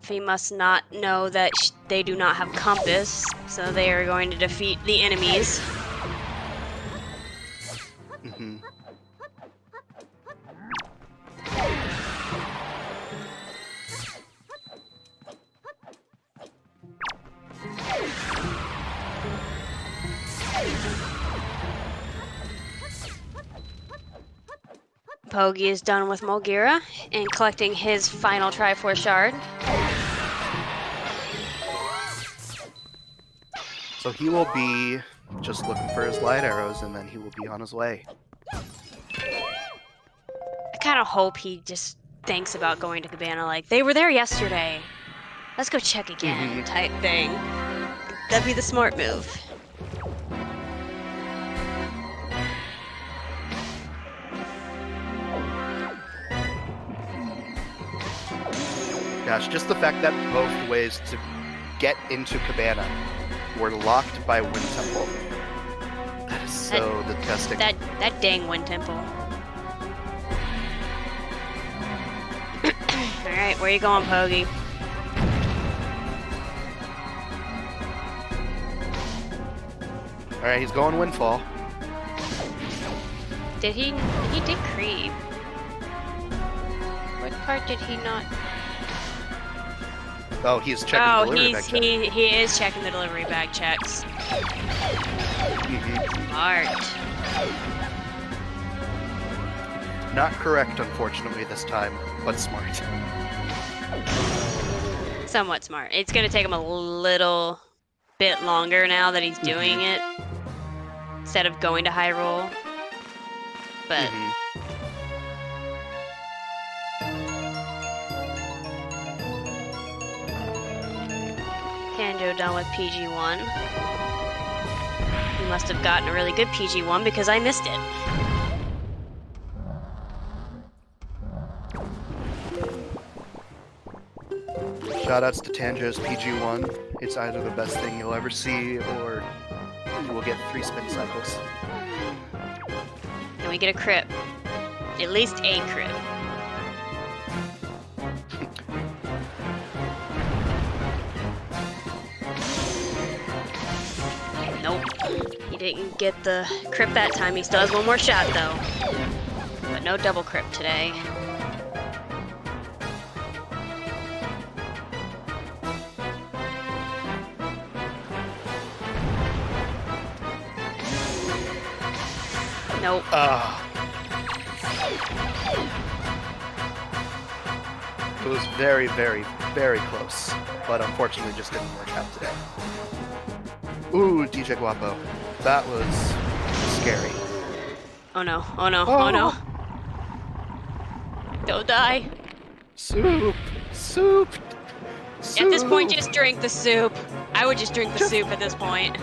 They must not know that they do not have compass, so they are going to defeat the enemies. Pogi is done with Mulgera and collecting his final Triforce shard. So he will be just looking for his light arrows, and then he will be on his way. I kind of hope he just thinks about going to Cabana like, they were there yesterday. Let's go check again, type thing. That'd be the smart move. Gosh, just the fact that both ways to get into Cabana were locked by Wind Temple. That is so disgusting. That dang Wind Temple. Alright, where you going, Pogi? Alright, he's going Windfall. Did he did creep. What part did he not? Oh, he's checking the delivery bag check. He is checking the delivery bag checks. Smart. Not correct, unfortunately, this time, but smart. Somewhat smart. It's gonna take him a little bit longer now that he's doing it. Instead of going to Hyrule. But Kanjo done with PG1. He must have gotten a really good PG1 because I missed it. Shoutouts to Tanjo's PG1. It's either the best thing you'll ever see, or you will get 3 spin cycles. And we get a crit. At least a crit. Nope. He didn't get the crit that time. He still has one more shot, though. But no double crit today. Nope. It was very, very, very close, but unfortunately just didn't work out today. Ooh, DJ Guapo. That was scary. Oh no, oh no, oh no. Don't die. Soup! Soup! Soup! At this point, just drink the soup. I would just drink the soup at this point.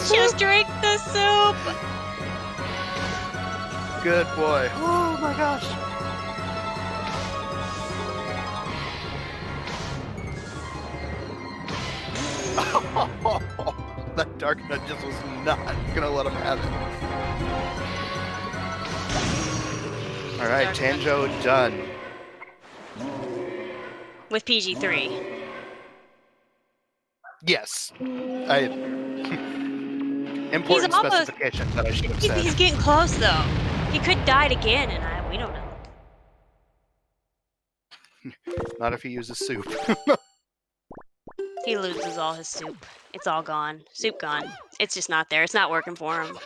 Just drink the soup! Good boy. Oh my gosh. That Dark Nut just was not gonna let him have it. Alright, Tanjo done. With PG3. Yes. Important almost- specification that I should have said. He's getting close though. He could die again, and we don't know. Not if he uses soup. He loses all his soup. It's all gone. Soup gone. It's just not there. It's not working for him.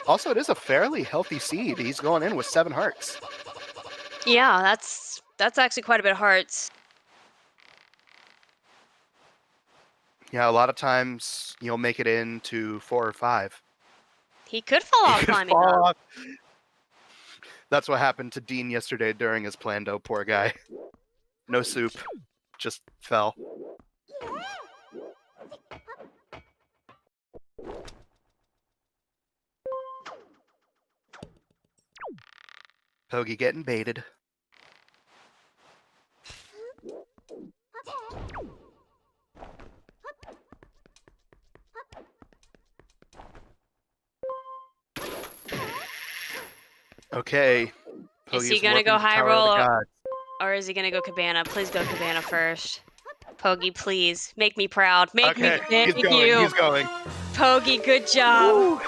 Also, it is a fairly healthy seed. He's going in with 7 hearts. Yeah, that's actually quite a bit of hearts. Yeah, a lot of times you'll make it into 4 or 5. He could fall off He could climbing fall up. off. That's what happened to Dean yesterday during his plando, poor guy. No soup, just fell. Pogi getting baited. Okay. Is he Pogi's gonna go working high Tower of the roll Gods. or is he gonna go Cabana? Please go Cabana first. Pogi, please. Make me proud. Make me Okay, he's thank going, you. he's going. Pogi, good job. Woo.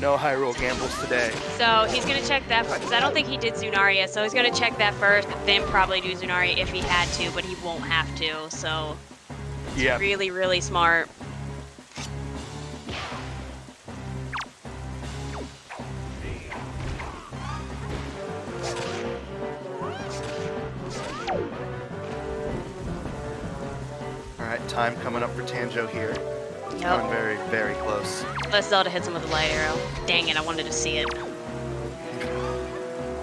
No high roll gambles today. So he's gonna check that because I don't think he did Zunaria, so he's gonna check that first, then probably do Zunaria if he had to, but he won't have to, so it's Yeah. really, really smart. Alright, time coming up for Tanjo here. Coming Yep. very, very close. Unless Zelda hits him with a light arrow. Dang it, I wanted to see it.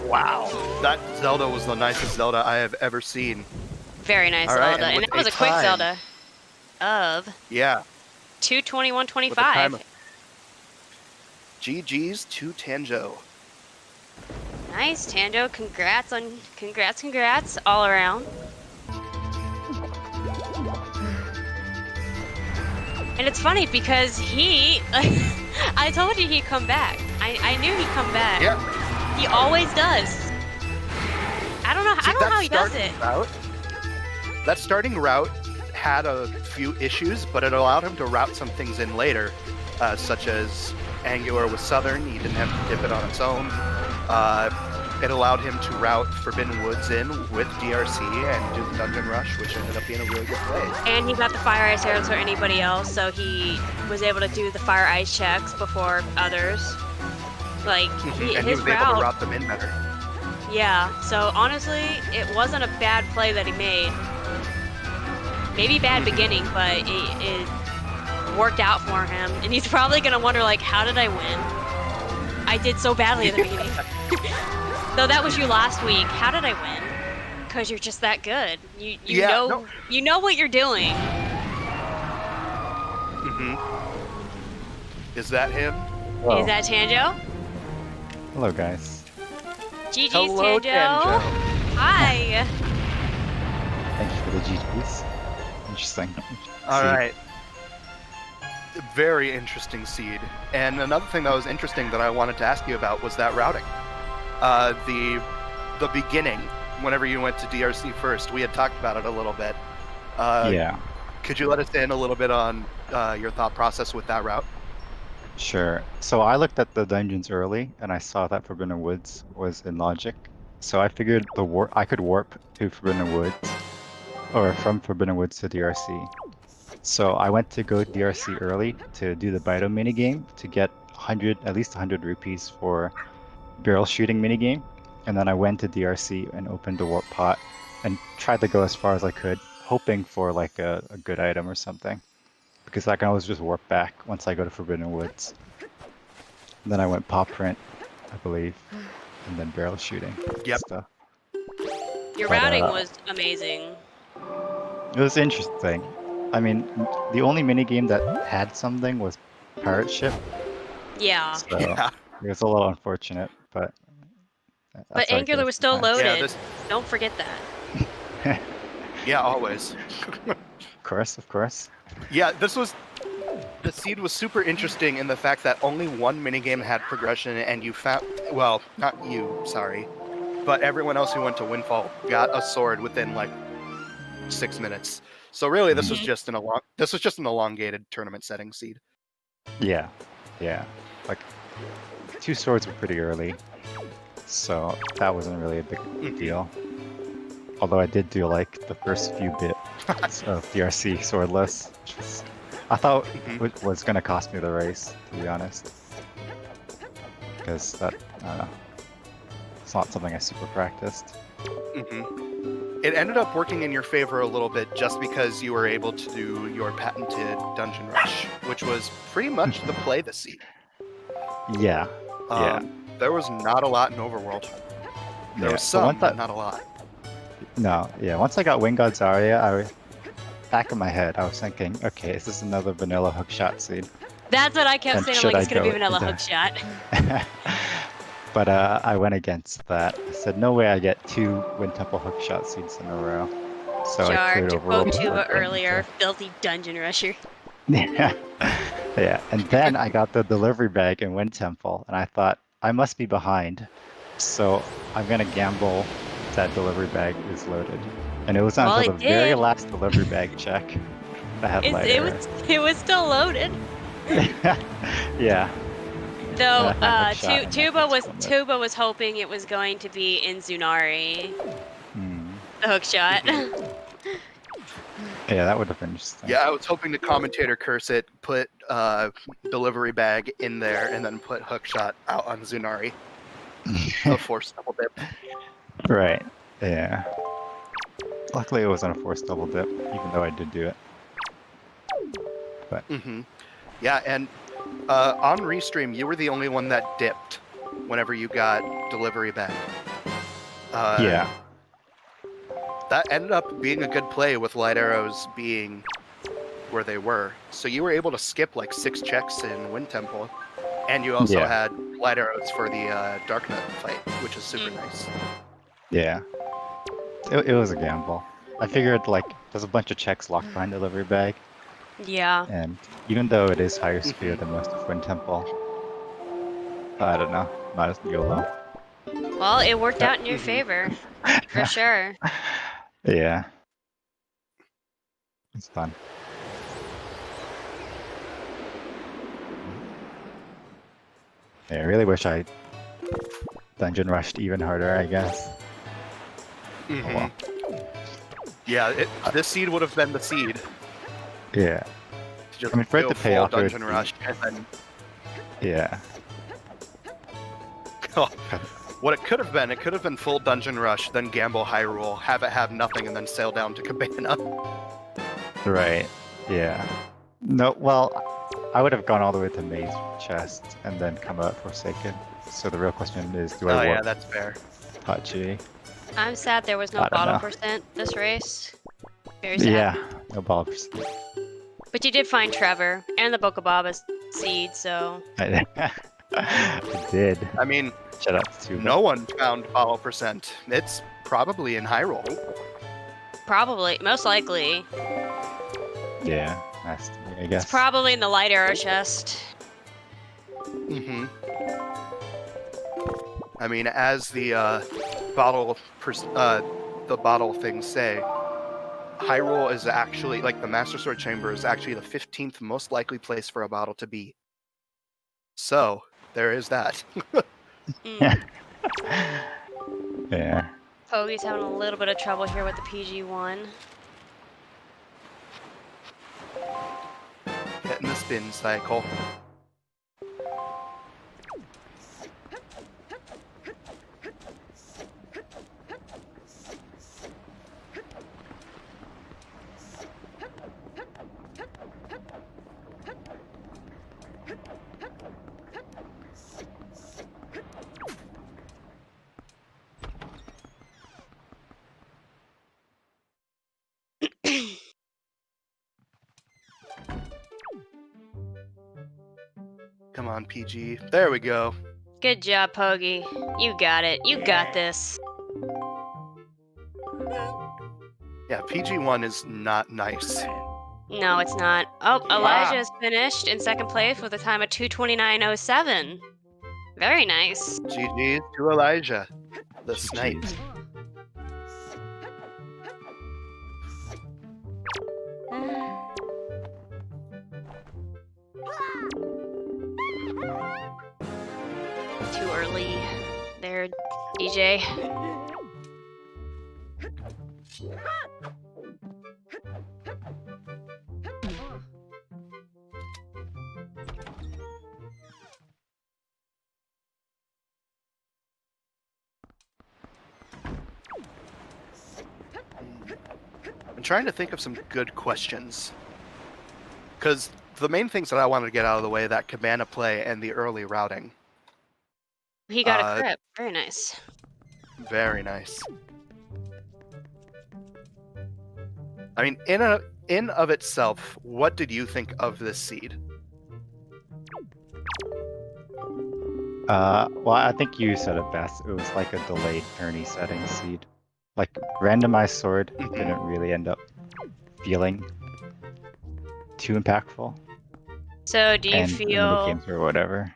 Wow. That Zelda was the nicest Zelda I have ever seen. Very nice All right, Zelda. and And with that was a a quick time- Zelda of Yeah. 2:21:25. GG's to Tanjo. Nice, Tando. Congrats all around. And it's funny because I told you he'd come back. I knew he'd come back. Yeah. He always does. I don't know how he does it. That starting route had a few issues, but it allowed him to route some things in later, such as Angular with Southern. He didn't have to dip it on its own. It allowed him to route Forbidden Woods in with DRC and do the Dungeon Rush, which ended up being a really good play. And he got the fire ice arrows for anybody else, so he was able to do the fire ice checks before others. Like And he his was able to route. route them in better. Yeah. So honestly, it wasn't a bad play that he made. Maybe bad beginning, but it worked out for him, and he's probably gonna wonder like, how did I win? I did so badly at the beginning. Though that was you last week. How did I win? Because you're just that good. You know what you're doing. Is that him? Hello. Is that Tanjo? Hello, guys. GG's Hello, Tanjo. Hi. Thank you for the GGs. Interesting. All See. right. Very interesting seed. And another thing that was interesting that I wanted to ask you about was that routing. The beginning, whenever you went to DRC first, we had talked about it a little bit. Yeah, Could you let us in a little bit on your thought process with that route? sure. So I looked at the dungeons early, and I saw that Forbidden Woods was in logic. So I figured I could warp to Forbidden Woods, or from Forbidden Woods to DRC. So I went to go DRC early to do the Bito minigame to get at least 100 rupees for barrel shooting minigame. And then I went to DRC and opened the warp pot and tried to go as far as I could, hoping for like a good item or something. Because I can always just warp back once I go to Forbidden Woods. And then I went pop print, I believe, and then barrel shooting. Yep. Stuff. Your But, routing was amazing. It was interesting. I mean, the only minigame that had something was Pirate Ship. Yeah. So Yeah. it was a little unfortunate, but. But that's how it Angular goes was still sometimes. loaded. Yeah, Don't forget that. Yeah, always. Of course. Yeah, the seed was super interesting in the fact that only one minigame had progression, and you found, well, not you, sorry, but everyone else who went to Windfall got a sword within like 6 minutes. So really, this was just an elongated tournament setting seed. Yeah, yeah. Like 2 swords were pretty early, so that wasn't really a big deal. Although I did do like the first few bits of DRC swordless, which was, I thought was going to cost me the race, to be honest. Because that, I don't know, it's not something I super practiced. It ended up working in your favor a little bit just because you were able to do your patented dungeon rush, which was pretty much the play this seed. Yeah, There was not a lot in Overworld. There was some, but not a lot. No, yeah. Once I got Wingod Zarya, back in my head, I was thinking, okay, is this another vanilla hookshot seed? That's what I kept saying. I'm like, it's gonna be vanilla hookshot. But I went against that. I said, no way I get 2 Wind Temple hookshot seeds in a row. So I cleared to over quote Tuba earlier, filthy dungeon rusher. Yeah. Yeah. And then I got the delivery bag in Wind Temple, and I thought, I must be behind. So I'm gonna gamble that delivery bag is loaded. And it was until the very last delivery bag check that had light error. It was still loaded. Yeah. Though Tuba was hoping it was going to be in Zunari. The hookshot. Yeah, that would have been interesting. Yeah, I was hoping the commentator curse it, put delivery bag in there, and then put hookshot out on Zunari. The force double dip. Right. Yeah. Luckily, it wasn't a forced double dip, even though I did do it. But. Yeah, and on Restream, you were the only one that dipped whenever you got delivery bag. Yeah. That ended up being a good play with light arrows being where they were. So you were able to skip like 6 checks in Wind Temple, and you also had light arrows for the Dark Knight fight, which is super nice. Yeah. It was a gamble. I figured like there's a bunch of checks locked behind delivery bag. Yeah. And even though it is higher speed than most of Wind Temple, I don't know, might as well YOLO. Well, it worked out in your favor, for sure. Yeah. It's fun. Yeah, I really wish I dungeon rushed even harder, I guess. Oh, well. Yeah, this seed would have been the seed. Yeah. Just I mean, for it to pay off, dungeon rush, and then yeah. What it could have been full dungeon rush, then gamble Hyrule, have it have nothing, and then sail down to Cabana. Right. Yeah. No. Well, I would have gone all the way to Maze Chest and then come out Forsaken. So the real question is, do I warp? Yeah, that's fair. Hachi? I'm sad there was no bottle percent this race. Very sad. Yeah, no bottle percent. But you did find Trevor and the Bokobaba seed, so. I did. I mean, shout out to no one found bottle percent. It's probably in Hyrule. Probably, most likely. Yeah, has to be, I guess. It's probably in the light arrow chest. I mean, as the bottle things say, Hyrule is actually, like, the Master Sword Chamber is actually the 15th most likely place for a bottle to be. So, there is that. Yeah. Pogi's having a little bit of trouble here with the PG1. Getting the spin cycle. Come on, PG. There we go. Good job, Pogi. You got it. You got this. Yeah, PG1 is not nice. No, it's not. Oh, Elijah is finished in second place with a time of 2:29.07. Very nice. GG's to Elijah, the snipe. Too early there, DJ. I'm trying to think of some good questions. Because the main things that I wanted to get out of the way, that cabana play and the early routing. He got a crit. Very nice. Very nice. I mean, in of itself, what did you think of this seed? Well, I think you said it best. It was like a delayed tourney setting seed. Like, randomized sword didn't really end up feeling too impactful. So do you and feel... games or whatever.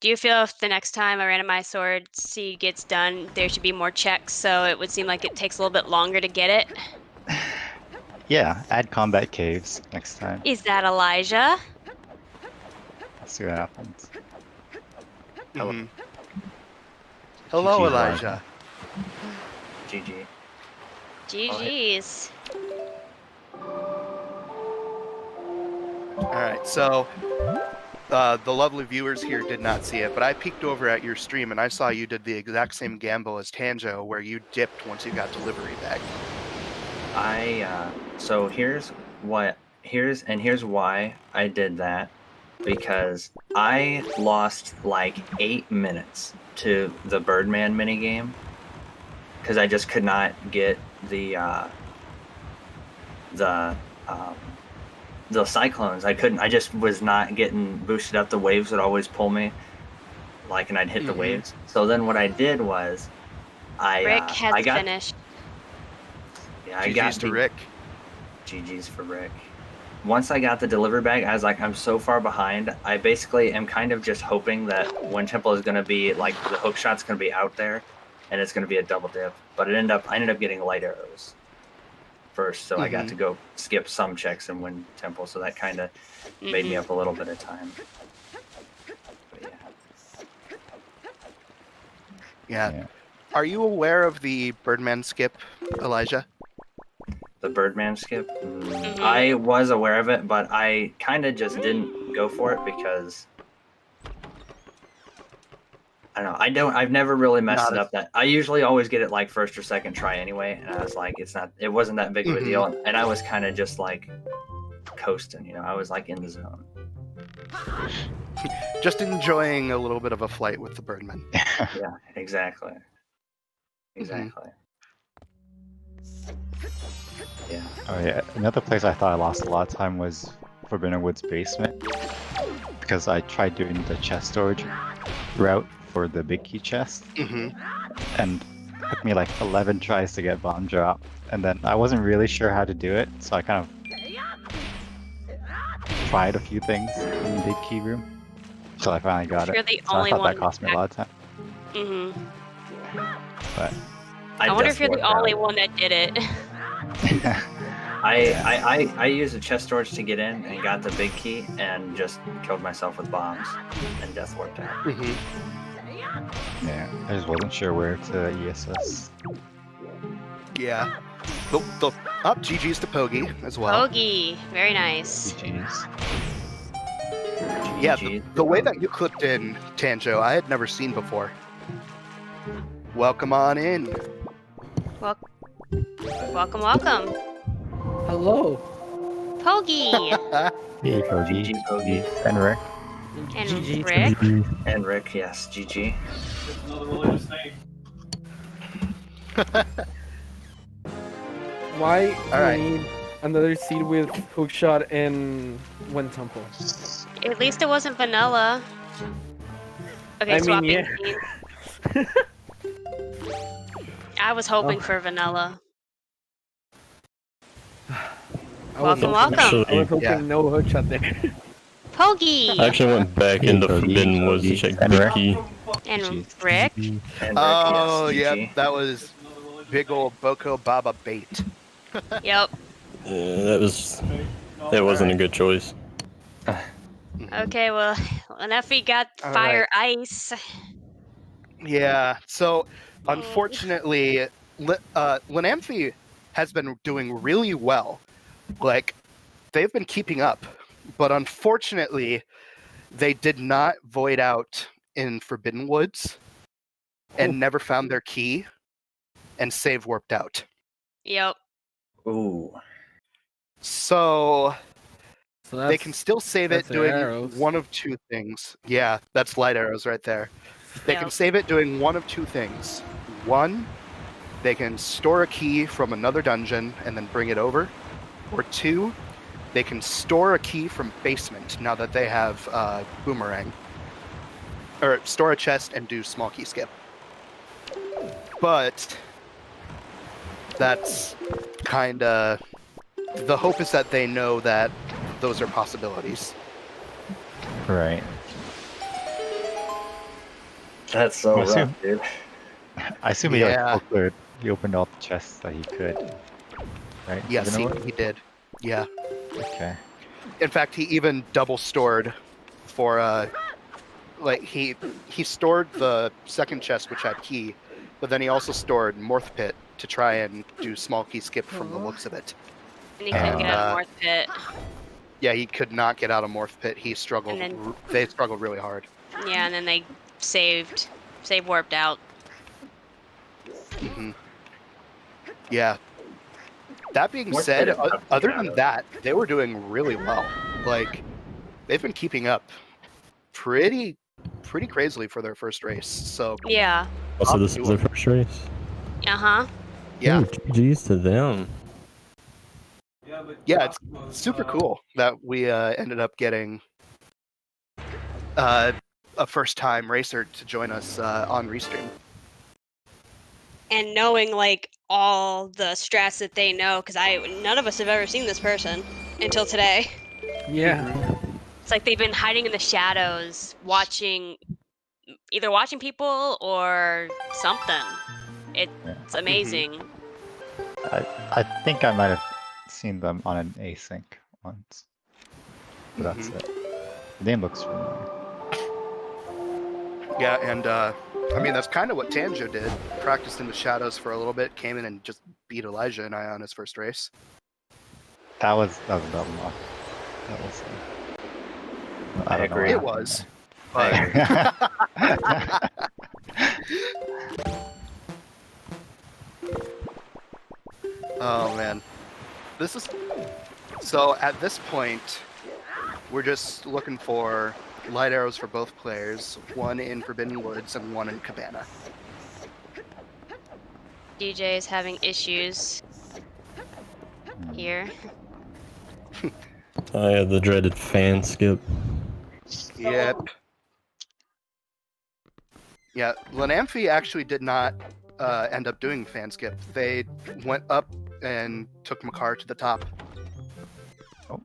Do you feel if the next time a randomized sword seed gets done, there should be more checks, so it would seem like it takes a little bit longer to get it? Yeah, add combat caves next time. Is that Elijah? Let's see what happens. Mhm. Hello, GG, Elijah. GG. GG's. Alright, so the lovely viewers here did not see it, but I peeked over at your stream and I saw you did the exact same gamble as Tanjo, where you dipped once you got delivery bag. So here's why I did that, because I lost like 8 minutes to the Birdman minigame because I just could not get the cyclones. I just was not getting boosted up. The waves would always pull me, and I'd hit the waves. So then what I did was Rick has finished. Yeah, I GG's got to Rick. GG's for Rick. Once I got the delivery bag, I was like, I'm so far behind. I basically am kind of just hoping that Wind Temple is going to be, the hook shot's going to be out there, and it's going to be a double dip. But I ended up getting light arrows first, so I got to go skip some checks in Wind Temple, so that kind of made me up a little bit of time. But Yeah. Are you aware of the Birdman skip, Elijah? The Birdman skip? I was aware of it, but I kind of just didn't go for it because I don't know. I've never really messed it up. That I usually always get it first or second try anyway, and I was like, it wasn't that big of a deal, and I was kind of just coasting, I was in the zone. Just enjoying a little bit of a flight with the Birdman. Yeah, exactly. Exactly. Yeah. Oh yeah, another place I thought I lost a lot of time was Forbidden Woods basement, because I tried doing the chest storage route for the big key chest, and it took me 11 tries to get bomb drop, and then I wasn't really sure how to do it, so I kind of tried a few things in the big key room until I finally got it. You're the so only I thought one that cost me a lot of time. But I wonder if you're the only one that did it. I used the chest storage to get in and got the big key and just killed myself with bombs, and death worked out. Yeah, I just wasn't sure where to ESS. Yeah. GG's to Pogi as well. Pogi, very nice. GG's. Yeah, the way that you clipped in, Tanjo, I had never seen before. Welcome on in. Welcome, welcome. Hello. Pogi. Hey, Pogi. GG, Pogi. And Rick. And Rick. And Rick, yes, GG. Why All right. do we need another seed with hookshot and Wind Temple? At least it wasn't vanilla. Okay, I mean, swapping yeah. seeds. I was hoping for vanilla. Welcome, welcome. I was hoping no hookshot there. Pogi. I actually went back into Forbidden Woods to check Ricky. And Rick. And Rick, Oh, yes, GG. yeah, that was big old Boko Baba bait. Yep. That wasn't a good choice. Okay, well, Lenefi got All fire ice. Yeah. So, Mm. unfortunately, Linamphy has been doing really well. Like, they've been keeping up, but unfortunately, they did not void out in Forbidden Woods and never found their key, and save warped out. Yep. Ooh. So So they can still save it that's their doing arrows. one of two things. Yeah, that's light arrows right there. They can Yep. save it doing one of two things. One, they can store a key from another dungeon and then bring it over. Or two, they can store a key from basement now that they have boomerang. Or store a chest and do small key skip. But that's kind of... The hope is that they know that those are possibilities. Right. That's so Well, rough, dude. I assume he Yeah. he opened all the chests that he could. Right? Yes, Forbidden Wood? he did. Yeah. Okay. In fact, he even double stored for like he stored the second chest which had key, but then he also stored Morth Pit to try and do small key skip from the looks of it. And he couldn't get out of North Pit. Yeah, he could not get out of Morth Pit. He struggled. And then- They struggled really hard. Yeah, and then they save warped out. Hmm. Yeah. That being Morth said, Pit is tough to other get out than of. that, they were doing really well. Like, they've been keeping up pretty crazily for their first race. So Yeah. Also, I'll this do is their first race. Uh-huh. yeah, Ooh, GG's to them. yeah, it's super cool that we ended up getting a first-time racer to join us on Restream. And knowing like all the strats that they know, because none of us have ever seen this person until today. Yeah. It's like they've been hiding in the shadows, either watching people or something. It's amazing. I think I might have seen them on an async once. But that's it. The name looks familiar. Yeah, and I mean that's kind of what Tanjo did. Practiced in the shadows for a little bit, came in and just beat Elijah and I on his first race. That was dumb luck. That was. I don't know agree. It what was. happened Oh man, this is so. At this point, we're just looking for light arrows for both players. One in Forbidden Woods and one in Cabana. DJ is having issues here. I had the dreaded fan skip. Yep. Yeah, Linamphy actually did not end up doing fan skip. They went up and took Makar to the top. Oh.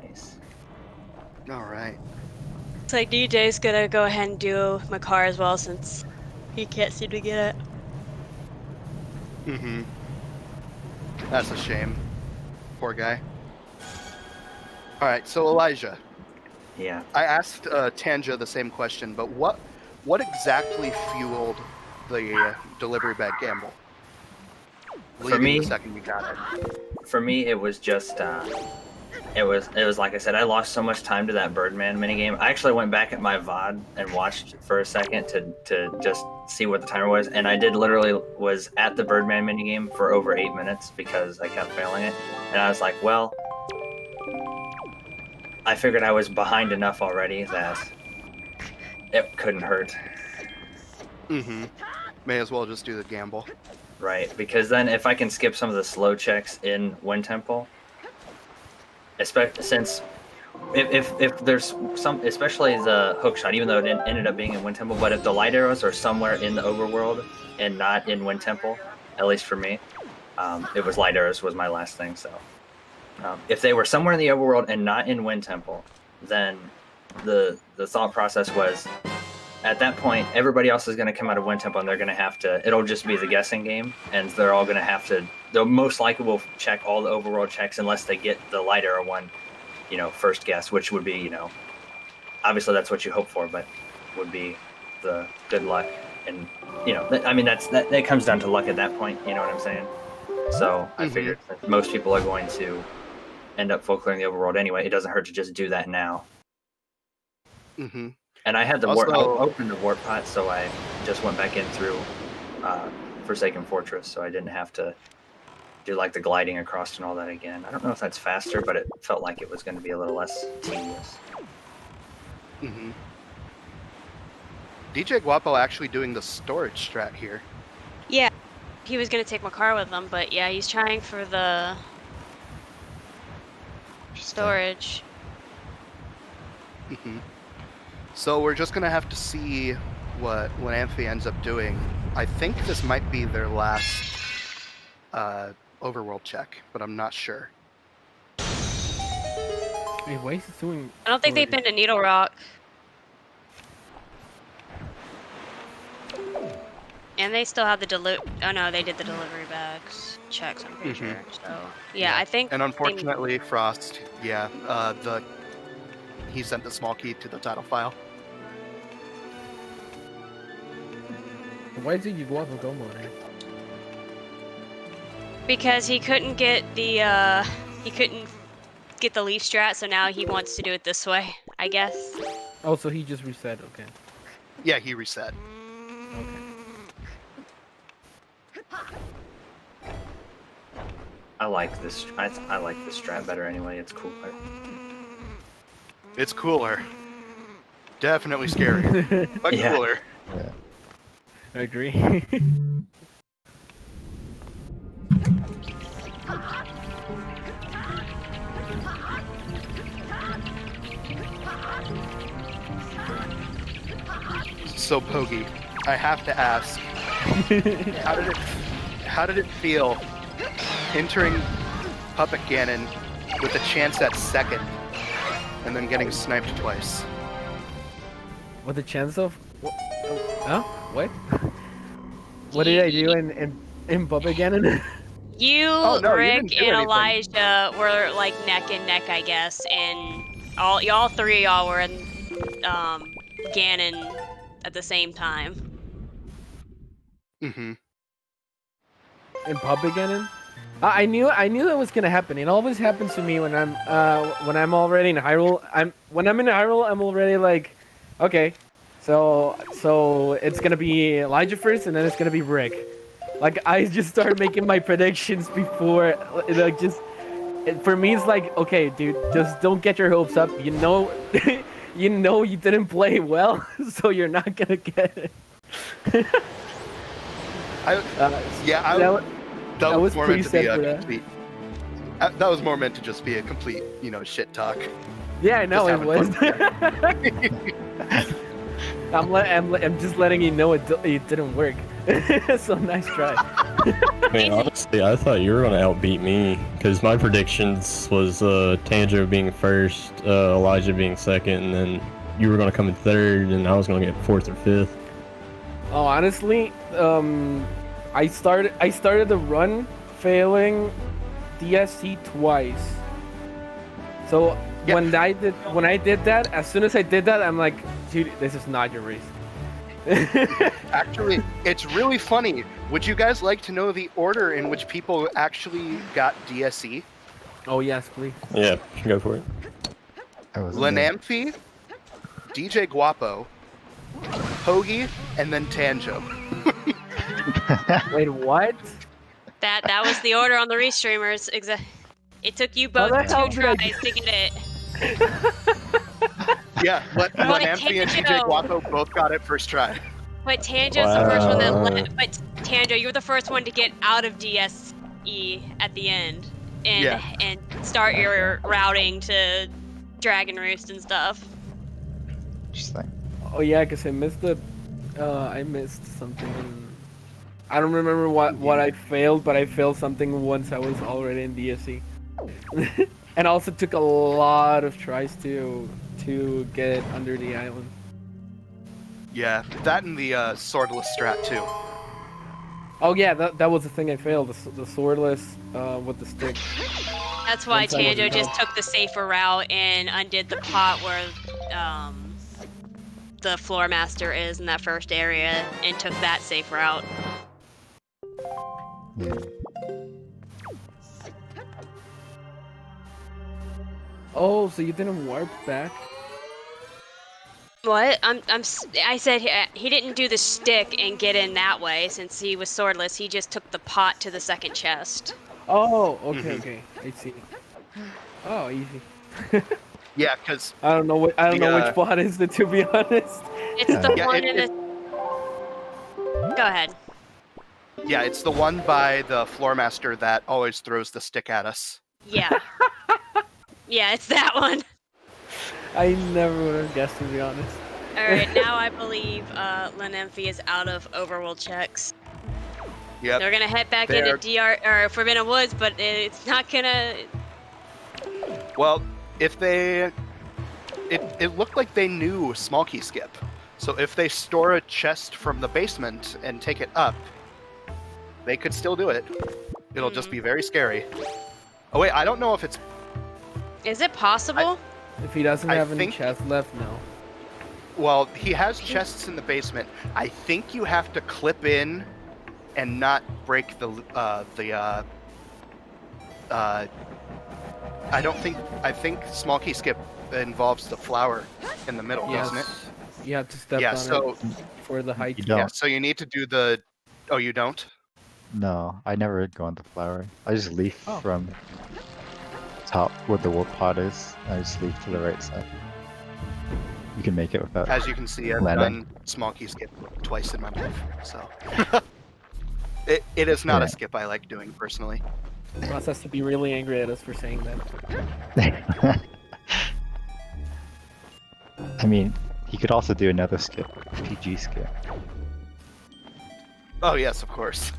Nice. All right. It's like DJ's gonna go ahead and do Makar as well since he can't seem to get it. Mm-hmm. That's a shame. Poor guy. All right, so Elijah, Yeah. I asked Tanja the same question, but what exactly fueled the delivery bag gamble? Leaving me- the second you got it. For me, it was just it was like I said, I lost so much time to that Birdman minigame. I actually went back at my VOD and watched for a second to just see what the timer was, and I literally was at the Birdman minigame for over 8 minutes because I kept failing it. And I was like, well, I figured I was behind enough already that it couldn't hurt. Mm-hmm. May as well just do the gamble. Right, because then if I can skip some of the slow checks in Wind Temple, since if there's some, especially the hook shot, even though it ended up being in Wind Temple, but if the light arrows are somewhere in the overworld and not in Wind Temple, at least for me, it was light arrows was my last thing. So if they were somewhere in the overworld and not in Wind Temple, then the thought process was, at that point, everybody else is going to come out of Wind Temple, and they're going to have to. It'll just be the guessing game, and they're all going to have to. They'll most likely will check all the overworld checks unless they get the light arrow one, first guess, which would be, obviously that's what you hope for, but would be the good luck. And that comes down to luck at that point. You know what I'm saying? So I figured since most people are going to end up full clearing the overworld anyway, it doesn't hurt to just do that now. Mm-hmm. And I had the Also- opened the warp pot, so I just went back in through Forsaken Fortress, so I didn't have to do like the gliding across and all that again. I don't know if that's faster, but it felt like it was going to be a little less tedious. Mm-hmm. DJ Guapo actually doing the storage strat here. Yeah, he was gonna take my car with him, but yeah, he's trying for the storage. Mm-hmm. So we're just gonna have to see what Amphi ends up doing. I think this might be their last overworld check, but I'm not sure. Wait, why is he doing? I don't think they pinned a needle rock. And they still have the oh no, they did the delivery bags checks, I'm pretty sure. So yeah, I think. And unfortunately, Frost, he sent the small key to the title file. Why did you go up and go mode? Because he couldn't get the leaf strat, so now he wants to do it this way, I guess. Oh, so he just reset. Okay. Yeah, he reset. Okay. I like this. I like this strat better anyway. It's cooler. It's cooler. Definitely scarier, but Yeah. cooler. Yeah. I agree. So Pogi, I have to ask, how did it feel entering Puppet Ganon with a chance at second and then getting sniped twice? With the chance of? Huh? What? What did I do in Puppet Ganon? You, Oh, no, you Rick, didn't do and anything. Elijah were like neck and neck, I guess, and all three of y'all were in Ganon at the same time. Mm-hmm. In Puppet Ganon? I knew that was gonna happen. It always happens to me when I'm already in Hyrule. When I'm in Hyrule, I'm already like, okay, so it's gonna be Elijah first, and then it's gonna be Rick. Like I just start making my predictions before, like for me it's like, okay, dude, just don't get your hopes up. You know you didn't play well, so you're not gonna get it. That was more meant to be a pretty sad for complete. That was more meant to just be a complete, shit talk. Yeah, I know Just it having was. I'm just letting you know it didn't work. So nice try. I mean, honestly, I thought you were going to outbeat me, because my predictions was Tanjo being first, Elijah being second, and then you were going to come in third, and I was going to get fourth or fifth. Oh, honestly, I started the run failing DSC twice. So Yeah. when I did that, as soon as I did that, I'm like, dude, this is not your race. Actually, it's really funny. Would you guys like to know the order in which people actually got DSE? Oh yes, please. Yeah, go for it. Lanamphi, DJ Guapo, Pogi, and then Tanjo. Wait, what? That was the order on the restreamers. It took you both the hell 2 did I tries to get it. Yeah, Lanamphi and Tanjo. DJ Guapo both got it first try. But Tanjo's the first one that Wow. but Tanjo, you were the first one to get out of DSE at the end and start your routing to Dragon Roost and stuff. Interesting. Oh yeah, cause I missed something. I don't remember what I failed, but I failed something once I was already in DSC. And also took a lot of tries to to get under the island. Yeah, that and the swordless strat too. Oh yeah, that was the thing I failed. The swordless with the stick. That's why Once I wasn't Tanjo just out. took the safer route and undid the pot where the floor master is in that first area and took that safe route. Yeah. Oh, so you didn't warp back? What? I said he didn't do the stick and get in that way since he was swordless. He just took the pot to the second chest. Oh, okay, okay. I see. Oh, easy. Yeah, because I don't know which The, bot is it, to be honest. It's the Yeah, one it- in the. Go ahead. yeah, it's the one by the floor master that always throws the stick at us. Yeah. Yeah, it's that one. I never would have guessed, to be honest. Alright, now I believe Lenemphy is out of overworld checks. Yep. They're gonna head back They're- into DR or Forbidden Woods, but it's not gonna. Well, if they, it looked like they knew small key skip. So if they store a chest from the basement and take it up, they could still do it. It'll just be very scary. Oh wait, I don't know if it's. Is it possible? If he doesn't I have any think- chests left, no. Well, he has chests in the basement. I think you have to clip in and not break the I think small key skip involves the flower in the middle, doesn't it? You have to step Yeah, on so it for the height. You don't. yeah, so you need to do the. Oh, you don't? No, I never go on the flower. I just leaf Oh. from top where the warp pod is. I just leaf to the right side. You can make it without. As you can see, I've Landing. done small key skip twice in my life, so. it is not Yeah. a skip I like doing personally. Ross has to be really angry at us for saying that. I mean, he could also do another skip, PG skip. Oh yes, of course.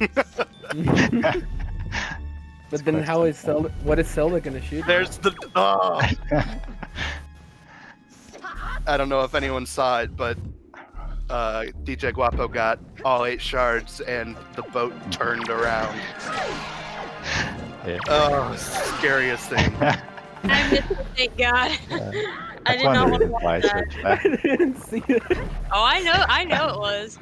But then how is Zelda? What is Zelda gonna shoot? There's the. Oh. I don't know if anyone saw it, but DJ Guapo got all 8 shards and the boat turned around. Yeah. Oh, scariest thing. I missed it, thank God. I did That's not one want to reason watch why I that. switched back. I didn't see it. Oh, I know it was.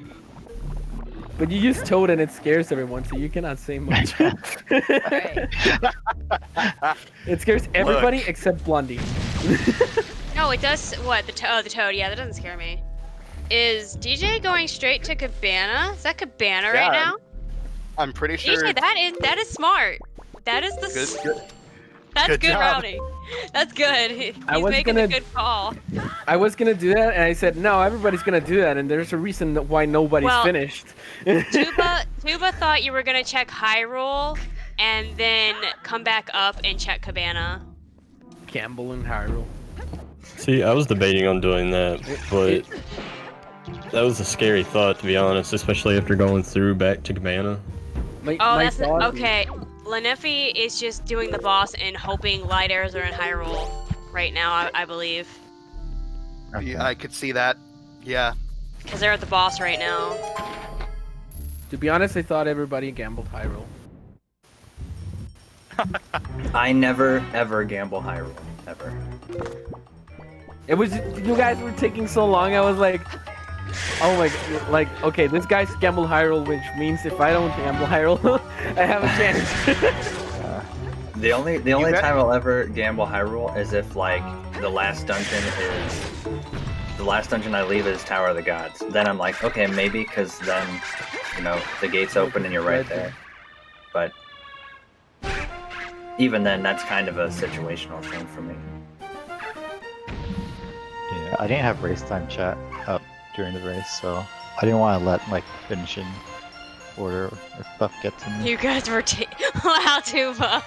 But you use Toad and it scares everyone, so you cannot say much. Alright. It scares everybody except Blondie. No, it does. What? The toad. Yeah, that doesn't scare me. Is DJ going straight to Cabana? Is that Cabana right Yeah, now? I'm pretty sure. DJ, that is smart. That is the. Good. That's good good job. routing. That's good. He's was making gonna- a good call. I was gonna do that, and I said, no, everybody's gonna do that, and there's a reason why nobody's Well- finished. Tuba thought you were gonna check Hyrule and then come back up and check Cabana. Campbell and Hyrule. See, I was debating on doing that, but that was a scary thought, to be honest, especially after going through back to Cabana. My, Oh, my that's thought- okay. Lenemphy is just doing the boss and hoping light airs are in Hyrule right now, I believe. Okay. Yeah, I could see that. Yeah. Because they're at the boss right now. To be honest, I thought everybody gambled Hyrule. I never ever gamble Hyrule ever. It was you guys were taking so long. I was like, oh my, like okay, this guy's gambled Hyrule, which means if I don't gamble Hyrule, I have a chance. The only bet- time I'll ever gamble Hyrule is if like the last dungeon I leave is Tower of the Gods. Then I'm like, okay, maybe, because then the gates open and you're right there. But even then, that's kind of a situational thing for me. Yeah, I didn't have race time chat up during the race, so I didn't want to let like finishing order or stuff get to me. You guys were wow, Tuba.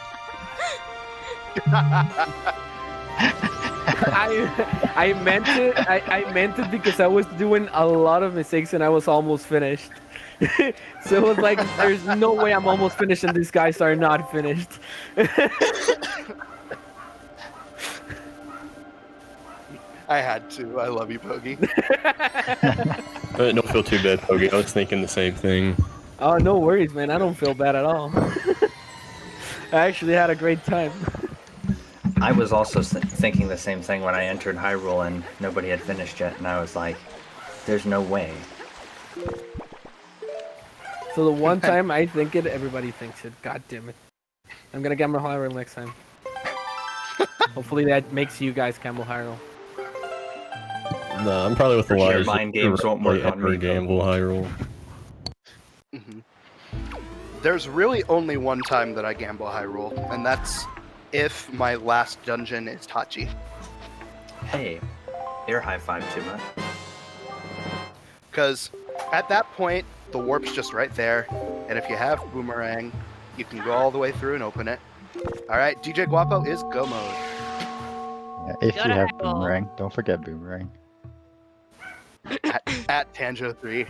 I meant it. I meant it because I was doing a lot of mistakes and I was almost finished. So it was like, there's no way I'm almost finished and these guys are not finished. I had to. I love you, Pogi. Don't feel too bad, Pogi. I was thinking the same thing. Oh, no worries, man. I don't feel bad at all. I actually had a great time. I was also thinking the same thing when I entered Hyrule and nobody had finished yet, and I was like, there's no way. So the one time I think it, everybody thinks it. God damn it. I'm gonna gamble Hyrule next time. Hopefully that makes you guys gamble Hyrule. No, I'm probably with For sure, Elijah. mind games won't work on me. Gamble Hyrule. There's really only one time that I gamble Hyrule, and that's if my last dungeon is Tachi. Hey, air high five too much. Because at that point, the warp's just right there, and if you have Boomerang, you can go all the way through and open it. Alright, DJ Guapo is go mode. Yeah, if Go you to have Hyrule. boomerang, don't forget boomerang. At Tanjo3.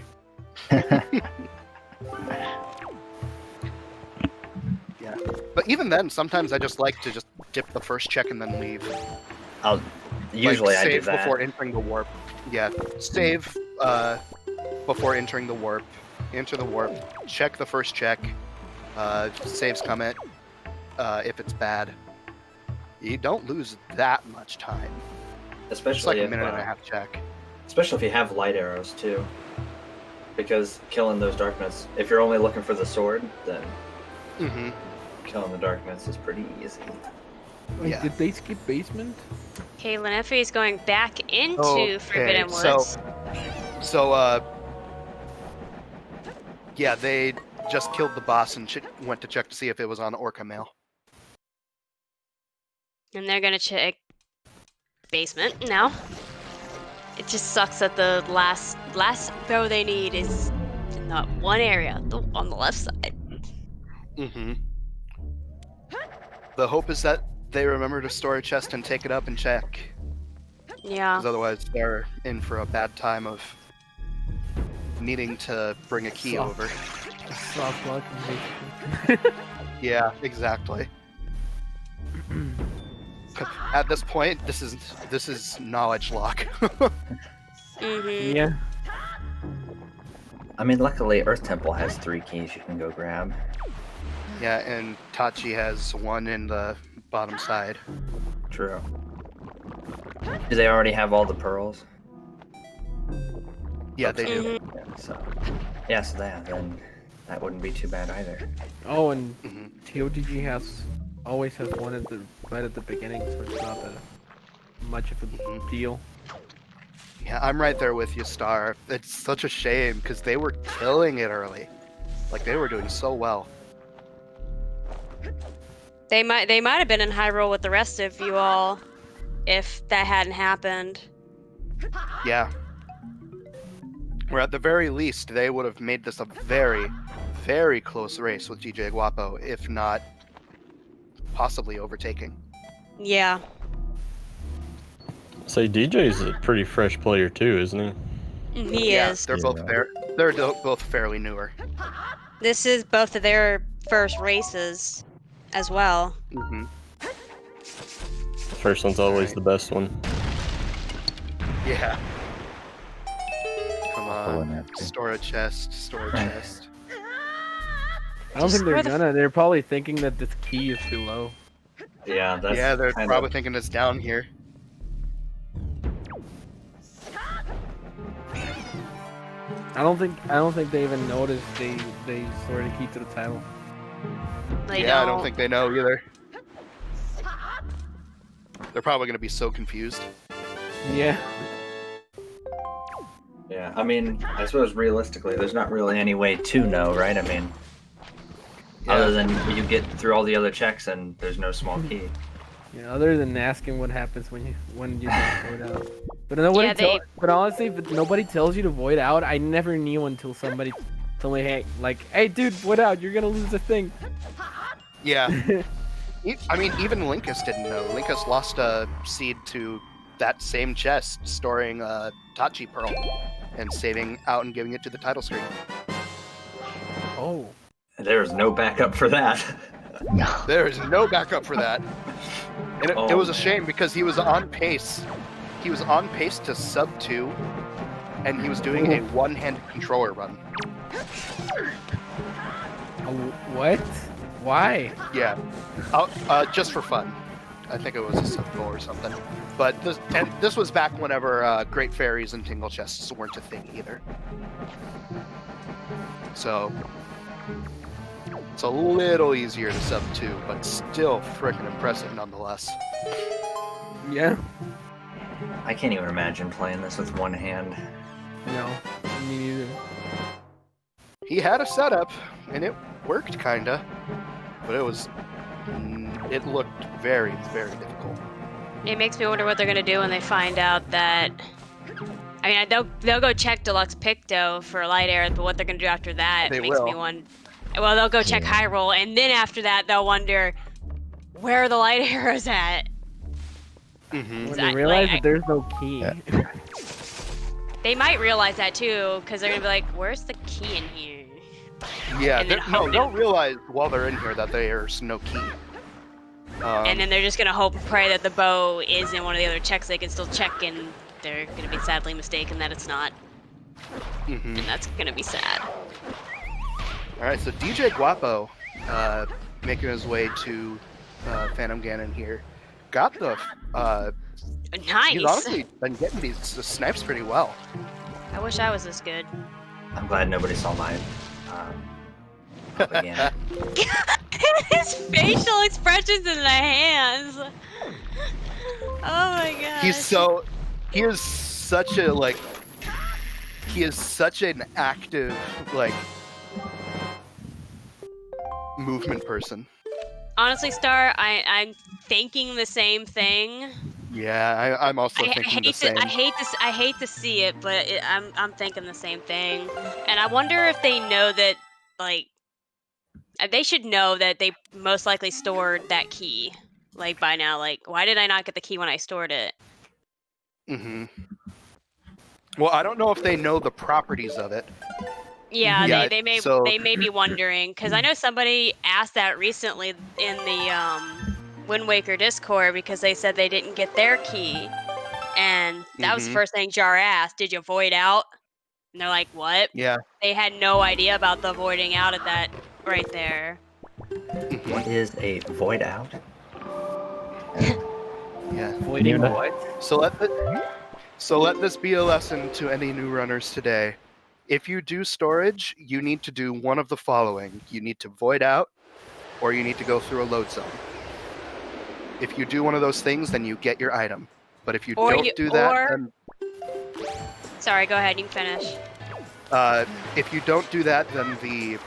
Yeah. But even then, sometimes I just like to just dip the first check and then leave. Usually I do save that. before entering the warp. Yeah, save before entering the warp. Enter the warp. Check the first check. Saves comment. If it's bad, you don't lose that much time. It's Especially like a if, minute and a half check. especially if you have light arrows too. Because killing those darkness, if you're only looking for the sword, then Mm-hmm. killing the darkness is pretty easy. Wait, Yeah. did they skip basement? Okay, Lenefri is going back into Okay, Forbidden so- Woods. So, yeah, they just killed the boss and went to check to see if it was on Orca Mail. And they're gonna check basement now. It just sucks that the last throw they need is in that one area, on the left side. Mm-hmm. The hope is that they remember to store a chest and take it up and check. Yeah. Because otherwise they're in for a bad time of needing to bring a key Soft. over. Soft lock basically. Yeah, exactly. At this point, this is knowledge lock. Mm-hmm. Yeah. I mean, luckily Earth Temple has 3 keys you can go grab. Yeah, and Tachi has one in the bottom side. True. Do they already have all the pearls? Yeah, they do. Mhm. Yeah, so then that wouldn't be too bad either. Oh, and Mhm. TWWR always has one at the right at the beginning, so it's not that much of a deal. Yeah, I'm right there with you, Star. It's such a shame because they were killing it early. Like they were doing so well. They might have been in Hyrule with the rest of you all if that hadn't happened. Yeah. Or at the very least, they would have made this a very, very close race with DJ Guapo, if not possibly overtaking. Yeah. Say DJ's a pretty fresh player too, isn't he? He Yeah, is. they're both both fairly newer. This is both of their first races as well. Hmm. The first one's always the best one. Yeah. Come Pulling on. after. Store a chest. Store a chest. I don't think they're where the gonna. They're probably thinking that this key is too low. Yeah, that's Yeah, they're kind probably of, thinking it's down here. I don't think they even noticed they stored a key to the title. They Yeah, I don't think they know either. They're probably going to be so confused. Yeah. Yeah, I mean, I suppose realistically, there's not really any way to know, right? I mean, other than you get through all the other checks and there's no small key. Yeah. Other than asking what happens when you don't void out. But nobody. Yeah, But honestly, if nobody tells you to void out, I never knew until somebody told me, hey, dude, void out. You're gonna lose the thing. Yeah. I mean, even Linkus didn't know. Linkus lost a seed to that same chest, storing a Tachi Pearl and saving out and giving it to the title screen. Oh. There's no backup for that. There is no backup for that. And it was a shame because he was on pace he was on pace to sub 2, and he was doing a one-handed controller run. What? Why? Yeah, just for fun. I think it was a sub goal or something. But this was back whenever Great Fairies and Tingle Chests weren't a thing either. So it's a little easier to sub 2, but still freaking impressive nonetheless. Yeah. I can't even imagine playing this with one hand. No, me neither. He had a setup, and it worked kinda, but it looked very, very difficult. It makes me wonder what they're gonna do when they find out that. I mean, they'll go check Deluxe Picto for light arrows, but what they're gonna do after that makes me wonder. Well, they'll go check Hyrule, and then after that, they'll wonder where are the light arrows at. Mm-hmm. When they realize that there's no key. Yeah. They might realize that too, because they're gonna be like, "Where's the key in here?" Yeah, And then they'll realize while they're in here that there's no key. And then they're just gonna hope and pray that the bow is in one of the other checks they can still check, and they're gonna be sadly mistaken that it's not. Mm-hmm. And that's gonna be sad. Alright, so DJ Guapo, making his way to Phantom Ganon here, got the... Nice! He's honestly been getting these snipes pretty well. I wish I was this good. I'm glad nobody saw my again. His facial expressions in the hands. Oh my god. He is such an active, movement person. Honestly, Star, I'm thinking the same thing. Yeah, I'm also thinking the same. I hate to see it, but I'm thinking the same thing. And I wonder if they know that, they should know that they most likely stored that key, by now. Why did I not get the key when I stored it? Mm-hmm. Well, I don't know if they know the properties of it. Yeah, they may be wondering, because I know somebody asked that recently in the Wind Waker Discord, because they said they didn't get their key, and that was the first thing Jar asked, "Did you void out?" And they're like, "What?" Yeah. They had no idea about the voiding out at that right there. What is a void out? Yeah. Voiding what? So let this be a lesson to any new runners today. If you do storage, you need to do one of the following. You need to void out, or you need to go through a load zone. If you do one of those things, then you get your item. But if you don't do that, then... Sorry, go ahead, you can finish. If you don't do that, then the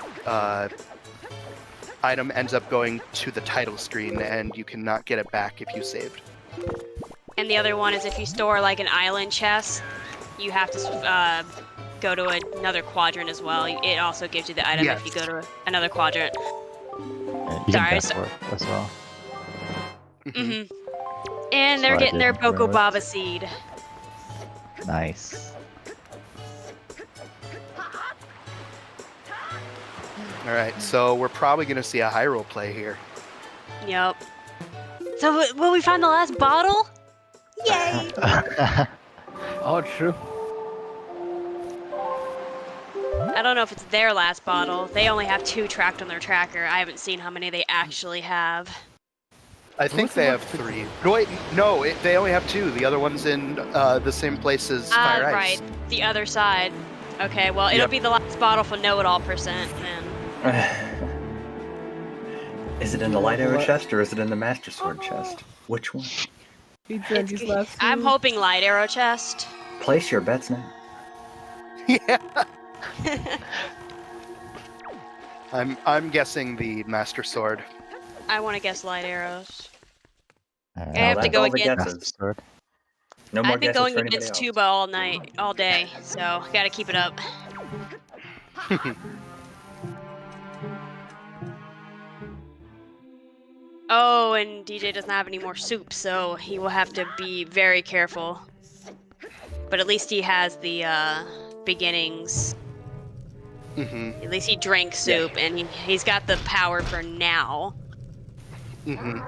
item ends up going to the title screen, and you cannot get it back if you saved. And the other one is if you store an island chest, you have to go to another quadrant as well. It also gives you the item if you go to another quadrant. You can passport as well. Mm-hmm. And they're getting their Boko Baba seed. Nice. Alright, so we're probably going to see a Hyrule play here. Yep. So will we find the last bottle? Yay! Oh, true. I don't know if it's their last bottle. They only have 2 tracked on their tracker. I haven't seen how many they actually have. I think they have 3. No, wait, no, they only have 2. The other one's in the same place as Fire Ice. Right. The other side. Okay, well, it'll be the last bottle for know-it-all percent, then. Is it in the light arrow chest, or is it in the Master Sword chest? Which one? I'm hoping light arrow chest. Place your bets now. Yeah. I'm guessing the Master Sword. I want to guess light arrows. I No, have to that's go all the against. guesses. Sword. No more I've been guesses going for anybody against else. Tuba all day, so gotta keep it up. Oh, and DJ doesn't have any more soup, so he will have to be very careful. But at least he has the beginnings. Mm-hmm. At least he drank soup, and he's got the power for now. Mm-hmm.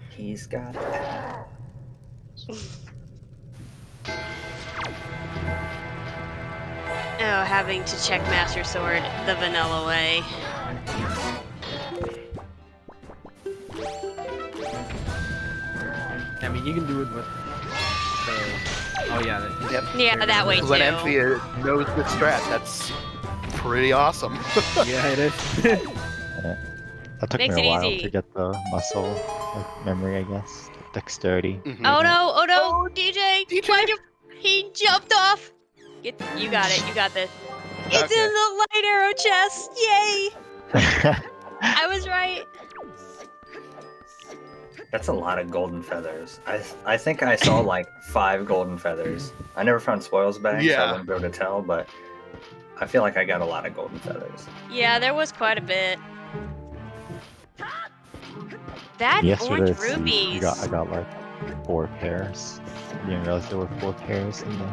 He's got it. Oh, having to check Master Sword the vanilla way. I mean, you can do it with. Oh yeah. Yep. Yeah, that way too. When Amphi knows the strat, that's pretty awesome. Yeah, it is. That took Makes me a it while easy. to get the muscle memory, I guess. Dexterity. Mhm. Oh no! Oh no! DJ! Why'd you? He jumped off. You got it. You got this. It's Okay. in the light arrow chest. Yay! I was right. That's a lot of golden feathers. I think I saw like 5 golden feathers. I never found spoils bags, so I Yeah. wouldn't be able to tell, but I feel like I got a lot of golden feathers. Yeah, there was quite a bit. That Yesterday, orange rubies. I got like 4 pairs. I didn't realize there were 4 pairs in the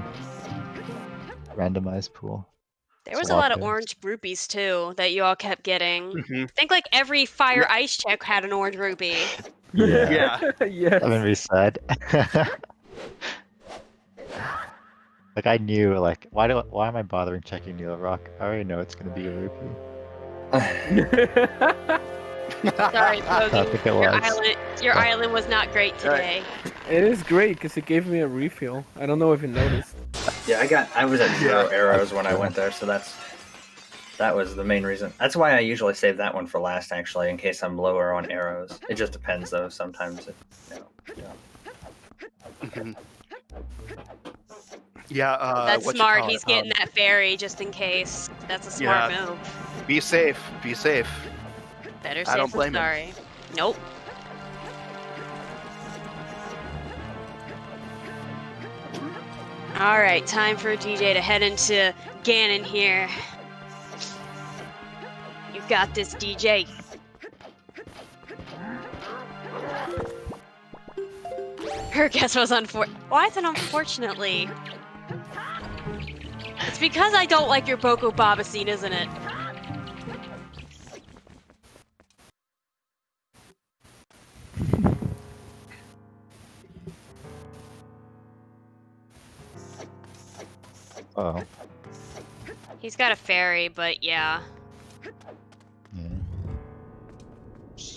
randomized pool. There was Swap a lot of pairs. orange rupees too that you all kept getting. Mhm. I think like every fire ice check had an orange rupee. Yeah. Yes. That made me sad. Like I knew, like why am I bothering checking Needle Rock? I already know it's gonna be a rupee. Sorry, I Bogey. think it Your was. island was not great today. It is great because it gave me a refill. I don't know if you noticed. Yeah, I was at 0 arrows when I went there, so that was the main reason. That's why I usually save that one for last, actually, in case I'm lower on arrows. It just depends, though. Sometimes, Mhm. Yeah. That's what you smart. call He's it, getting that fairy just in case. That's a smart Yeah. move. Be safe. Be safe. Better I safe don't than blame him. sorry. Nope. Alright, time for DJ to head into Ganon here. You got this, DJ. Her guess was why is it unfortunately? It's because I don't like your Boko Baba scene, isn't it? Oh. He's got a fairy, but yeah. Yeah.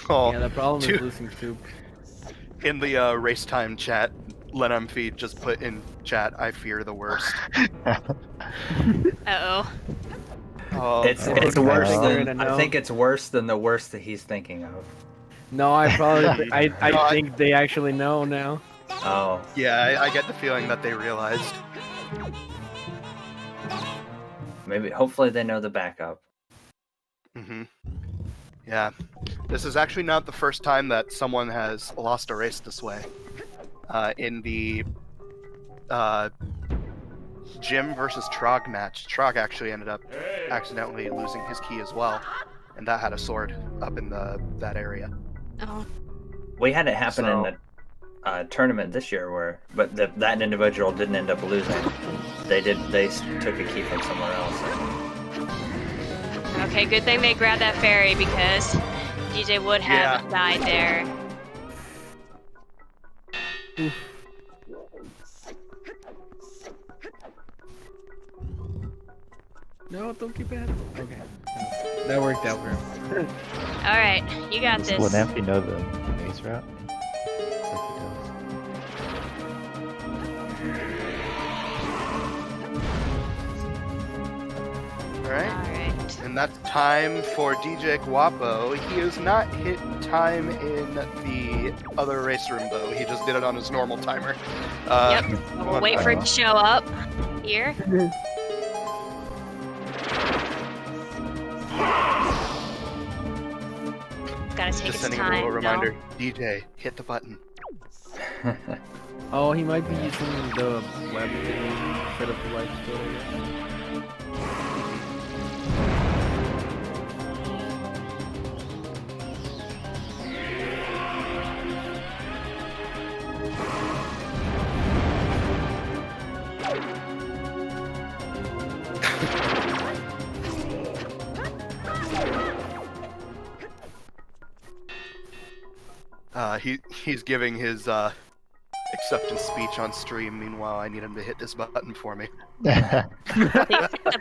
Oh, Yeah, the problem Dude. is losing soup. in the race time chat, Lenumfeed just put in chat, I fear the worst. Uh-oh. Oh, it's okay. worse Fair than enough. I think it's worse than the worst that he's thinking of. No, I probably I No, think they actually know now. Oh, yeah, I get the feeling that they realized. maybe. Hopefully, they know the backup. Hmm. Yeah. This is actually not the first time that someone has lost a race this way. In the Jim versus Trog match, Trog actually ended up accidentally losing his key as well, and that had a sword up in that area. Oh. We had it happen So- in the tournament this year, but that individual didn't end up losing. They took a key from somewhere else. Okay, good thing they grabbed that fairy because DJ would have Yeah. died there. No, don't keep it. Okay. That worked out for him. Alright, you got Does this. Lenampi know the maze route? Looks like he does. Alright. Alright. And that's time for DJ Guapo. He has not hit time in the other race room though. He just did it on his normal timer. Yep. We'll wait for it to show up here. Gotta take Just its sending a time. little no? reminder. DJ, hit the button. Oh, he might be using the web thing instead of the light story. He's giving his acceptance speech on stream. Meanwhile, I need him to hit this button for me. The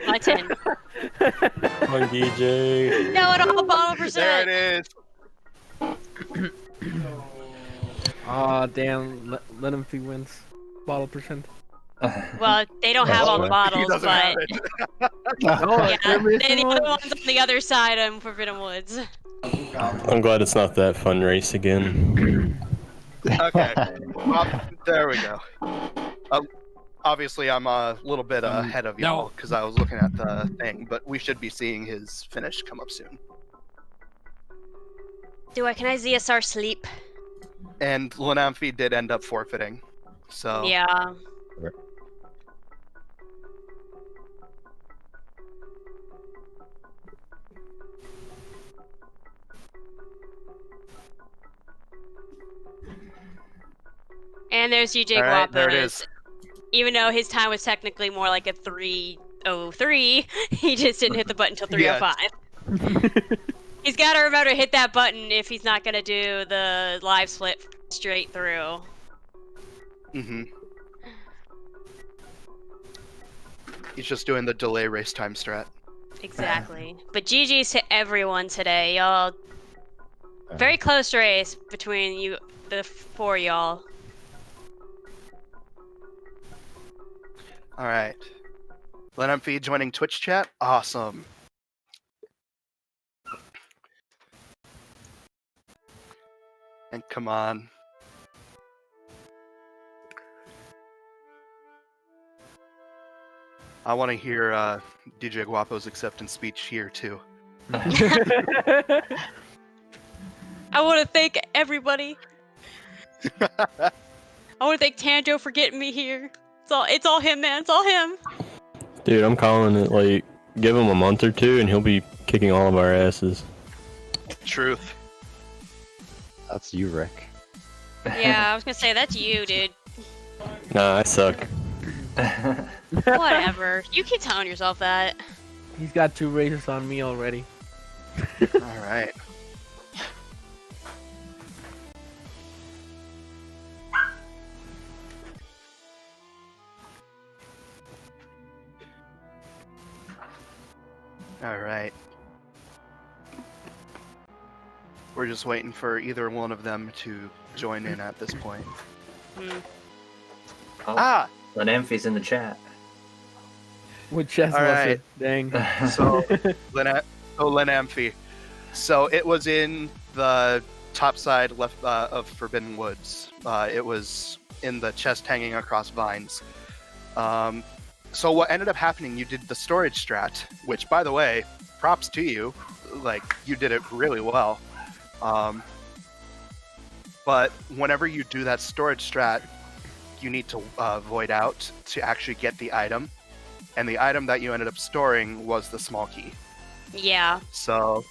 button. Come on, DJ. No, it all bottle There percent. it is. Oh damn! Let him see wins. Bottle percent. Well, they don't have all the He bottles, doesn't but have it. Oh, yeah, they're the missing other one? one's on the other side of Forbidden Woods. I'm glad it's not that fun race again. Okay. Well, there we go. Obviously, I'm a little bit ahead of y'all because I was looking at the thing, but we should be seeing his finish come up soon. Can I ZSR sleep? And Lanamphy did end up forfeiting. So Yeah. And there's UJ All right, there it Guapos. is. Even though his time was technically more like a 3:03, he just didn't hit the button until 3:05. He's got to remember to hit that button if he's not going to do the live split straight through. Mm-hmm. He's just doing the delay race time strat. Exactly. But GG's to everyone today, y'all. Very close race between you, the four y'all. All right. Lanamphy joining Twitch chat. Awesome. And come on. I want to hear DJ Guapo's acceptance speech here too. I want to thank everybody. I want to thank Tanjo for getting me here. It's all him, man. It's all him. Dude, I'm calling it, like, give him a month or two and he'll be kicking all of our asses. Truth. That's you, Rick. Yeah, I was gonna say that's you, dude. Nah, I suck. Whatever. You keep telling yourself that. He's got 2 races on me already. All right. All right. We're just waiting for either one of them to join in at this point. Hmm. Oh, Ah! Lanamphy's in the chat. With chest All muscle. right. Dang. So, Lanamphy. So it was in the top side left of Forbidden Woods. It was in the chest hanging across vines. So what ended up happening, you did the storage strat, which, by the way, props to you. Like, you did it really well. But whenever you do that storage strat, you need to void out to actually get the item. And the item that you ended up storing was the small key. Yeah. So,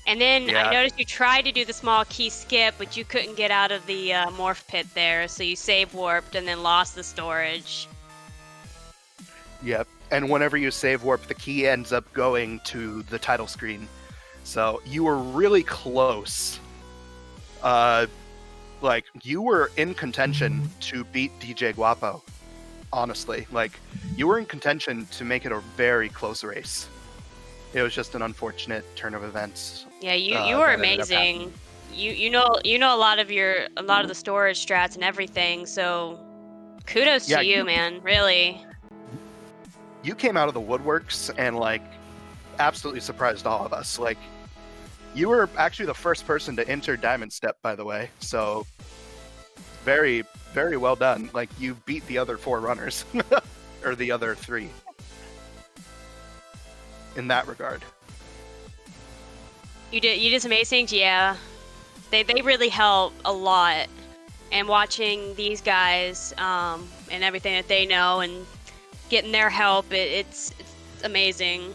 And then Yeah. I noticed you tried to do the small key skip, but you couldn't get out of the morph pit there, so you save warped and then lost the storage. yep. And whenever you save warp, the key ends up going to the title screen. So you were really close. Like, you were in contention to beat DJ Guapo. Honestly, like, you were in contention to make it a very close race. It was just an unfortunate turn of events. Yeah, you were that ended up amazing. You know a lot of the storage strats and everything, so kudos Yeah, to you, you- man. Really. You came out of the woodworks and, like, absolutely surprised all of us. Like, you were actually the first person to enter Diamond Step, by the way. So, very, very well done. Like, you beat the other 4 runners, or the other 3. In that regard. You did some amazing things, yeah. They really help a lot. And watching these guys and everything that they know and getting their help, it's amazing.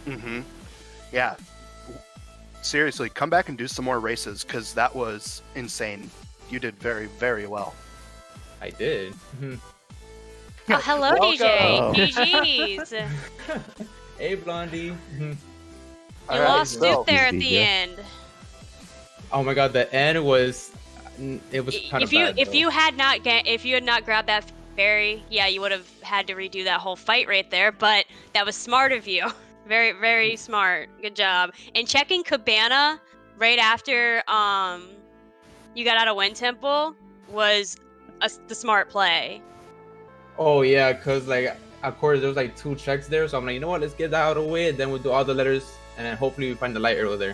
Mm-hmm. Yeah. Seriously, come back and do some more races, because that was insane. You did very, very well. I did. Oh, hello, Welcome. DJ. GG's. Hey, Blondie. You All right, lost so- Duke there at the DJ. end. Oh my god, the end was. It was kind of if you had not grabbed that fairy, yeah, you would have had to redo that whole fight right there. But that was smart of you. Very, very smart. Good job. And checking Cabana right after you got out of Wind Temple was the smart play. Oh yeah, cause like of course there was like 2 checks there, so I'm like, you know what, let's get that out of the way, and then we'll do all the letters, and then hopefully we find the light arrow there.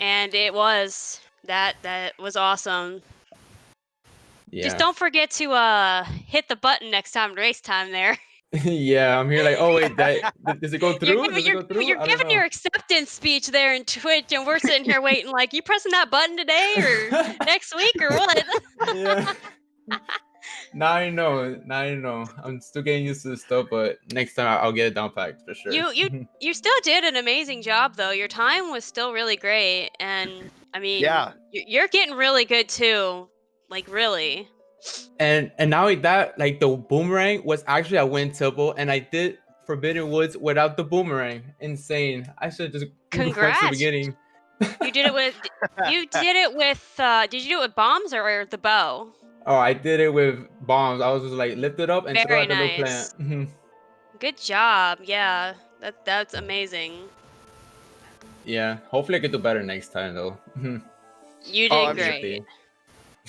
And it was that was awesome. Yeah. Just don't forget to hit the button next time race time there. Yeah, I'm here like, oh wait, does it go through? You're giving your acceptance speech there in Twitch, and we're sitting here waiting like, you pressing that button today or next week or what? Yeah. Now I know. I'm still getting used to this stuff, but next time I'll get it down packed for sure. You still did an amazing job though. Your time was still really great, and I mean, Yeah. you're getting really good too. Like really. And not only that, like the boomerang was actually at Wind Temple, and I did Forbidden Woods without the boomerang. Insane. I should just Congrats. the beginning. You did it with did you do it with bombs or the bow? Oh, I did it with bombs. I was just like lift it up and throw Very out the little nice. plant. Good job. Yeah. That's amazing. Yeah. Hopefully I can do better next time though. You did I'm great.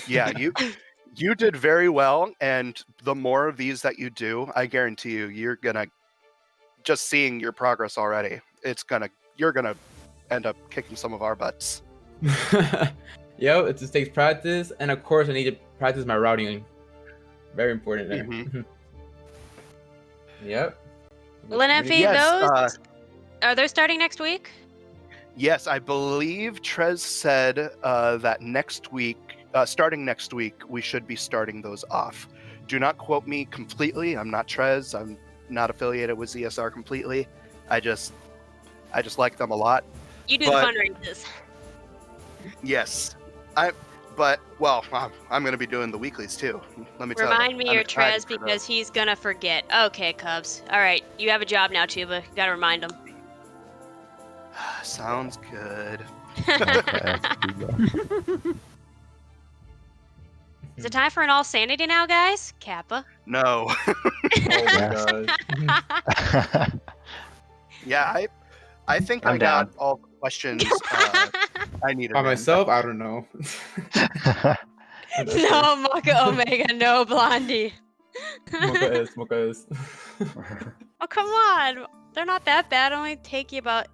Yeah, you did very well, and the more of these that you do, I guarantee you're gonna just seeing your progress already. You're gonna end up kicking some of our butts. Yep, it just takes practice, and of course I need to practice my routing. Very important there. Mhm. Yep. Lineffy, Yes, are those starting next week? Yes, I believe Trez said that next week, starting next week, we should be starting those off. Do not quote me completely. I'm not Trez. I'm not affiliated with ZSR completely. I just like them a lot. You do the fundraisers. Yes, I'm going to be doing the weeklies too. Let me tell you. Remind me I'm you're excited Trez for because those. he's gonna forget. Okay, Cubs. All right, you have a job now, Tuba. You gotta remind him. Sounds good. Is it time for an all sanity now, guys? Kappa. No. Oh my god. Yeah, I think I'm I got down. all the questions I needed. By in. myself, I don't know. I'm not sure. No, Mocha Omega, no Blondie. Mocha is. Oh, come on. They're not that bad. Only take you about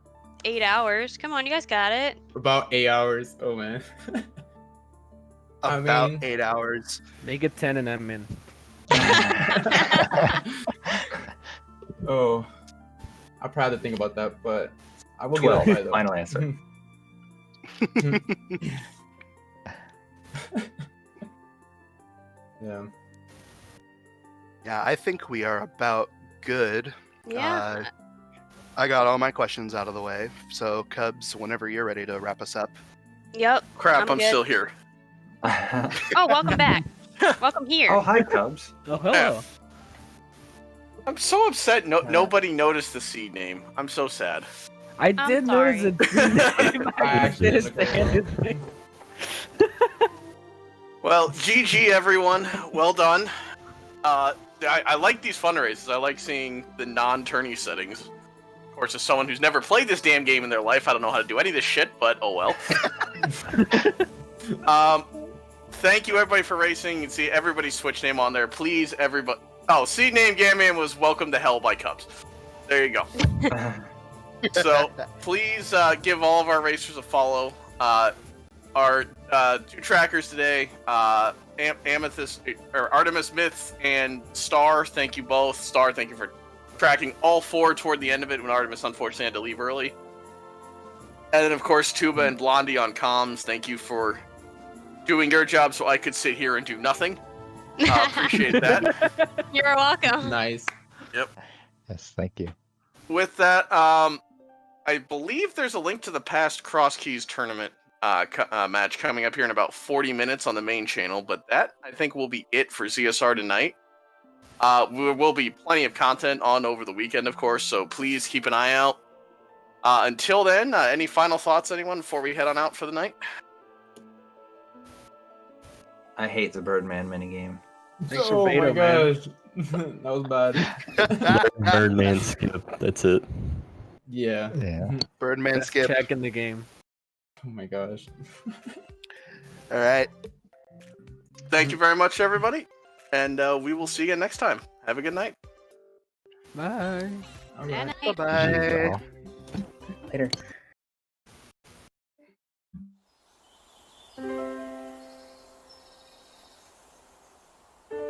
8 hours. Come on, you guys got it. About 8 hours. Oh man. I About mean- 8 hours. Make it 10 and I'm in. Oh, I'll probably think about that, but I will get it 12. by though. Final answer. Yeah. Yeah, I think we are about good. Yeah. I got all my questions out of the way. So, Cubs, whenever you're ready to wrap us up. Yep. Crap, I'm good. still here. Oh, welcome back. Welcome here. Oh, hi, Cubs. Oh, hello. I'm so upset nobody noticed the seed name. I'm so sad. I I'm did sorry. notice a name. I actually didn't looked stand at his name. Well, GG everyone. Well done. I like these fundraisers. I like seeing the non-tourney settings. Of course, as someone who's never played this damn game in their life, I don't know how to do any of this shit, but oh well. Thank you everybody for racing. You can see everybody's Switch name on there. Please, everybody. Oh, seed name Gamman was Welcome to Hell by Cubs. There you go. So please give all of our racers a follow. Our 2 trackers today, Amethyst or Artemis Myth and Star. Thank you both. Star, thank you for tracking all 4 toward the end of it when Artemis unfortunately had to leave early. And then of course Tuba and Blondie on comms. Thank you for doing your job so I could sit here and do nothing. Appreciate that. You're welcome. Nice. Yes, thank you. With that, I believe there's a link to the past Cross Keys tournament match coming up here in about 40 minutes on the main channel, but that, I think, will be it for ZSR tonight. There will be plenty of content on over the weekend, of course, so please keep an eye out. Until then, any final thoughts, anyone, before we head on out for the night? I hate the Birdman minigame. Thanks for Oh my Beto, man. gosh, that was bad. Birdman skip. That's it. Yeah. Yeah. Birdman Best skip. check in the game. Oh my gosh. All right. Thank you very much, everybody, and we will see you next time. Have a good night. Bye. All right. Bye bye. Later.